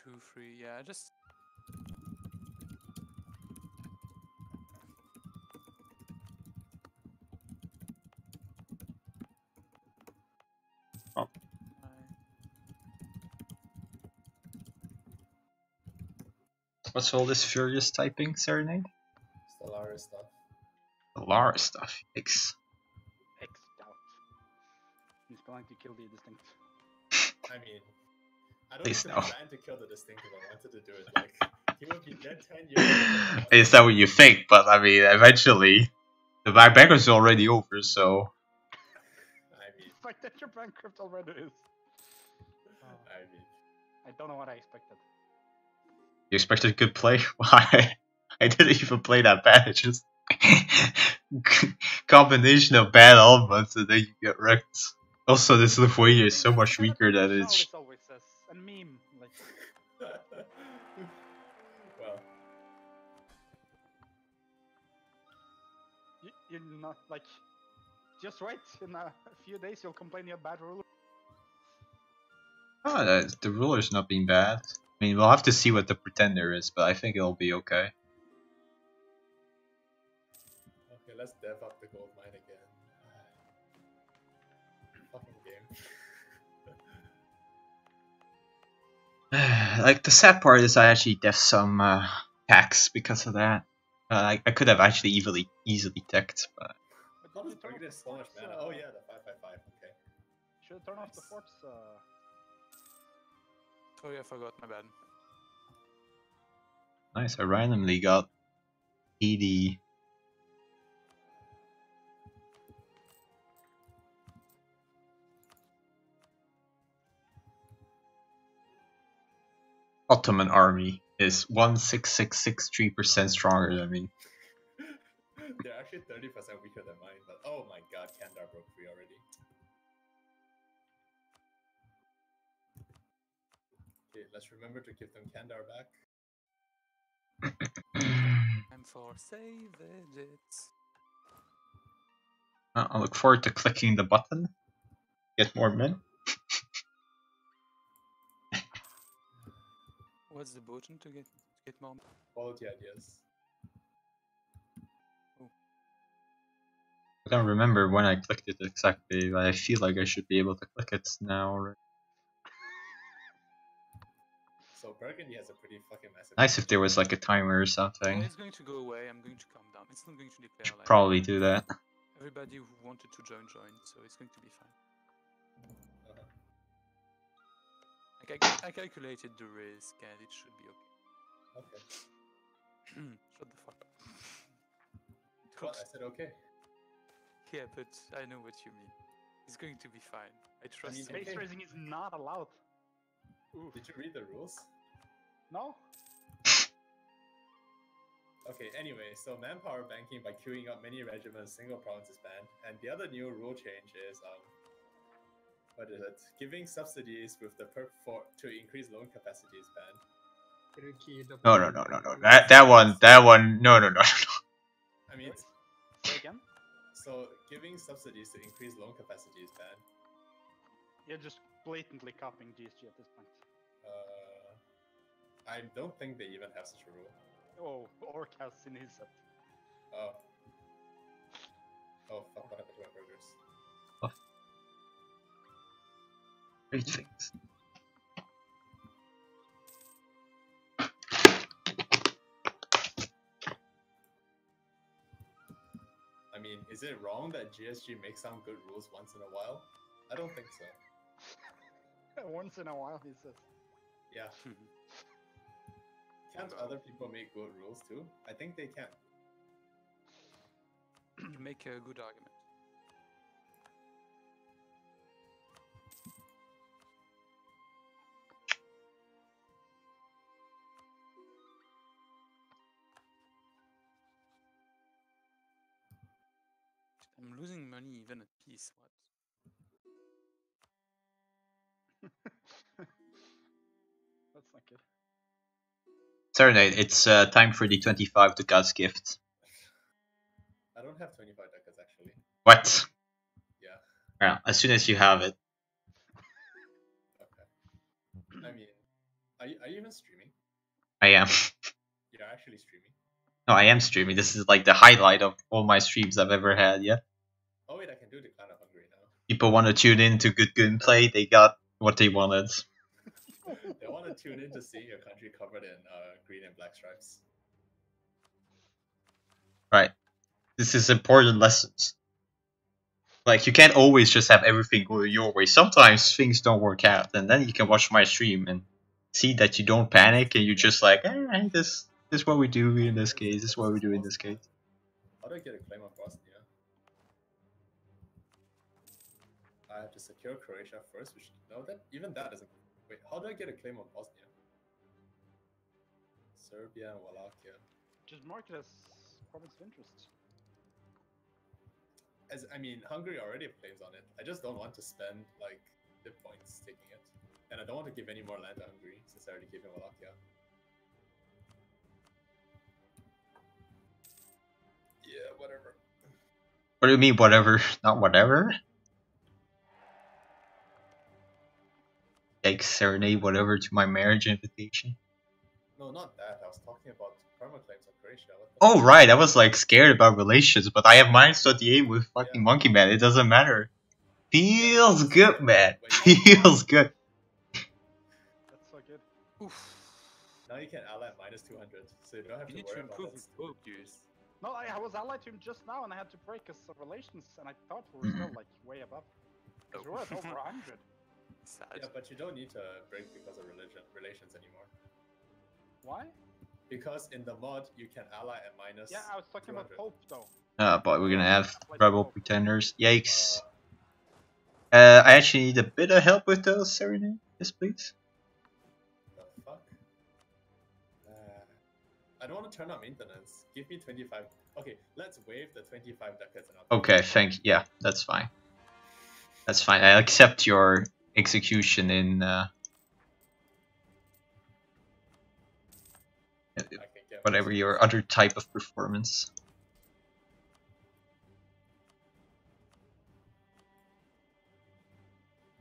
Two, 3, yeah, just... Oh. What's all this furious typing, Serenade? Stellaris stuff. Stellaris stuff, yikes. X-Doubt. He's going to kill the distinct. I mean, I don't Please need no. to plan to kill the distinct if I wanted to do it. Like, he would be dead 10 years ago. Is that what you think? But I mean, eventually, the bankruptcy is already over, so. I mean, The fact that you're bankrupt already is. I mean, I don't know what I expected. You expected good play? Why? I didn't even play that bad. It's just combination of bad elements and then you get wrecked. Also, this Lithuania is so much weaker than it's. Charles always says, and meme, like, well, you're not, like, just wait, in a few days you'll complain you're a bad ruler. Oh, the ruler's not being bad. I mean, we'll have to see what the pretender is, but I think it'll be okay. okay, let's dev up the gold mine again. Fucking game. Like, the sad part is I actually def some tax because of that. I could have actually easily teched, but. How does Burgundy have so much mana? Oh yeah, the 5/5. Okay. Should I turn off the forts? Sorry, I forgot. My bad. Nice, I randomly got 80. Ottoman army is 16663% stronger than me. They're actually 30% weaker than mine, but oh my god, Kandar broke free already. Okay, let's remember to give them Kandar back. Time for save edits. I look forward to clicking the button. Get more men. What's the button to get more? Quality ideas. I don't remember when I clicked it exactly, but I feel like I should be able to click it now already. So Burgundy has a pretty fucking massive. Nice if there was like a timer or something. It's going to go away. I'm going to calm down. It's not going to declare like Probably do that. everybody who wanted to joined, so it's going to be fine. I calculated the risk and it should be okay. Okay. Shut the fuck up. What? I said okay. Yeah, but I know what you mean. It's going to be fine. I trust you. Space raising is not allowed. Ooh. Did you read the rules? No? Okay, anyway, so manpower banking by queuing up many regiments, single province is banned. And the other new rule change is, what is it? Giving subsidies with the perk to increase loan capacity is banned. No. That one, no. I mean, Say again? so giving subsidies to increase loan capacity is banned. You're just blatantly copying GSG at this point. I don't think they even have such a rule. Oh, Orc has in his set. Oh, fuck, what happened to my burgers? Great things. I mean, is it wrong that GSG makes some good rules once in a while? I don't think so. Once in a while, he says. Yeah. Can't other people make good rules too? I think they can. You make a good argument. I'm losing money even at peace. What? That's not good. Serenade, it's time for the 25 ducats gift. I don't have 25 ducats actually. What? Yeah. Well, as soon as you have it. Okay. I mean, are you even streaming? I am. You're actually streaming? No, I am streaming. This is like the highlight of all my streams I've ever had, yeah? Oh wait, I can do Decline of Hungary now. People want to tune in to good gameplay, they got what they wanted. They want to tune in to see your country covered in green and black stripes. Right. This is important lessons. Like, you can't always just have everything go your way. Sometimes things don't work out, and then you can watch my stream and see that you don't panic, and you're just like, this is what we do in this case, this is what we do in this case. How do I get a claim on Bosnia? I have to secure Croatia first, which no, that even that doesn't. Wait, how do I get a claim on Bosnia? Serbia and Wallachia. Just mark it as province of interest. As I mean, Hungary already have claims on it. I just don't want to spend like the points taking it, and I don't want to give any more land to Hungary since I already gave him Wallachia. Yeah, whatever. What do you mean, whatever? Not whatever? Like, serenade whatever to my marriage invitation? No, not that. I was talking about perma claims on Croatia. What the Oh, fuck? right, I was like scared about relations, but I have -28 with fucking Monkey Man, it doesn't matter. Feels good, man. Feels good. That's so good. Oof. Now you can ally at -200, so you don't have You to need to worry about improve that. his boat use. No, I was allied to him just now, and I had to break his relations, and I thought we were still like way above. Because we were at over 100. Sad. Yeah, but you don't need to break because of relations anymore. Why? Because in the mod you can ally at minus. Yeah, I was talking about 200. Pope though. But we're gonna have Rebel Pretenders. Yikes. Uh, I actually need a bit of help with those, Serenade. Yes, please. the fuck? I don't want to turn on maintenance. Give me 25. Okay, let's waive the 25 ducats and I'll Okay, yeah, that's fine. That's fine. I accept your execution in I can get whatever your other type of performance.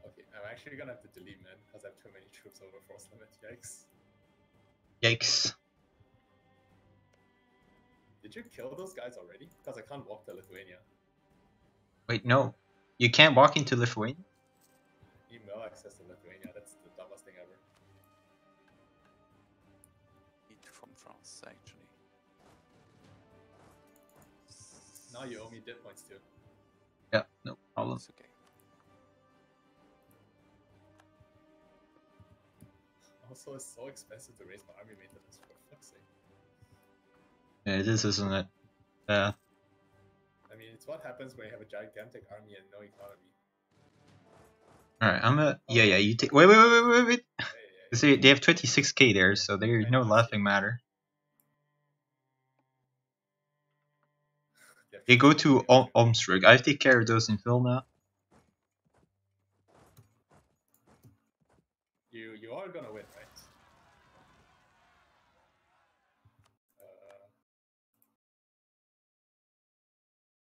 Okay, I'm actually gonna have to delete men because I have too many troops over force limit. Yikes. Yikes. Did you kill those guys already? Because I can't walk to Lithuania. Wait, no. You can't walk into Lithuania? Email access to Lithuania. That's the dumbest thing ever. Need from France, actually. Now you owe me dead points too. Yeah, no problem. It's okay. Also, it's so expensive to raise my army maintenance, for fuck's sake. Yeah, it is, isn't it? Yeah. I mean, it's what happens when you have a gigantic army and no economy. Alright, I'm a... Yeah, you take... Wait. Hey, See, they have 26k there, so there's no laughing matter. They go to Omstrug. I take care of those in Vilna. You are gonna win, right?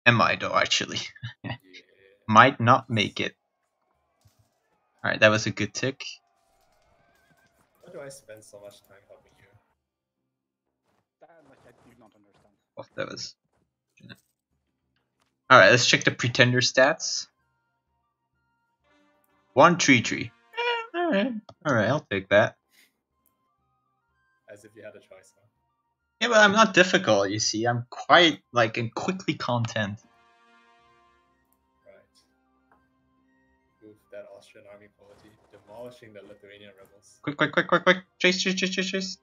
Am I though, actually? Yeah. Might not make it. Alright, that was a good tick. Why do I spend so much time helping you? That, like, I do not understand. Oh, that was... Alright, let's check the Pretender stats. 1-3-3. Alright, I'll take that. As if you had a choice, huh? Yeah, but I'm not difficult, you see. I'm quite, like, and quickly content. Right. Oof, that Austrian army quality. Demolishing the Lithuanian rebels. Quick. Chase.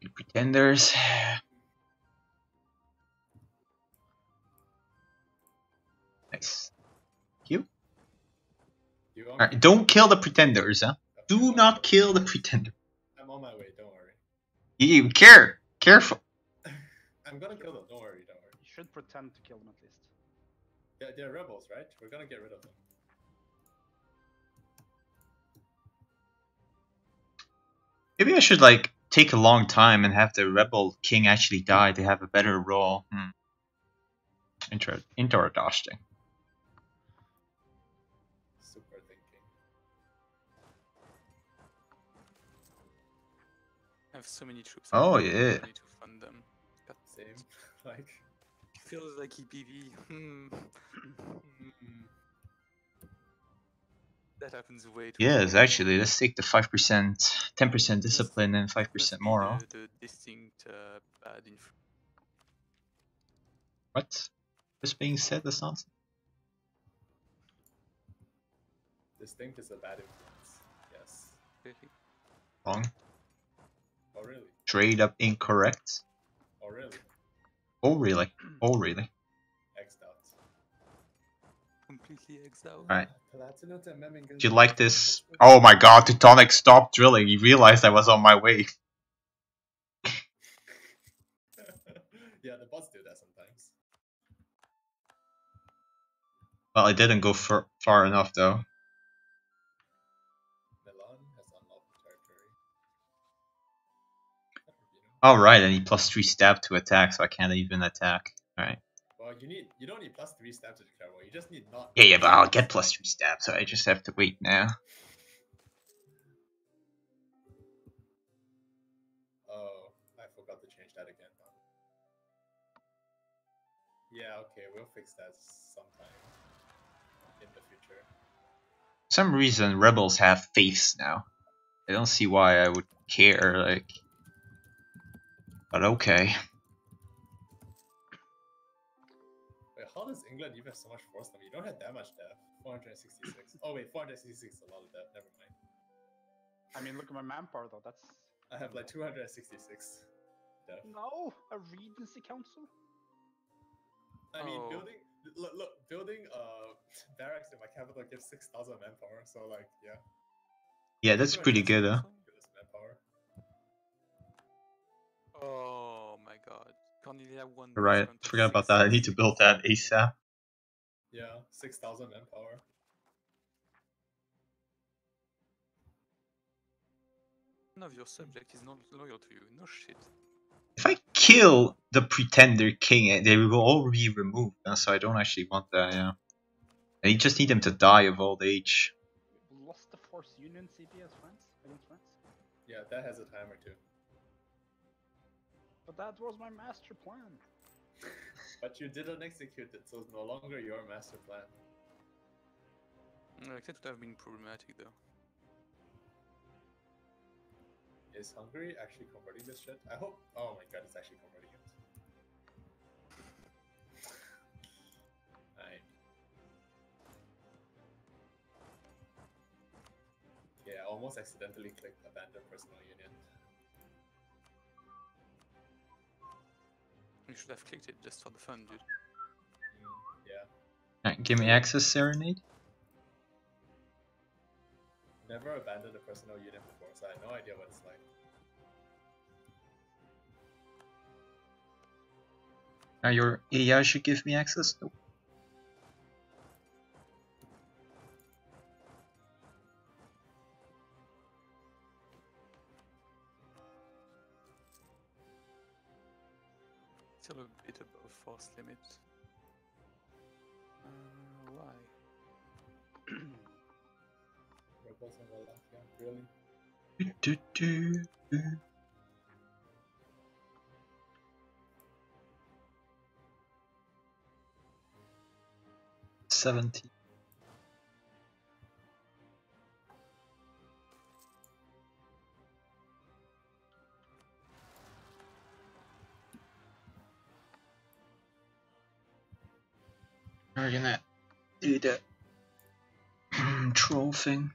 You pretenders. Nice. You? You want Alright, don't kill the pretenders, huh? Do not kill the pretender. I'm on my way, don't worry. You careful. I'm gonna kill them, don't worry. You should pretend to kill them at least. They're rebels, right? We're gonna get rid of them. Maybe I should, like, take a long time and have the rebel king actually die to have a better role. Interesting. Super thinking. I have so many troops. Oh, I yeah. need to fund them. God, Same. Like, feels like EPV. That happens way too Yes, slowly. actually, let's take the 5%, 10% discipline, and Must 5% be moral. the distinct bad influence. What? Just being said, that's nonsense. Distinct is a bad influence. Yes. Really. Wrong. Oh really? Straight up incorrect. Oh really? Oh, really? Oh, really? X'd out. Completely exiled. Alright. Do Do you like this? Oh my god, Teutonic stopped drilling. He realized I was on my way. Yeah, the bots do that sometimes. Well, I didn't go far enough, though. Milan has unlocked the territory. That would be no. Alright, I need +3 stab to attack, so I can't even attack. Alright. Well, you don't need +3 stab to declare war. You just need not. Yeah, but I'll get +3 stab, so I just have to wait now. Oh, I forgot to change that again. Yeah, okay, we'll fix that sometime in the future. For some reason, rebels have faiths now. I don't see why I would care, like... But okay. Wait, how does England even have so much force number? You don't have that much depth. 466. Oh wait, 466 is a lot of depth. Never mind. I mean, look at my manpower though. That's I have like 266 depth. no a regency council. I mean, Oh. building barracks in my capital gives 6,000 manpower. So like, yeah, Yeah, that's pretty good, huh? good manpower. Oh my god. Cornelia won this Right, round to forgot about that. I need to 660. build that ASAP. Yeah, 6,000 manpower. None of your subject is not loyal to you. No shit. If I kill the Pretender King, they will all be removed, so I don't actually want that, yeah. I just need them to die of old age. We lost the Force Union CP as France against France. Yeah, that has a timer too. But that was my master plan. But you didn't execute it, so it's no longer your master plan. Like, that would have been problematic though. Is Hungary actually converting this shit? I hope. Oh my god, it's actually converting it. Right. Yeah, I almost accidentally clicked abandon personal union. You should have clicked it just for the fun, dude. Yeah. Alright, give me access, Serenade. Never abandoned a personal unit before, so I have no idea what it's like. Now your AI should give me access? Nope. Still a bit above force limit. Why? Rebels in Wallachia, really? Do-do-do. 70. We're gonna do the troll thing.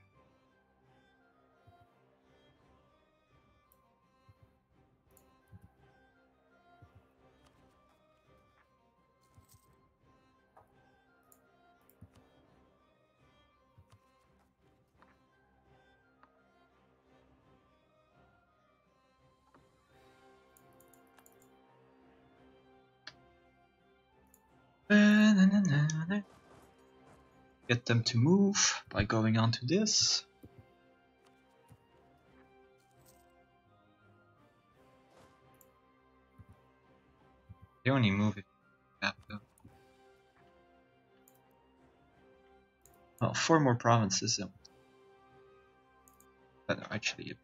Get them to move by going onto this. They only move if you have to. Well, 4 more provinces. But no, actually,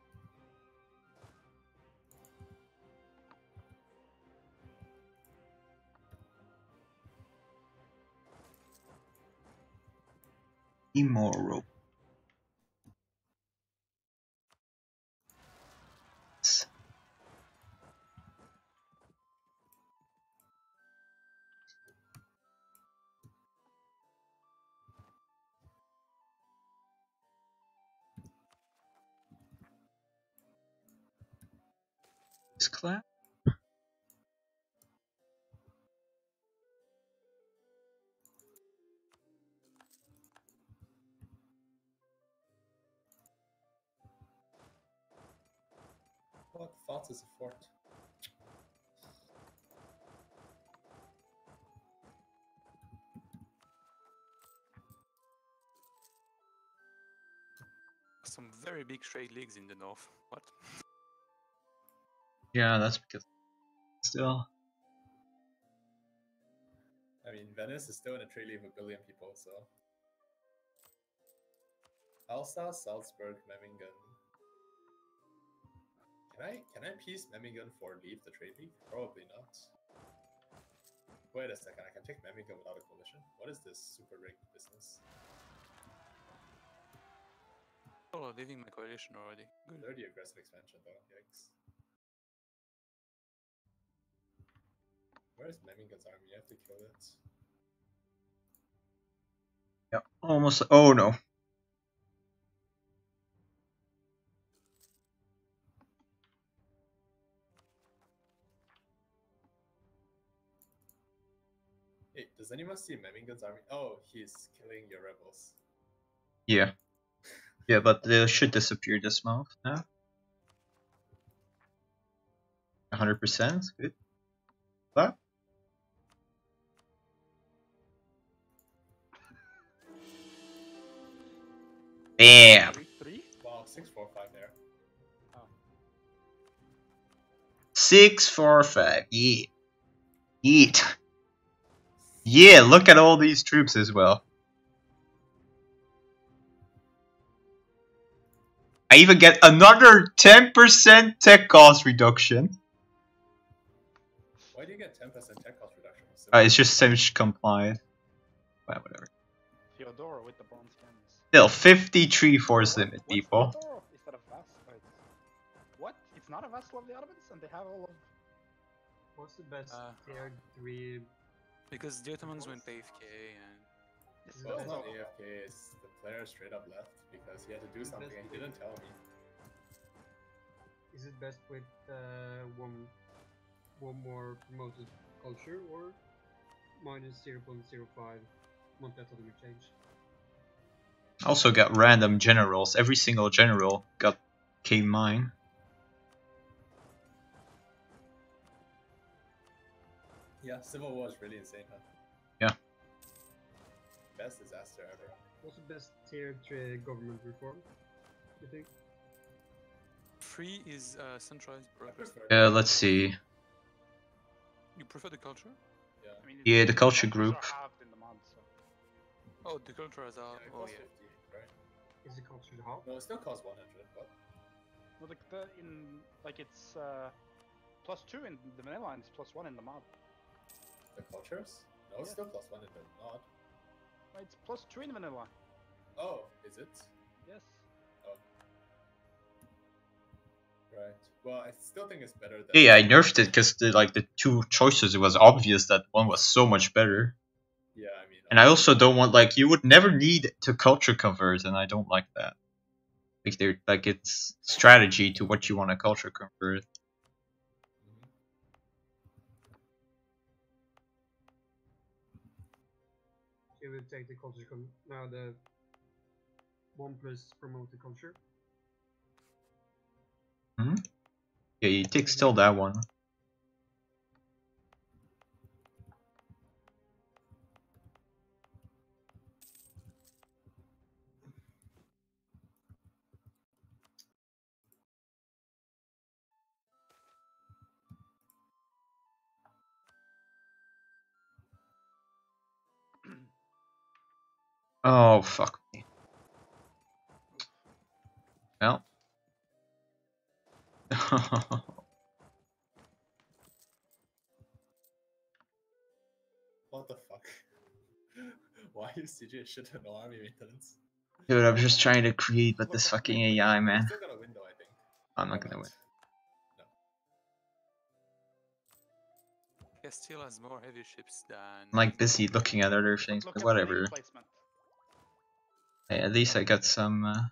immoral. This clan? What thoughts is a fort? Some very big trade leagues in the north. What? Yeah, that's because still. I mean, Venice is still in a trade league of 1 billion people, so. Alsace, Salzburg, Memmingen. Can I piece Memmingen for leave the trade league? Probably not. Wait a second, I can take Memmingen without a coalition? What is this super rigged business? Oh, leaving my coalition already. Good. 30 aggressive expansion though, yikes. Where's Memmingen's army? You have to kill it. Yeah, almost. Oh no. Hey, does anyone see Memmingen's army? Oh, he's killing your rebels. Yeah. Yeah, but they should disappear this month now. 100%? Good. What? Bam! 3-3? Wow, 6-4-5 there. 6-4-5. Yeah. Eat. Yeah, look at all these troops as well. I even get another 10% tech cost reduction. Why do you get 10% tech cost reduction? It's just Simch compliant. Well, whatever. Theodora with the bronze cannons. Still, 53 force limit, What's people. Theodora? Is that a vassal? What? It's not a vassal of the Ottomans, and they have all of. What's the best tier 3? Because the Ottomans went AFK and It's Well, it's also- not AFK, it's the player straight up left because he had to do something and he didn't tell me. Is it best with one more promoted culture or minus 0.05 multi-autonomy change? Also got random generals. Every single general got K-mine. Yeah, Civil War is really insane, huh? Yeah. Best disaster ever. What's the best tier 3 government reform, you think? 3 is centralized I brothers. prefer Let's see. You prefer the culture? Yeah. I mean, Yeah, the culture cultures group. are halved in the mod, so. Oh, the culture as Yeah, well. it Oh costs yeah. 50, right? Is the culture the half? No, it still costs 100, but No, it's +2 in the vanilla and it's +1 in the mod. the cultures? No, it's Yeah. still plus 1 in the mod. No, it's +2 in vanilla. Oh, is it? Yes. Right. Well, I still think it's better than. Yeah, I nerfed it because the two choices, it was obvious that one was so much better. Yeah, I mean. And I also don't want, you would never need to culture convert, and I don't like that. It's strategy to what you want to culture convert. Mhm. You would take the culture now the 1+ promoted culture. Hmm? Yeah, you take still that one. Oh, fuck me. Well. What the fuck? Why is CJ shit at no army maintenance? Dude, I'm just trying to create with this fucking AI, We're man. still gonna win though, I think. I'm Or not gonna win. No. Castile has more heavy ships than. I'm busy looking at other things, Look but at whatever. the placement. Hey, at least I got some.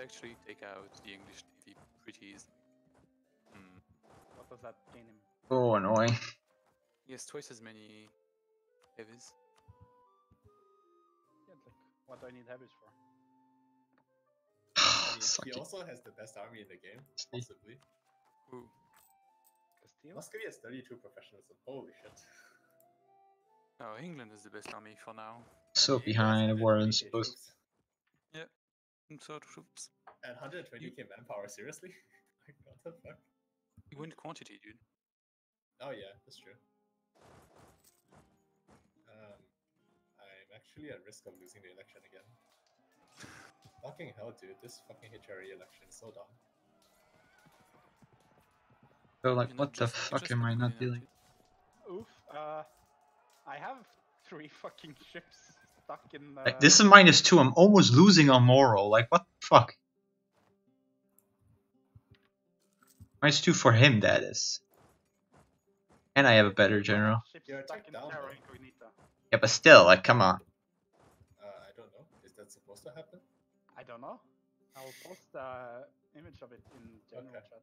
actually take out the English Navy pretty easily. What does that gain him? Oh, annoying. He has twice as many heavies. Yeah, like, what do I need heavies for? I mean, Suck he it. also has the best army in the game, possibly. Ooh. Castile? Muscovy has 32 professionalism. Holy shit. Oh, England is the best army for now. So And England has behind the war 120k and supposed. troops And so troops. and 120k manpower. Seriously? Like, what the fuck? You win quantity, dude. Oh yeah, that's true. I'm actually at risk of losing the election again. Fucking hell, dude! This fucking HRE election is so dumb. So like, You're what not the just- you fuck just am got I not fully dealing? knighted. Oof. I have 3 fucking ships stuck in. Like, this is -2. I'm almost losing on moral. Like, what the fuck? -2 for him, that is. And I have a better general. Ships You're stuck attacked in down, Terra though. Incognita. Yeah, but still, like, come on. I don't know. Is that supposed to happen? I don't know. I'll post the image of it in general Okay. chat.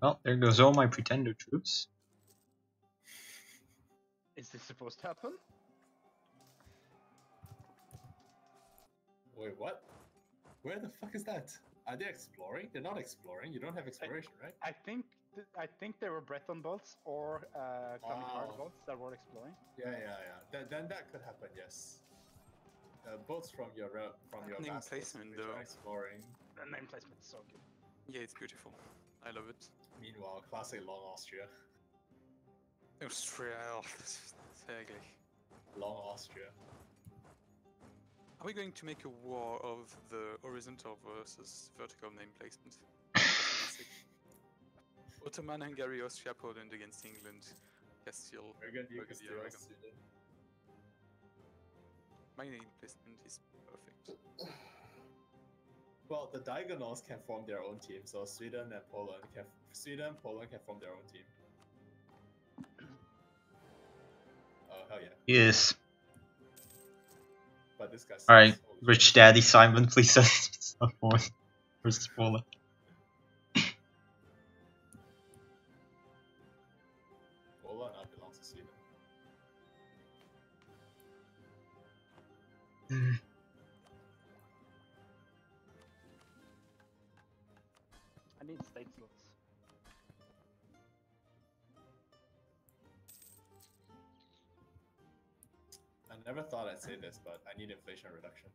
Well, there goes all my pretender troops. Is this supposed to happen? Wait, what? Where the fuck is that? Are they exploring? They're not exploring. You don't have exploration, right? I think they were Breton boats or Kamikard Oh. boats that were exploring. Yeah. Then that could happen. Yes. Boats from your Name vassals, placement, which are though. exploring. The name placement is so good. Yeah, it's beautiful. I love it. Meanwhile, classic Long Austria. Austria, that's ugly. Long Austria. Are we going to make a war of the horizontal versus vertical name placement? Ottoman, Hungary, Austria, Poland against England, Castile, Burgundy, Burgundy, Castile, Aragon. Sweden. My name placement is perfect. Well, the diagonals can form their own team, so Sweden, Poland can form their own team. Oh hell yeah! Yes. But this guy's Alright, Rich Daddy Simon, please stop one versus Poland. Poland now belongs to Sweden. I need state slots. I never thought I'd say this, but I need inflation reduction.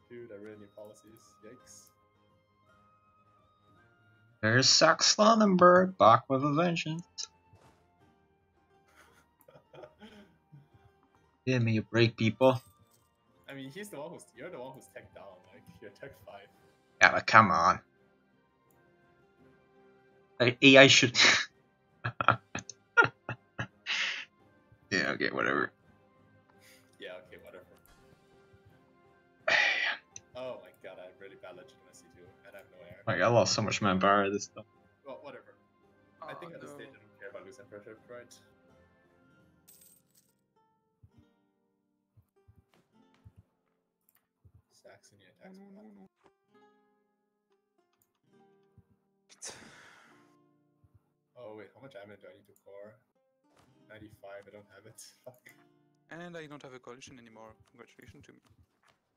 Dude, I really need policies. Yikes. There's Sax Slannenberg, back with a vengeance. Give me a break, people. I mean, you're the one who's tech down. Like, you're tech 5. Yeah, but come on. Like, AI should. Yeah, okay, whatever. Yeah, okay, whatever. Oh my god, I have really bad legitimacy too, and I have no air. Like, I lost so much manpower this stuff. Well, whatever. I think at this no. stage I don't care about losing pressure, right? Saxony attacks. Oh wait, how much ammo do I need to core? 95, I don't have it. Fuck. And I don't have a coalition anymore. Congratulations to me.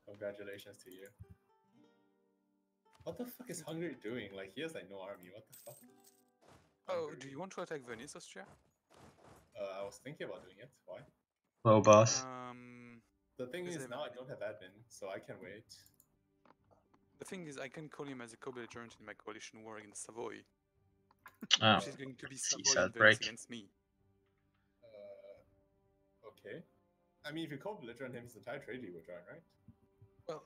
Congratulations to you. What the fuck is Hungary doing? Like, he has like no army, what the fuck? Oh, Hungary. do you want to attack Venice, Austria? I was thinking about doing it. Why? Low boss. The thing Is is, it- now I don't have admin, so I can wait. The thing is, I can call him as a co-belligerent in my coalition war against Savoy, Oh, which is going to be see, Savoy sad and Venice break. against me. Okay. I mean, if you co-belligerent him, it's the entire trade you would join, right? Well,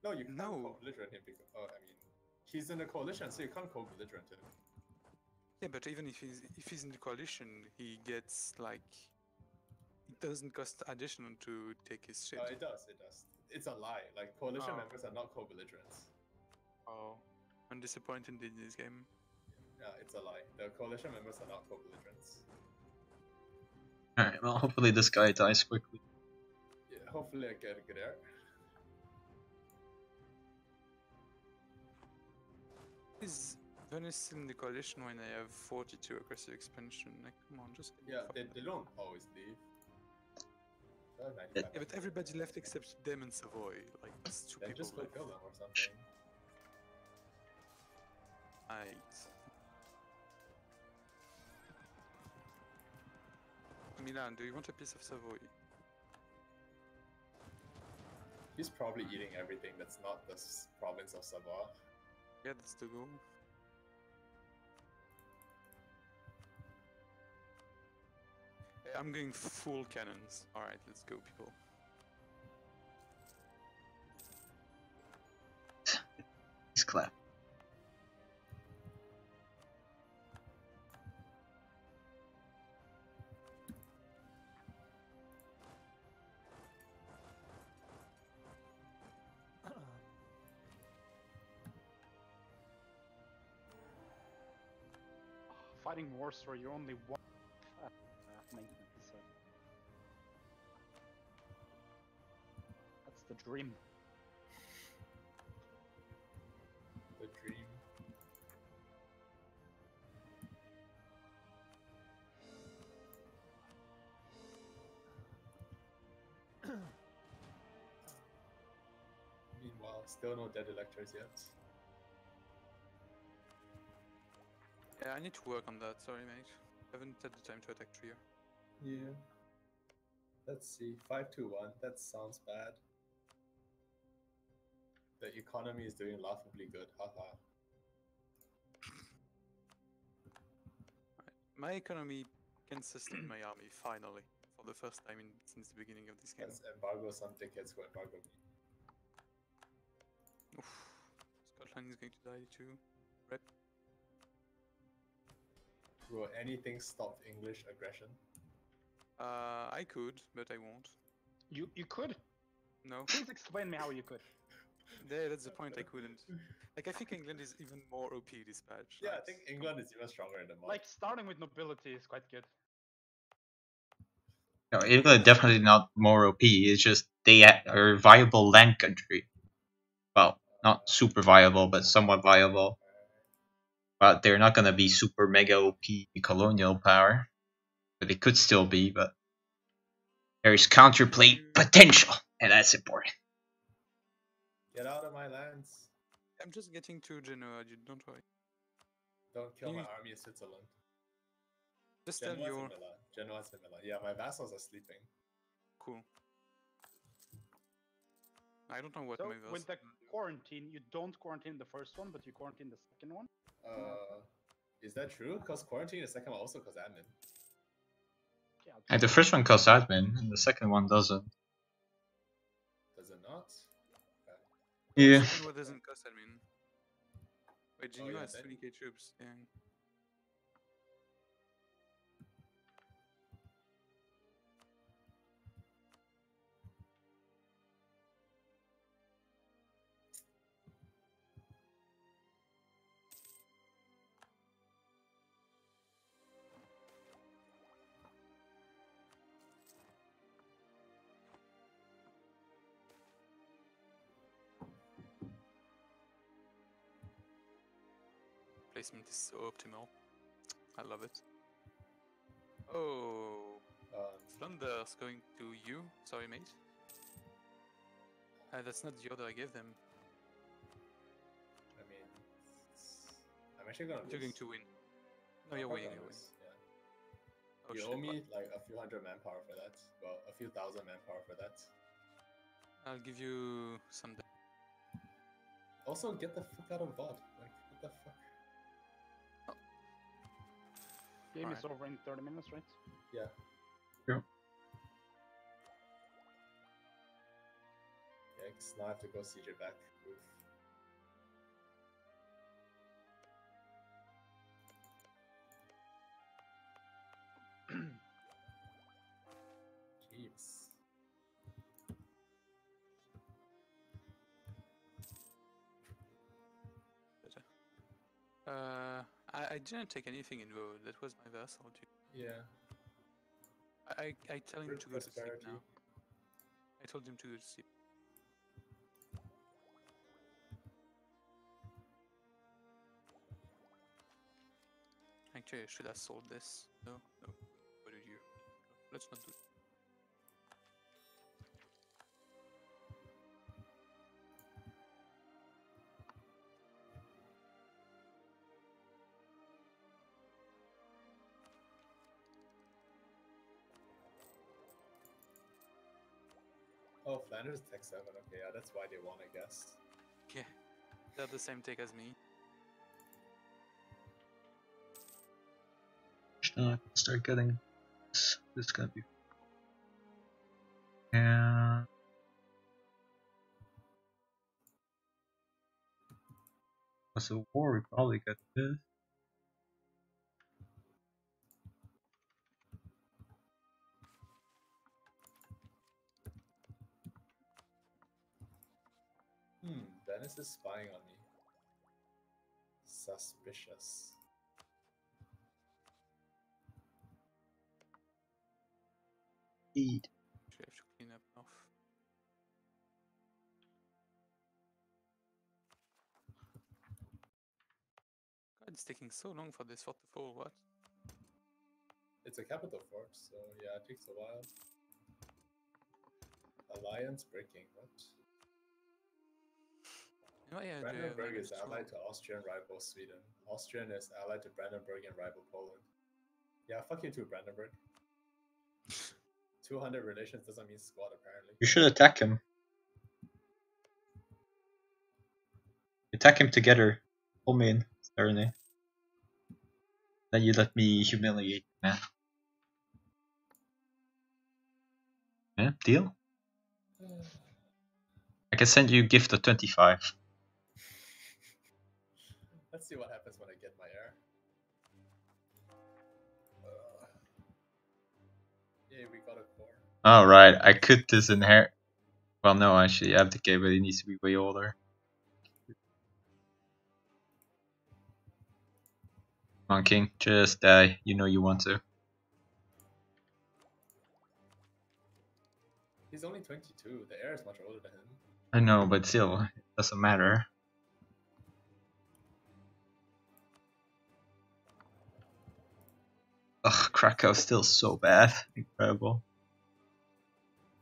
No, you can't No. co-belligerent him because, I mean, he's in a coalition, so you can't co-belligerent him. yeah, but even if he's in the coalition, he gets like it doesn't cost additional to take his shit. It does. It's a lie. Like, coalition Oh. members are not co-belligerents. Oh, I'm disappointed in this game. Yeah, it's a lie. The coalition members are not co-belligerents. Alright, well, hopefully this guy dies quickly. Yeah, hopefully I get there. Is Venice still in the coalition when I have 42 aggressive expansion? Like, come on, just get Yeah, fucked they up. don't always leave. Yeah, Yeah, but everybody left except them and Savoy. Like, that's two Then people just go left. kill them or something. Milan, do you want a piece of Savoy? He's probably eating everything that's not the province of Savoy. Yeah, that's the goal. Yeah, I'm going full cannons. Alright, let's go, people. He's clap. Fighting wars where you're only one maintenance. That's the dream. The dream. Meanwhile, still no dead electors yet. Yeah, I need to work on that, sorry mate. Haven't had the time to attack Trier. Yeah. Let's see. 521. That sounds bad. The economy is doing laughably good. Haha. My economy can sustain my army, finally. For the first time since the beginning of this game. Let's embargo some dickheads who embargo me. Oof. Scotland is going to die too. Rep. Will anything stop English aggression? I could, but I won't. You could? No. Please explain me how you could. Yeah, that's the point, I couldn't. Like, I think England is even more OP this patch. Yeah, I like, think England is even stronger in the mod. Like, starting with nobility is quite good. No, England definitely not more OP. It's just they are a viable land country. Well, not super viable, but somewhat viable. But they're not gonna be super mega OP colonial power. But they could still be, but there is counterplay potential, and that's important. Get out of my lands. I'm just getting to Genoa, you don't worry. Don't kill my You- army in Switzerland. Just tell Genoa's your... in Milan. Genoa's in Milan. Yeah, my vassals are sleeping. Cool. I don't know what So, my with the verse... quarantine, you don't quarantine the first one, but you quarantine the second one? Is that true? Because quarantine, the second one also cause admin. Yeah, And the first one costs admin, and the second one doesn't. Does it not? Yeah. The second one doesn't cost, I mean. Wait, Genoa yeah, has then- 20k troops, yeah. Placement is so optimal. I love it. Oh, Flanders going to you. Sorry, mate. That's not the order I gave them. I mean, I'm actually gonna You're going lose. to win. No, I'm you're probably winning. gonna You're winning. lose, yeah. Oh, You shit, owe me what? like a few hundred manpower for that. Well, a few thousand manpower for that. I'll give you some. Also, get the fuck out of VOD. Like, what the fuck? Game is Alright. over in 30 minutes, right? Yeah. Yeah. Yikes, now I have to go siege it back. Oof. Jeez. I didn't take anything in road. That was my vassal. Yeah. I tell him Root to go to sleep prosperity. now. I told him to go to sleep. Actually, I should have sold this. No. What did you? No, let's not do it. Oh, Flanders Tech 7. Okay, yeah, that's why they won, I guess. Yeah, they're the same take as me. Start getting this. This is gonna be. Yeah. Was a war, we probably get this. Venice is spying on me. Suspicious. Indeed. Actually, I have to clean up off. God, it's taking so long for this 4 to 4. What? It's a capital fort, so yeah, it takes a while. Alliance breaking, what? Oh yeah, Brandenburg is allied to Austrian rival Sweden. Austrian is allied to Brandenburg and rival Poland. Yeah, fuck you too, Brandenburg. 200 relations doesn't mean squat, apparently. You should attack him. Attack him together. Pull me in, Sterling. Then you let me humiliate the man. Yeah, deal? I can send you a gift of 25. Let's see what happens when I get my heir. Yeah, we got a core. Alright, I could disinherit. Well, no, actually, abdicate, but he needs to be way older. Come on, King, just die. You know you want to. He's only 22. The heir is much older than him. I know, but still, it doesn't matter. Ugh, Krakow's still so bad. Incredible.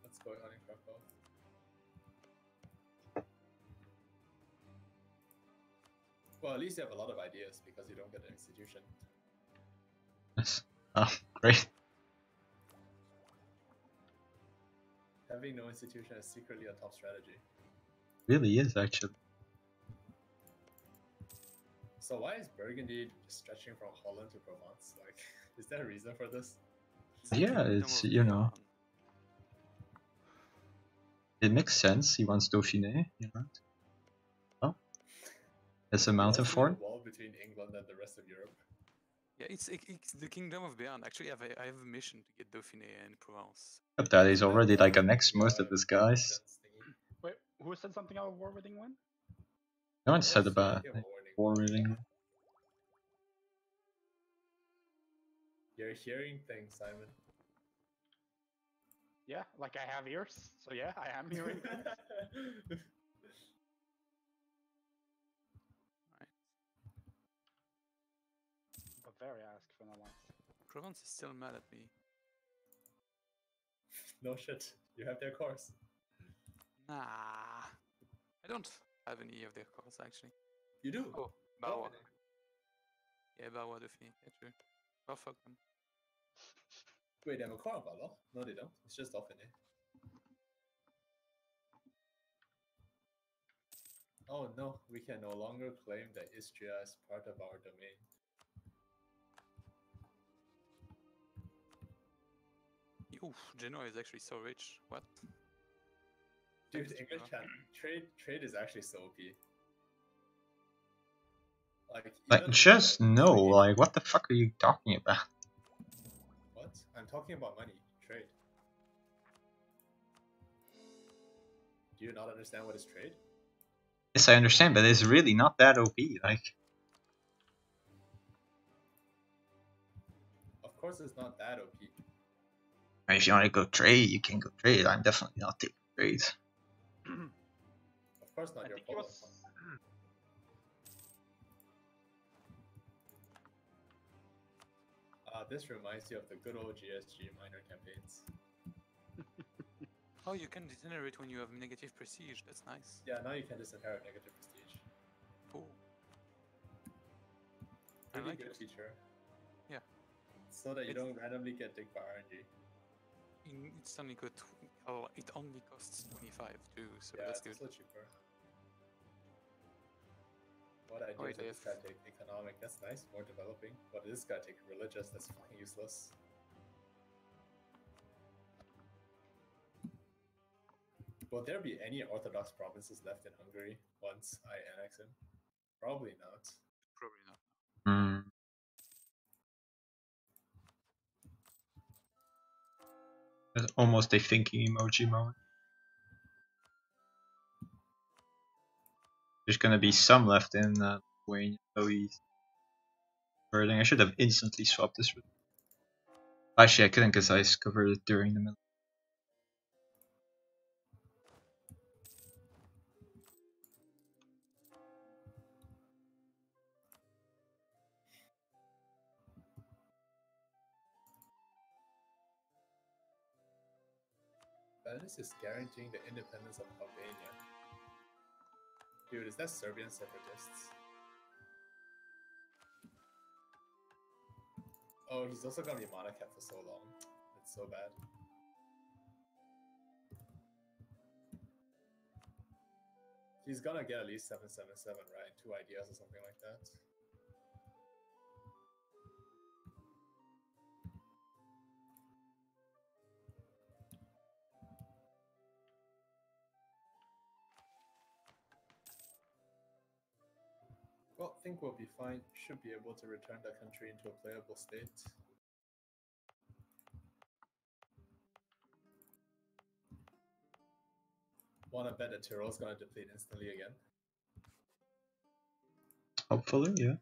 What's going on in Krakow? Well, at least you have a lot of ideas because you don't get an institution. Yes. Oh, great. Having no institution is secretly a top strategy. Really is, actually. So why is Burgundy stretching from Holland to Provence? Like, is there a reason for this? Yeah, it's, you know. It makes sense. He wants Dauphiné, you know. Oh. It's a mountain fort. Wall between England and the rest of Europe. Yeah, it's the Kingdom of Béarn. Actually, I have a mission to get Dauphiné and Provence. Except that he's already like annexed most of his guys. Wait, who said something about war with England? No one said about war with England. You're hearing things, Simon. Yeah, like I have ears, so yeah, I am hearing things. Bavaria asked for an alliance. Provence is still mad at me. No shit, you have their cores. Nah, I don't have any of their cores actually. You do? Oh, Bauer. Yeah, Bauer Dauphiné. Yeah, true. Oh, fuck them. Wait, they have a core on Valor? No, they don't. It's just Dauphiné. Oh no, we can no longer claim that Istria is part of our domain. Oof, Genoa is actually so rich. What? Dude, English chat, trade is actually so OP. Like, just no, like, what the fuck are you talking about? What? I'm talking about money. Trade. Do you not understand what is trade? Yes, I understand, but it's really not that OP, like... course it's not that OP. And if you want to go trade, you can go trade. I'm definitely not taking trades. Of course not I your think it fault. was. This reminds you of the good old GSG minor campaigns. Oh, you can degenerate when you have negative prestige. That's nice. Yeah, now you can disinherit negative prestige. Cool. I Really like good it. feature. Yeah. So that you It's- don't randomly get dig by RNG. It's only got it only costs 25 too, so Yeah, that's it's good. also cheaper. What ideas Wait, did I this guy take? Economic, that's nice, more developing. What did this guy take? Religious, that's fucking useless. Will there be any Orthodox provinces left in Hungary once I annex him? Probably not. Probably not. Hmm. That's almost a thinking emoji moment. There's gonna be some left in Lithuania, so he's converting. I should have instantly swapped this. Actually, I couldn't because I discovered it during the middle. Venice is guaranteeing the independence of Albania. Dude, is that Serbian separatists? Oh, he's also gonna be mana capped for so long. It's so bad. He's gonna get at least 777, right? 2 ideas or something like that. Well, I think we'll be fine. Should be able to return the country into a playable state. Wanna bet that Tyrol's gonna deplete instantly again? Hopefully, yeah.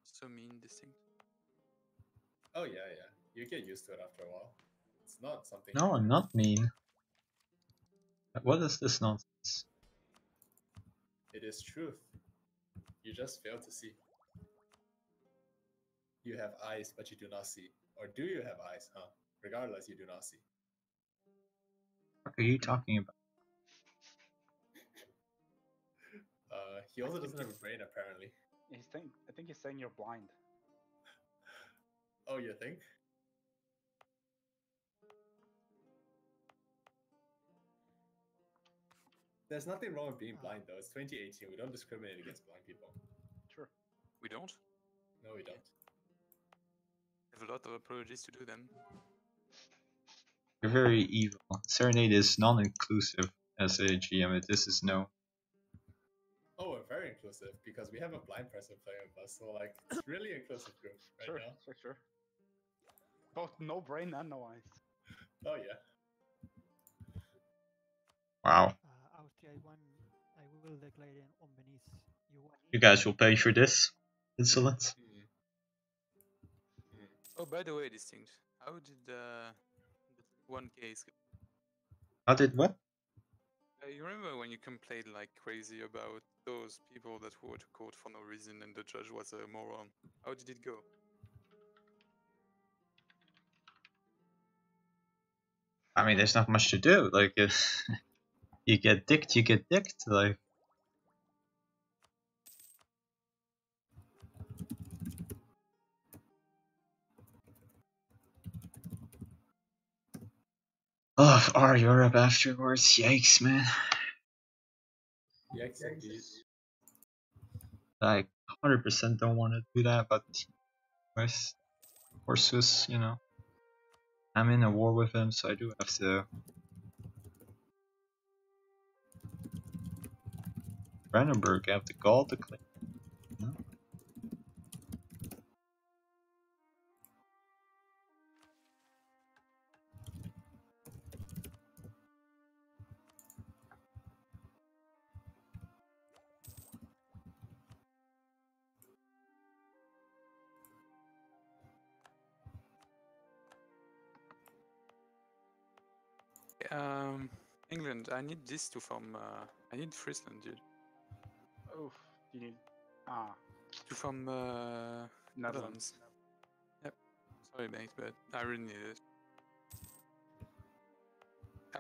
So mean this thing. Oh yeah, yeah. You get used to it after a while. It's not something. No, I'm not mean. What is this nonsense? It is truth. You just fail to see. You have eyes, but you do not see. Or do you have eyes, huh? Regardless, you do not see. What are you talking about? He also doesn't have a brain, apparently. I think he's saying you're blind. Oh, you think? There's nothing wrong with being blind, though. It's 2018. We don't discriminate against blind people. Sure. We don't No, we don't. have a lot of apologies to do then. You're very evil. Serenade is non-inclusive as a GM. This is no. Oh, we're very inclusive because we have a blind person playing with us. So, like, it's really inclusive group right Sure, now. sure. Both no brain and no eyes. Oh, yeah. Wow. Austria, I will declare an omnis. You guys will pay for this insolence. Oh, by the way, this thing. How did one case go? How did what? You remember when you complained like crazy about those people that were to court for no reason and the judge was a moron? How did it go? I mean, there's not much to do. Like, if you get dicked, you get dicked. Like, oh, our Europe afterwards. Yikes, man. Yikes, indeed. Like, 100% don't want to do that, but with Horsus, you know, I'm in a war with him, so I do have to. Brandenburg, I have the gall to claim. No? England. I need this to farm. I need Friesland, dude. Oof. You need. To farm Netherlands. Yep. Sorry, mate, but I really need it.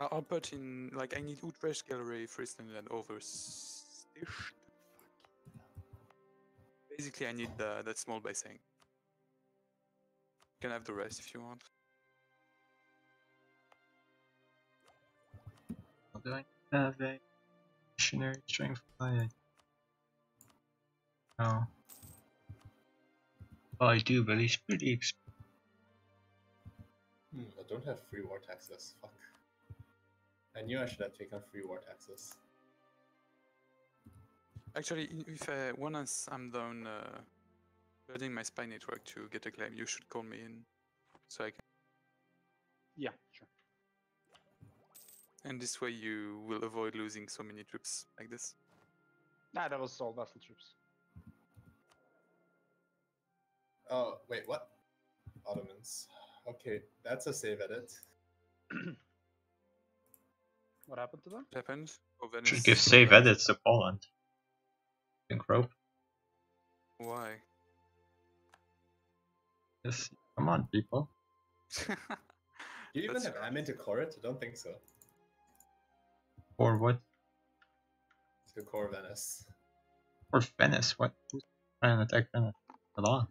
I'll put in like I need Utrecht, Gallery, Friesland, and Oversticht. Basically, I need that small basing. You can have the rest if you want. Do I have a missionary strength fly? No. Well, I do, but he's pretty expensive. I don't have free war taxes. Fuck. I knew I should have taken free war taxes. Actually, if once I'm done building my spy network to get a claim, you should call me in, so I can. Yeah, sure. And this way you will avoid losing so many troops like this. Nah, that was all vessel troops. Oh, wait, what? Ottomans. Okay, that's a save edit. What happened to them? What happened? Oh, Should give save edits to Poland. Think rope. Why? Yes. Come on, people. Do you even That's have admin to core it? I don't think so. Or what? To core Venice. Or Venice? What? Who's trying to attack Venice? Hold on.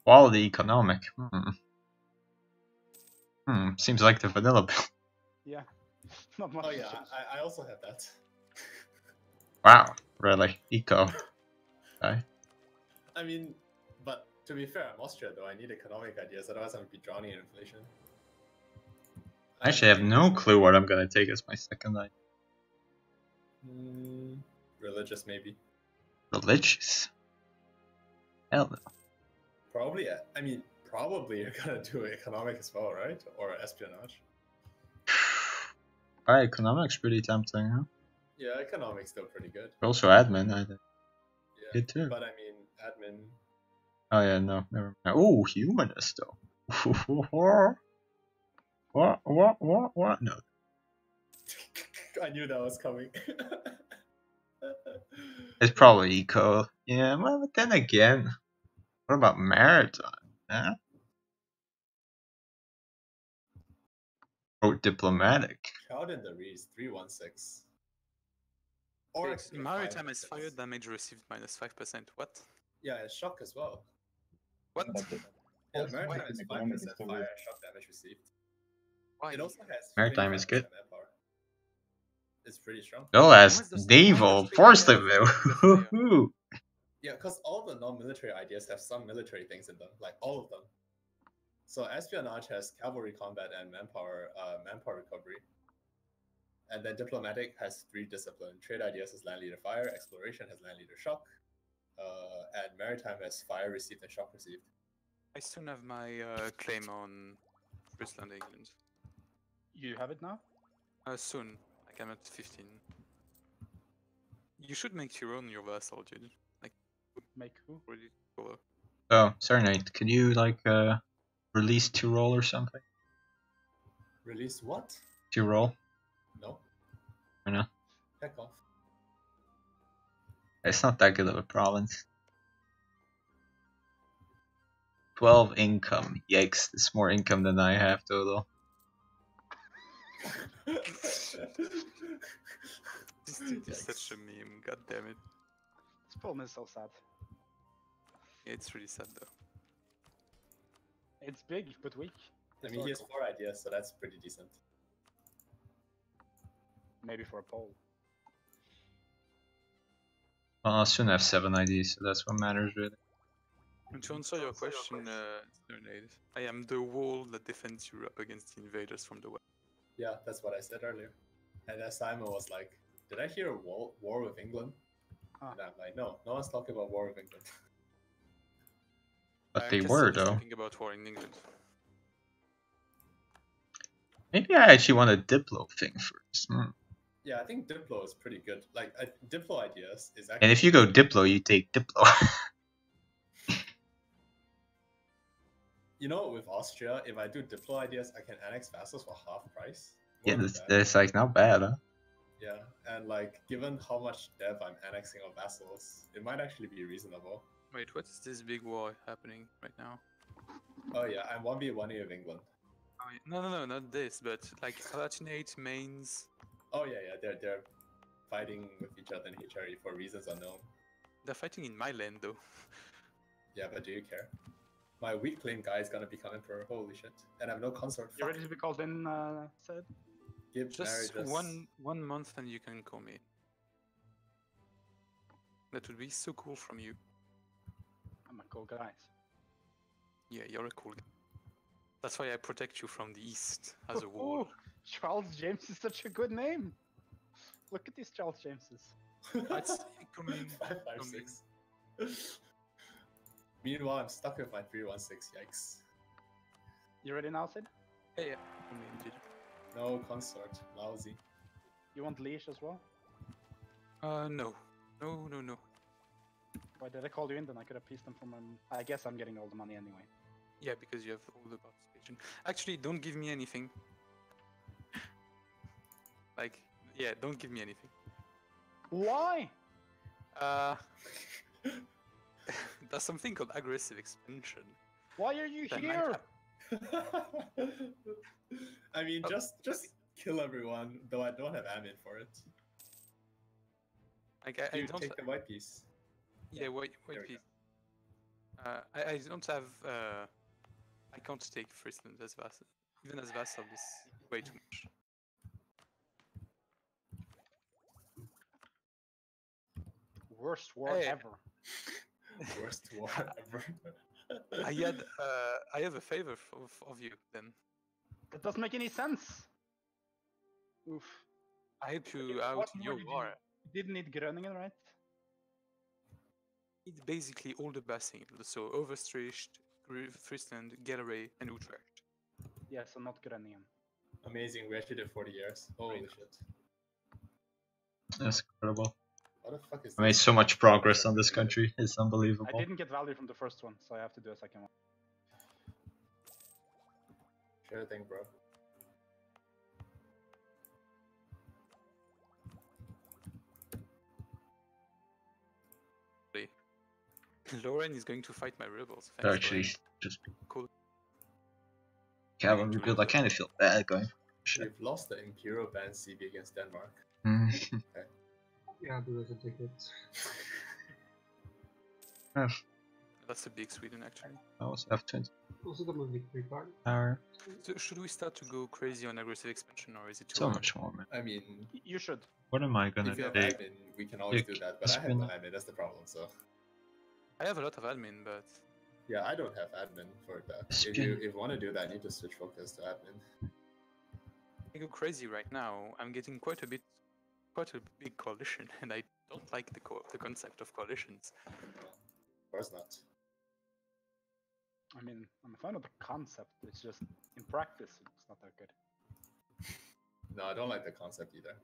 Quality economic. Seems like the vanilla build. Yeah. Not much. Oh yeah, I also have that. Wow, really? Eco. Okay. I mean, but to be fair, I'm Austria though. I need economic ideas, otherwise I'm gonna be drowning in inflation. I actually have no clue what I'm gonna take as my second idea. Religious, maybe. Religious? Hell no. Probably. I mean, probably you're gonna do economic as well, right? Or espionage. Alright, economic's pretty tempting, huh? Yeah, economic's still pretty good. Also admin, I think. Yeah, Good too. but I mean, admin. Oh yeah, no, never mind. Oh, humanist though. What? No. I knew that was coming. It's probably eco. Yeah, well, but then again, what about maritime? Huh? Or diplomatic? Crowd in the Rees, 316. Wait, maritime has fire damage received minus 5%. What? Yeah, it's shock as well. What? Yeah, Also, maritime has 5% economic is still fire good. and shock damage received. Why? It also has Maritime is good. 25% manpower. It's pretty strong. No, as Why does- naval why does force Spain level. have fire? Yeah, because all the non-military ideas have some military things in them, like all of them. So espionage has cavalry combat and manpower recovery. And then diplomatic has 3 discipline. Trade ideas has land leader fire, exploration has land leader shock, and maritime has fire received and shock received. I soon have my claim on Friesland, England. You have it now? Soon. Like I'm at 15. You should make your vassal, dude. Like, Make who? ready to go. Oh, sorry, Nate. Could you like release 2 roll or something? Release what? 2 roll? No. I know. Heck off. It's not that good of a province. 12 income. Yikes, that's more income than I have total. This dude is such a meme, god damn it. This problem is so sad. Yeah, it's really sad though. It's big but weak. I mean, he has 4 ideas, so that's pretty decent. Maybe for a poll. Well, I'll soon have 7 IDs, so that's what matters really. And to answer your question, Serenade, I am the wall that defends Europe against the invaders from the west. Yeah, that's what I said earlier. And then Simon was like, did I hear a war with England? Huh. And I'm like, no one's talking about war with England. But they were though. Talking about war in England. Maybe I actually want a Diplo thing first. Yeah, I think Diplo is pretty good. Like, Diplo ideas is actually... And if you go Diplo, you take Diplo. you know, with Austria, if I do Diplo ideas, I can annex vassals for half price. Yeah, More than that's, that. that's like not bad, huh? Yeah, and like given how much dev I'm annexing of vassals, it might actually be reasonable. Wait, what is this big war happening right now? Oh yeah, I'm 1v1 of England. Oh, yeah. No, not this, but like Palatinate, mains. Oh yeah, they're fighting with each other in HRE for reasons unknown. They're fighting in my land though. Yeah, but do you care? My weak lane guy is gonna become emperor. Holy shit! And I have no consort. You Fuck. ready to be called in, Sid? Give Just marriages. one month and you can call me. That would be so cool from you. I'm a cool guy. Yeah, you're a cool guy. That's why I protect you from the east as a wall. Ooh, Charles James is such a good name. Look at these Charles Jameses. That's coming. 556. Meanwhile, I'm stuck with my 316. Yikes. You ready now, Sid? Yeah. I mean, dude. No consort. Lousy. You want leash as well? No. Why did I call you in then? I could have pieced them from I guess I'm getting all the money anyway. Yeah, because you have all the participation. Actually, don't give me anything. Like, yeah, don't give me anything. Why? There's something called aggressive expansion. Why are you that might here? I mean, just kill everyone, though I don't have admin for it. Like, I You don't. take the white piece. Yeah, wait, There we please. I don't have. I can't take Friesland as vassal. Even as vassal is way too much. Worst war Hey. ever. Worst war ever. I have a favor of you then. That doesn't make any sense. Oof. I help you What out more in your did war. You didn't need Groningen, right? It's basically all the basing, so Overstrecht, Friesland, Gallery, and Utrecht. Yeah, so not Groningen. Amazing, we actually did 40 years. Holy shit. That's incredible. What the fuck is I made this? so much progress on this country. It's I unbelievable. didn't get value from the first one, so I have to do a second one. Sure thing, bro. Lauren is going to fight my rebels. They're Thanks, actually Lauren. just Cool. cavalry build. I kind of feel bad going. Shit. We've lost the Imperial Band CB against Denmark. Mm. Yeah, do as a ticket. That's a big Sweden, actually. I also have 20 Also got my victory card. power. So should we start to go crazy on aggressive expansion, or is it too So early? much more, man. I mean, You should. What am I gonna if you have take? admin, we can always do Pick that, but I have no spin. admin, that's the problem, so... I have a lot of admin, but Yeah, I don't have admin for that. If Spin. you want to do that, you need to switch focus to admin. I go crazy right now. I'm getting quite a big coalition, and I don't like the concept of coalitions. Of course not. I mean, I'm a fan of the concept. It's just in practice, it's not that good. No, I don't like the concept either.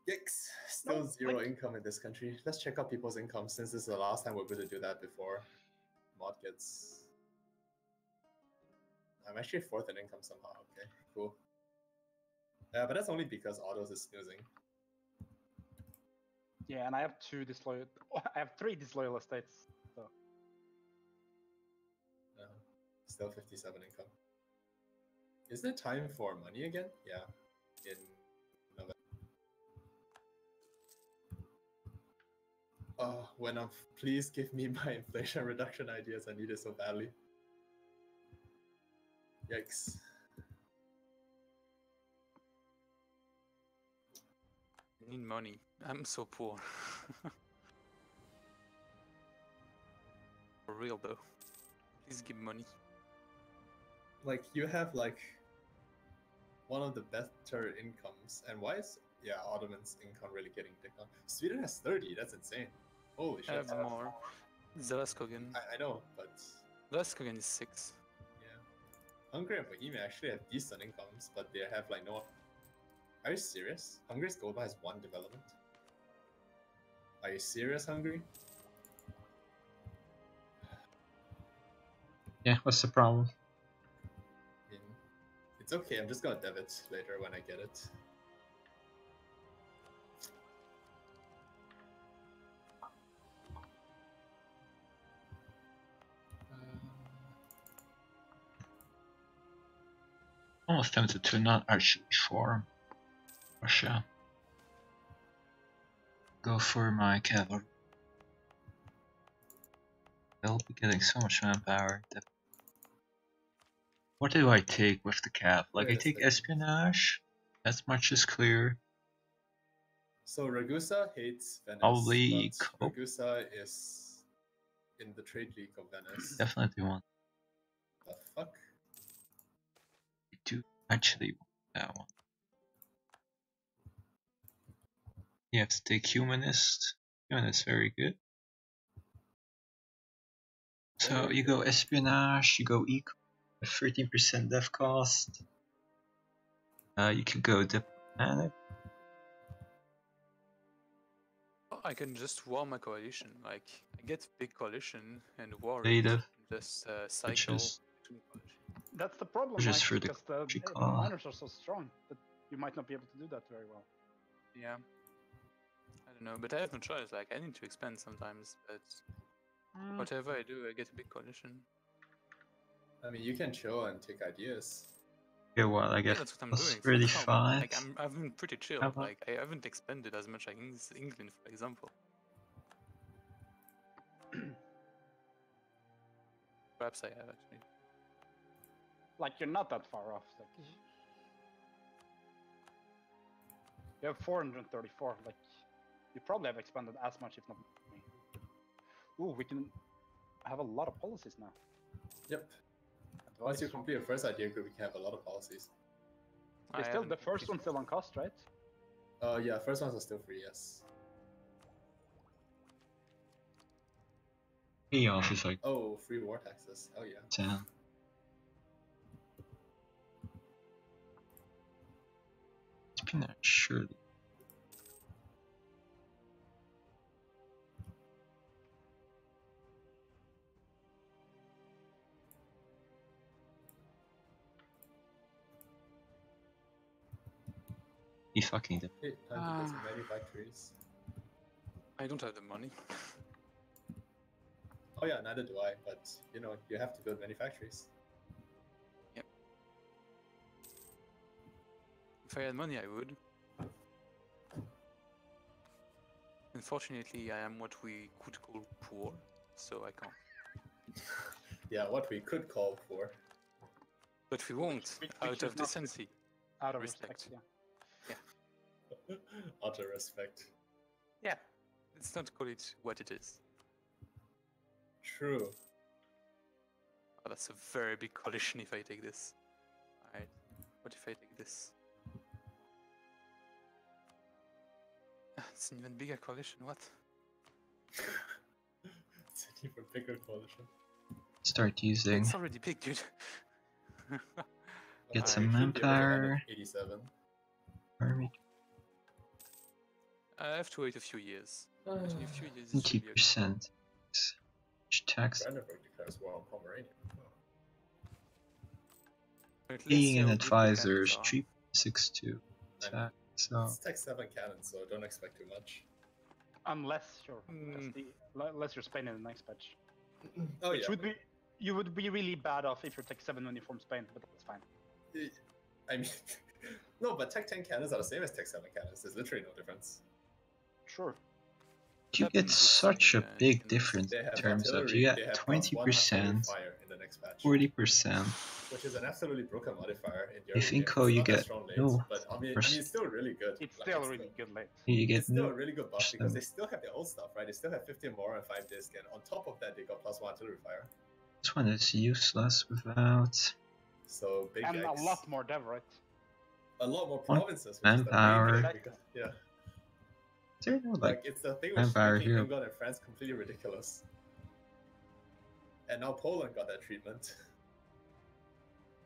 Yikes! Still No, zero like- income in this country. Let's check out people's income since this is the last time we're going to do that before mod gets. I'm actually fourth in income somehow. Okay, cool. Yeah, but that's only because Autos is snoozing. Yeah, and I have two disloyal. I have 3 disloyal estates. So Still 57 income. Isn't it time for money again? Yeah, in November. Oh, when I'm please give me my inflation reduction ideas. I need it so badly. Yikes. I need money. I'm so poor. For real though. Please give money. Like you have like one of the better incomes, and why is Ottoman's income really getting dicked on? Sweden has 30. That's insane. Holy I shit! have more. Zelaskogen. I know, but Zelaskogen is 6. yeah, Hungary and Bohemia actually have decent incomes, but they have like no. Are you serious? Hungary's gold has 1 development. Are you serious, Hungary? Yeah, what's the problem? I mean, it's okay. I'm just gonna debit later when I get it. Almost tempted to not actually form Russia. Go for my cavalry. They'll be getting so much manpower. What do I take with the cav? Like, I take espionage. That much is clear. So Ragusa hates Venice, Probably but cope. Ragusa is in the trade league of Venice. Definitely want. The fuck? I do actually want that one. You have to take humanist. Humanist, very good. So you go espionage, you go eco, 13% death cost. You can go diplomatic. I can just war my coalition. Like, I get big coalition and war it. Native, Just which cycle is between coalition. That's the problem, Just Mike, for the because the Chicana. miners are so strong that you might not be able to do that very well. Yeah. I don't know, but I have no choice. Like, I need to expand sometimes, but whatever I do, I get a big coalition. I mean, you can chill and take ideas. yeah, well, I Yeah, guess that's what I'm plus doing. For now. 35. Like, I've been pretty chill. Have I? Like, I haven't expanded as much like England, for example. Perhaps I have actually. Like, you're not that far off. Like, you have 434. Like, you probably have expanded as much, if not more. Ooh, we can have a lot of policies now. Yep. Once you complete your first idea group, we can have a lot of policies. It's still the first one's still on cost, right? Yeah, first ones are still free, yes. Payoff is like Oh, free war taxes. Hell yeah. 10. Espionage, surely. He fucking did. Hey, time to get some manufactories. I don't have the money. Oh yeah, neither do I, but you know, you have to build manufactories. Yep. If I had money, I would. Unfortunately, I am what we could call poor, so I can't. Yeah, what we could call poor. But we won't, Which out is of not decency. Out of Respect. respect, yeah. Utter respect. Yeah, let's not call it what it is. True. Oh, that's a very big coalition if I take this. Alright, what if I take this? It's an even bigger coalition, what? It's an even bigger coalition. Start using. It's already big, dude. Get I some should be able to end manpower. at 87. Army. I have to wait a few years. But in a few years, it should be okay. 20%. Tax. Brandenburg declares war on Pomerania. But let's Being see an how good the advisor is cannons are. 3.62 attack, so It's Tech 7 cannons, so don't expect too much. Unless you're, Mm. unless you're Spain in the next patch. Oh Which yeah. would be, you would be really bad off if you're Tech 7 when you form Spain, but that's fine. I mean, no, but Tech 10 cannons are the same as Tech 7 cannons. There's literally no difference. Sure. you get Happens with such a some, big cannons. difference They in have terms of artillery, you they get have +1 artillery 20%, fire in the next patch, 40%. which is an absolutely broken modifier in the If early game. Inco, It's you not that get strong late, no. but I mean, it's still really good. It's Like, still really good late. You get It's still a no. really good buff because percent. they still have their old stuff, right? They still have 15 more and 5 disc, and on top of that, they got +1 artillery fire. This one is useless without. So big And yikes. a lot more dev, right? A lot more One provinces, which is the main manpower. thing. Because, yeah, Is there no like like it's the thing which manpower making here? England and France completely ridiculous. And now Poland got that treatment.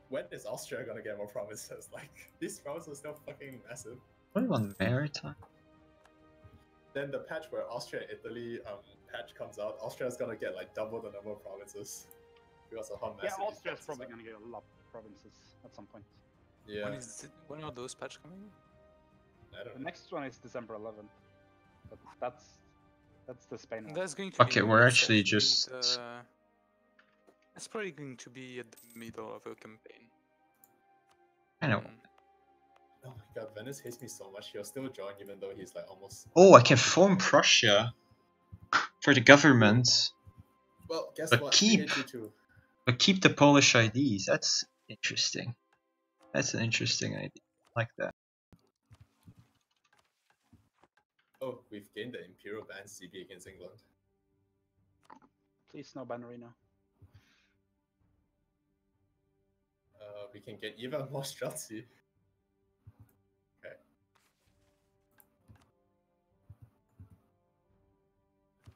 When is Austria gonna get more provinces? Like, these provinces are still fucking massive. What about maritime? then the patch where Austria and Italy patch comes out, Austria's gonna get like double the number of provinces because of how Yeah, massive these Austria's provinces probably are. gonna get a lot of provinces at some point. Yeah, When are those patch coming? I don't The know. next one is December 11th. But that's the Spain one. That's going to Okay, be. we're it's actually just. It's probably going to be at the middle of a campaign. I know. Oh my god, Venice hates me so much. He'll still join even though he's like almost. Oh, I can form Prussia for the government, Well, guess but what? keep- We hate you too. but keep the Polish IDs. That's interesting. That's an interesting idea. I like that. Oh, we've gained the Imperial ban CB against England. Please no Bannerino. We can get even more Streltsy. Okay.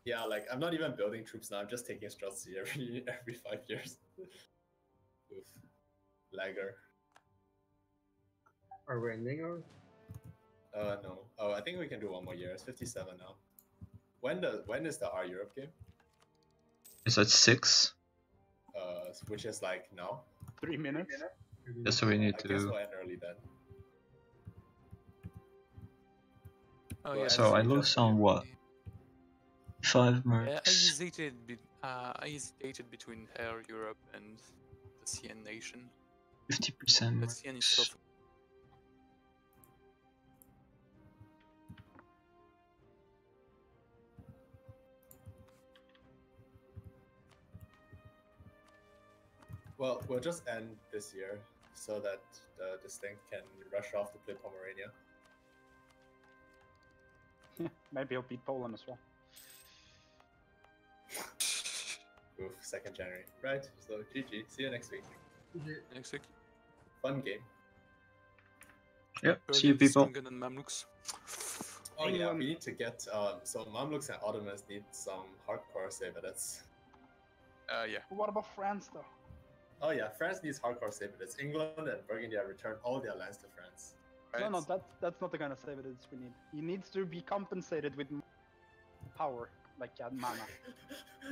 Yeah, like I'm not even building troops now. I'm just taking Streltsy every 5 years. Oof, lagger. Are we ending or? No. Oh, I think we can do one more year. It's 57 now. When is the R Europe game? Is that 6? Which is like now. 3 minutes. That's what we need I to guess do. we'll end early then. Oh Well, yeah. So I just lose on early. what? 5 Yeah, mercs. I hesitated between Air Europe and the CN nation. 50% The CN is so. mercs. Well, we'll just end this year so that this thing can rush off to play Pomerania. Maybe he'll beat Poland as well. Oof, 2nd January. Right, so GG. See you next week. Next week. Fun game. Yep, see you people. Stronger than Mamluks. Oh yeah, England- we need to get so Mamluks and Ottomans need some hardcore saberdits. Yeah. What about France though? Oh yeah, France needs hardcore saberdits. England and Burgundy have returned all their lands to France. Right? No, that's not the kind of Saberdits we need. He needs to be compensated with power, like mana.